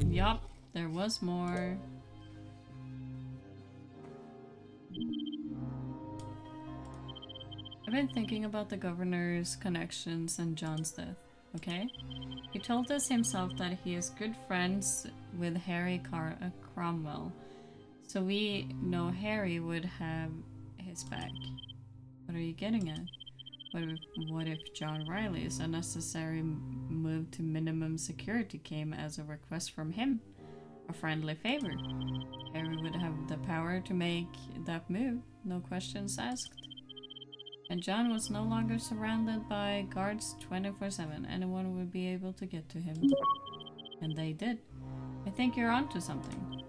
Speaker 1: Yup, there was more. I've been thinking about the governor's connections and John's death, okay? He told us himself that he is good friends with Harry Cromwell, so we know Harry would have his back. What are you getting at? What if John Riley's unnecessary move to minimum security came as a request from him? A friendly favor. Harry would have the power to make that move, no questions asked. And John was no longer surrounded by guards 24/7. Anyone would be able to get to him. And they did. I think you're onto something.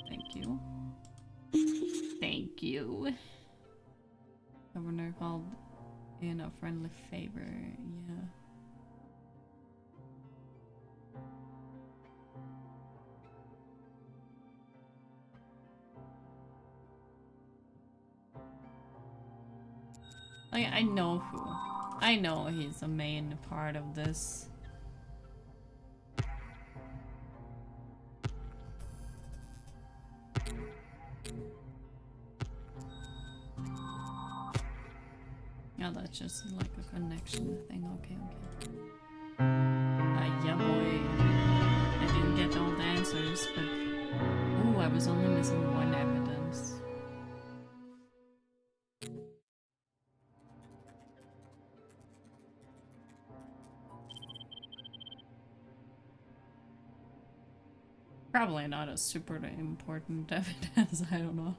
Speaker 1: Thank you. Thank you. Governor called in a friendly favor, yeah. I know who. I know he's the main part of this. Yeah, that's just like a connection thing. Okay, okay. Yeah, boy. I didn't get all the answers, but... Ooh, I was only missing one evidence. Probably not a super important evidence, I don't know.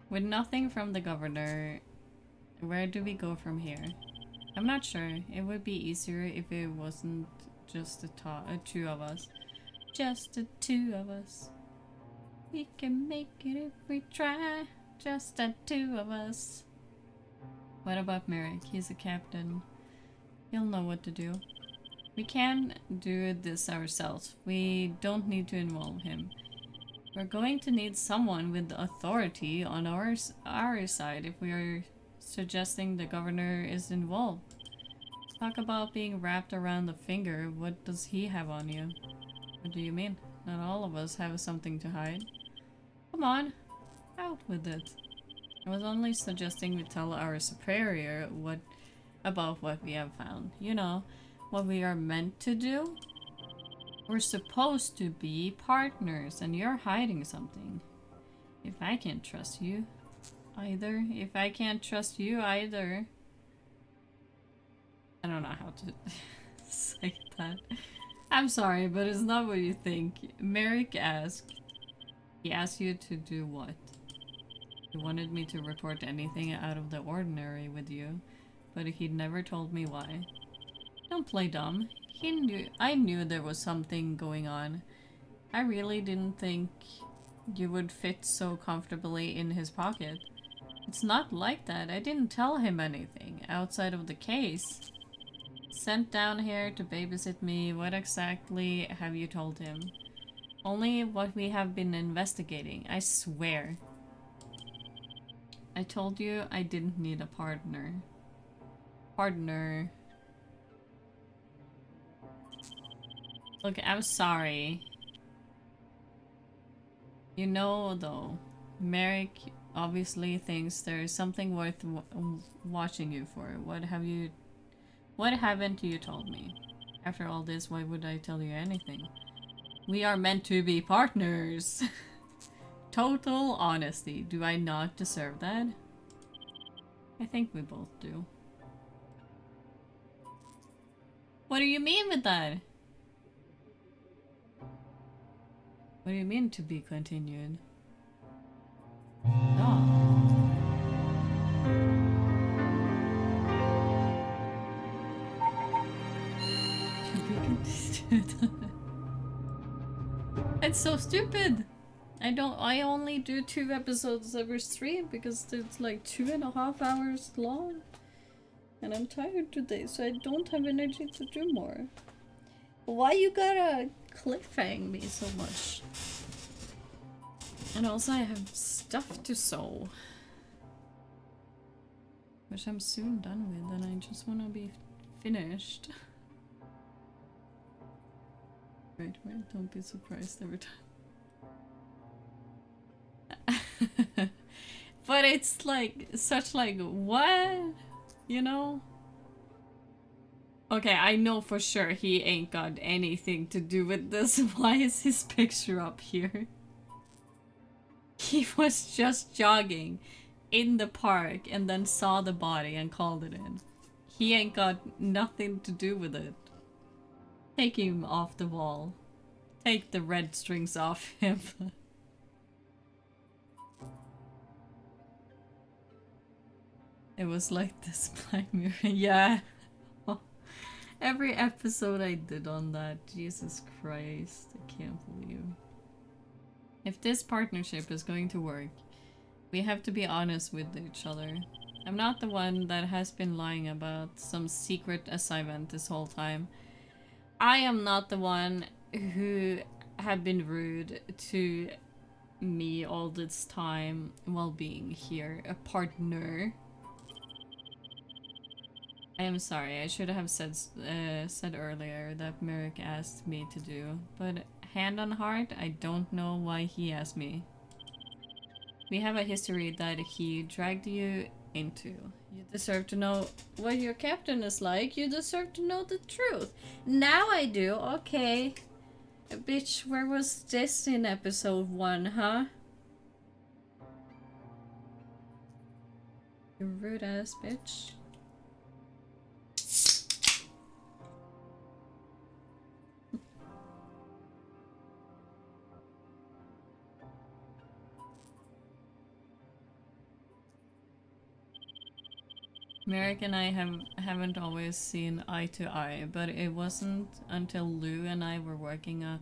Speaker 1: With nothing from the governor, where do we go from here? I'm not sure. It would be easier if it wasn't just the two of us. Just the two of us. We can make it if we try. Just the two of us. What about Merrick? He's a captain. He'll know what to do. We can do this ourselves. We don't need to involve him. We're going to need someone with authority on our side if we are suggesting the governor is involved. Talk about being wrapped around the finger. What does he have on you? What do you mean? Not all of us have something to hide. Come on, out with it. I was only suggesting we tell our superior about what we have found. You know, what we are meant to do? We're supposed to be partners, and you're hiding something. If I can't trust you either. I don't know how to say that. I'm sorry, but it's not what you think. Merrick asked. He asked you to do what? He wanted me to report anything out of the ordinary with you, but he never told me why. Don't play dumb. I knew there was something going on. I really didn't think you would fit so comfortably in his pocket. It's not like that. I didn't tell him anything outside of the case. Sent down here to babysit me. What exactly have you told him? Only what we have been investigating. I swear. I told you I didn't need a partner. Look, I'm sorry. You know, though, Merrick obviously thinks there is something worth watching you for. What haven't you told me? After all this, why would I tell you anything? We are meant to be partners. Total honesty. Do I not deserve that? I think we both do. What do you mean with that? What do you mean to be continued? Oh. It's so stupid. I only do 2 episodes every stream because it's like 2.5 hours long. And I'm tired today, so I don't have energy to do more. Why you gotta cliffhang me so much? And also I have stuff to sew. Which I'm soon done with, and I just wanna be finished. Wait, don't be surprised every time. But it's like, such like, what? You know? Okay, I know for sure he ain't got anything to do with this. Why is his picture up here? He was just jogging in the park and then saw the body and called it in. He ain't got nothing to do with it. Take him off the wall. Take the red strings off him. It was like this Black Mirror. Yeah. Every episode I did on that. Jesus Christ. I can't believe. If this partnership is going to work, we have to be honest with each other. I'm not the one that has been lying about some secret assignment this whole time. I am not the one who have been rude to me all this time while being here. A partner. I am sorry, I should have said earlier that Merrick asked me to do, but hand on heart, I don't know why he asked me. We have a history that he dragged you into. You deserve to know what your captain is like. You deserve to know the truth. Now I do. Okay. Bitch, where was this in episode 1, huh? You rude ass bitch. Merrick and I haven't always seen eye to eye, but it wasn't until Lou and I were working a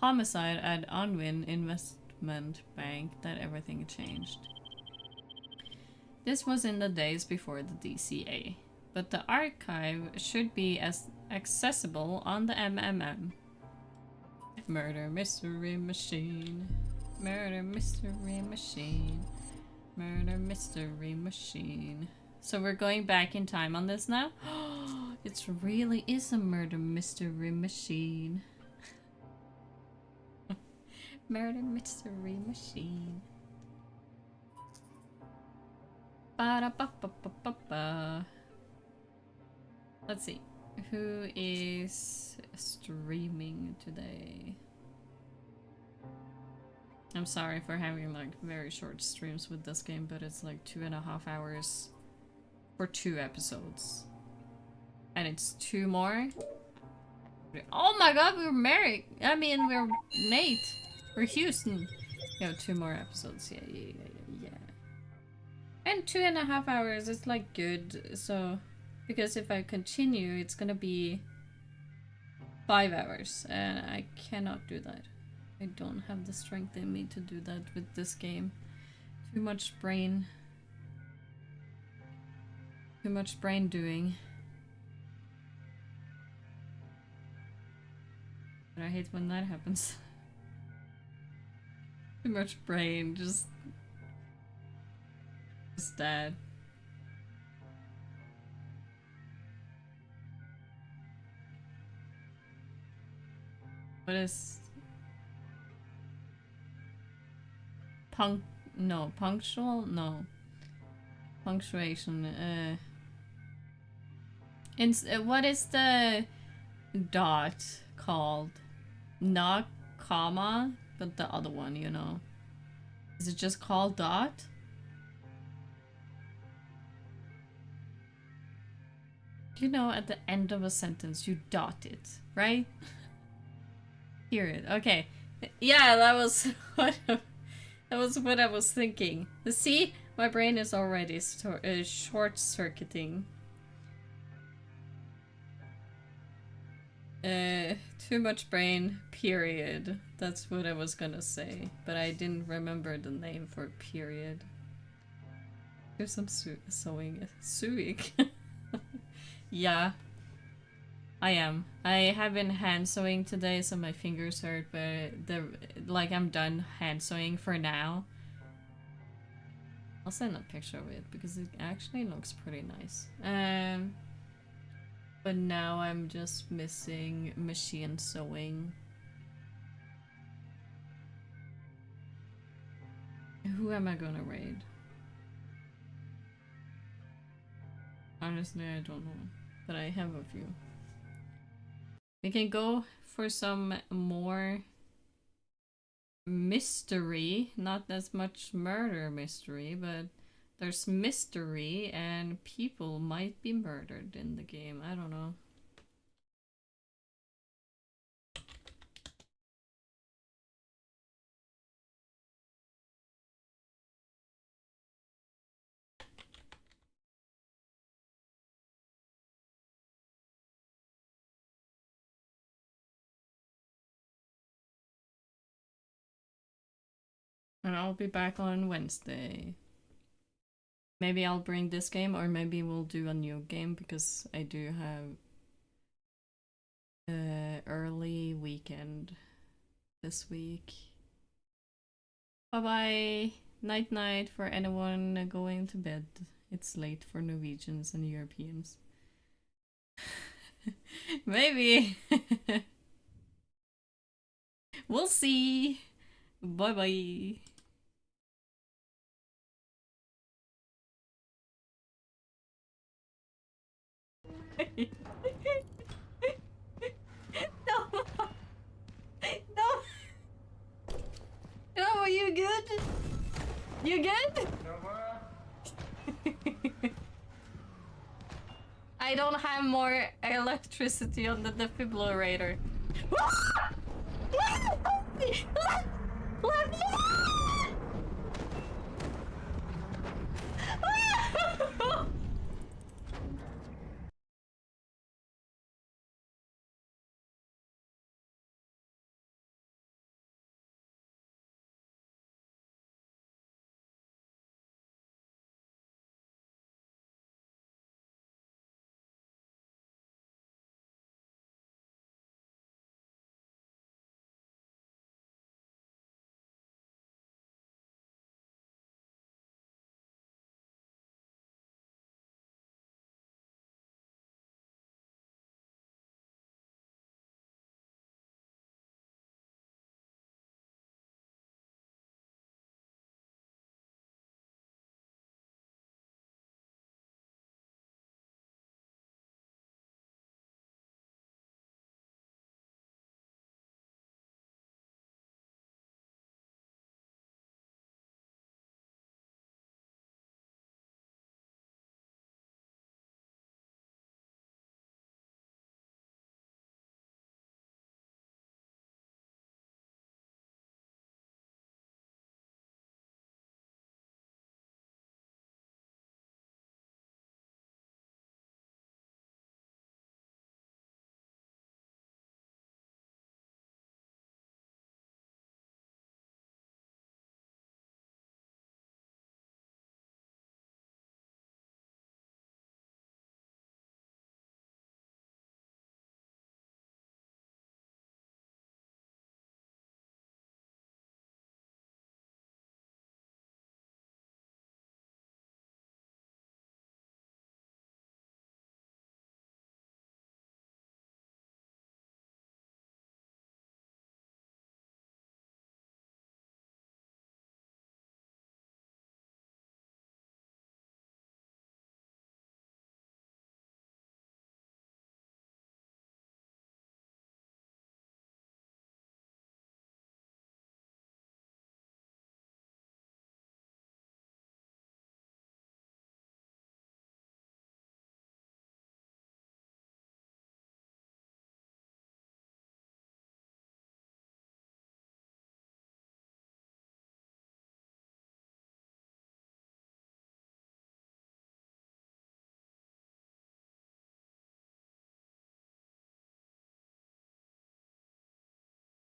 Speaker 1: homicide at Unwin Investment Bank that everything changed. This was in the days before the DCA, but the archive should be as accessible on the MMM. Murder Mystery Machine. Murder Mystery Machine. Murder Mystery Machine. So we're going back in time on this now? It really is a murder mystery machine. Murder mystery machine. Ba-da-ba-ba-ba-ba-ba. Let's see. Who is streaming today? I'm sorry for having like very short streams with this game, but it's like 2.5 hours. For 2 episodes. And it's 2 more. Oh my god, we're married. I mean, we're Nate. We're Houston. We have 2 more episodes. Yeah. And 2.5 hours is like good. So, because if I continue, it's gonna be 5 hours. And I cannot do that. I don't have the strength in me to do that with this game. Too much brain. Too much brain doing. But I hate when that happens. Too much brain, just dead. What is punctual? No. Punctuation, what is the dot called? Not comma, but the other one, you know. Is it just called dot? You know, at the end of a sentence, you dot it, right? Period. Okay. Yeah, that was what I was thinking. See? My brain is already short-circuiting. Too much brain, period. That's what I was gonna say, but I didn't remember the name for period. There's some sewing. Yeah. I am. I have been hand sewing today, so my fingers hurt, but I'm done hand sewing for now. I'll send a picture of it because it actually looks pretty nice. But now I'm just missing machine sewing. Who am I gonna raid? Honestly, I don't know, but I have a few. We can go for some more mystery, not as much murder mystery, but there's mystery and people might be murdered in the game. I don't know. And I'll be back on Wednesday. Maybe I'll bring this game, or maybe we'll do a new game because I do have early weekend this week. Bye bye. Night night for anyone going to bed. It's late for Norwegians and Europeans. Maybe. We'll see. Bye bye. No. No. No, are you good? You good? I don't have more electricity on the defibrillator. Let me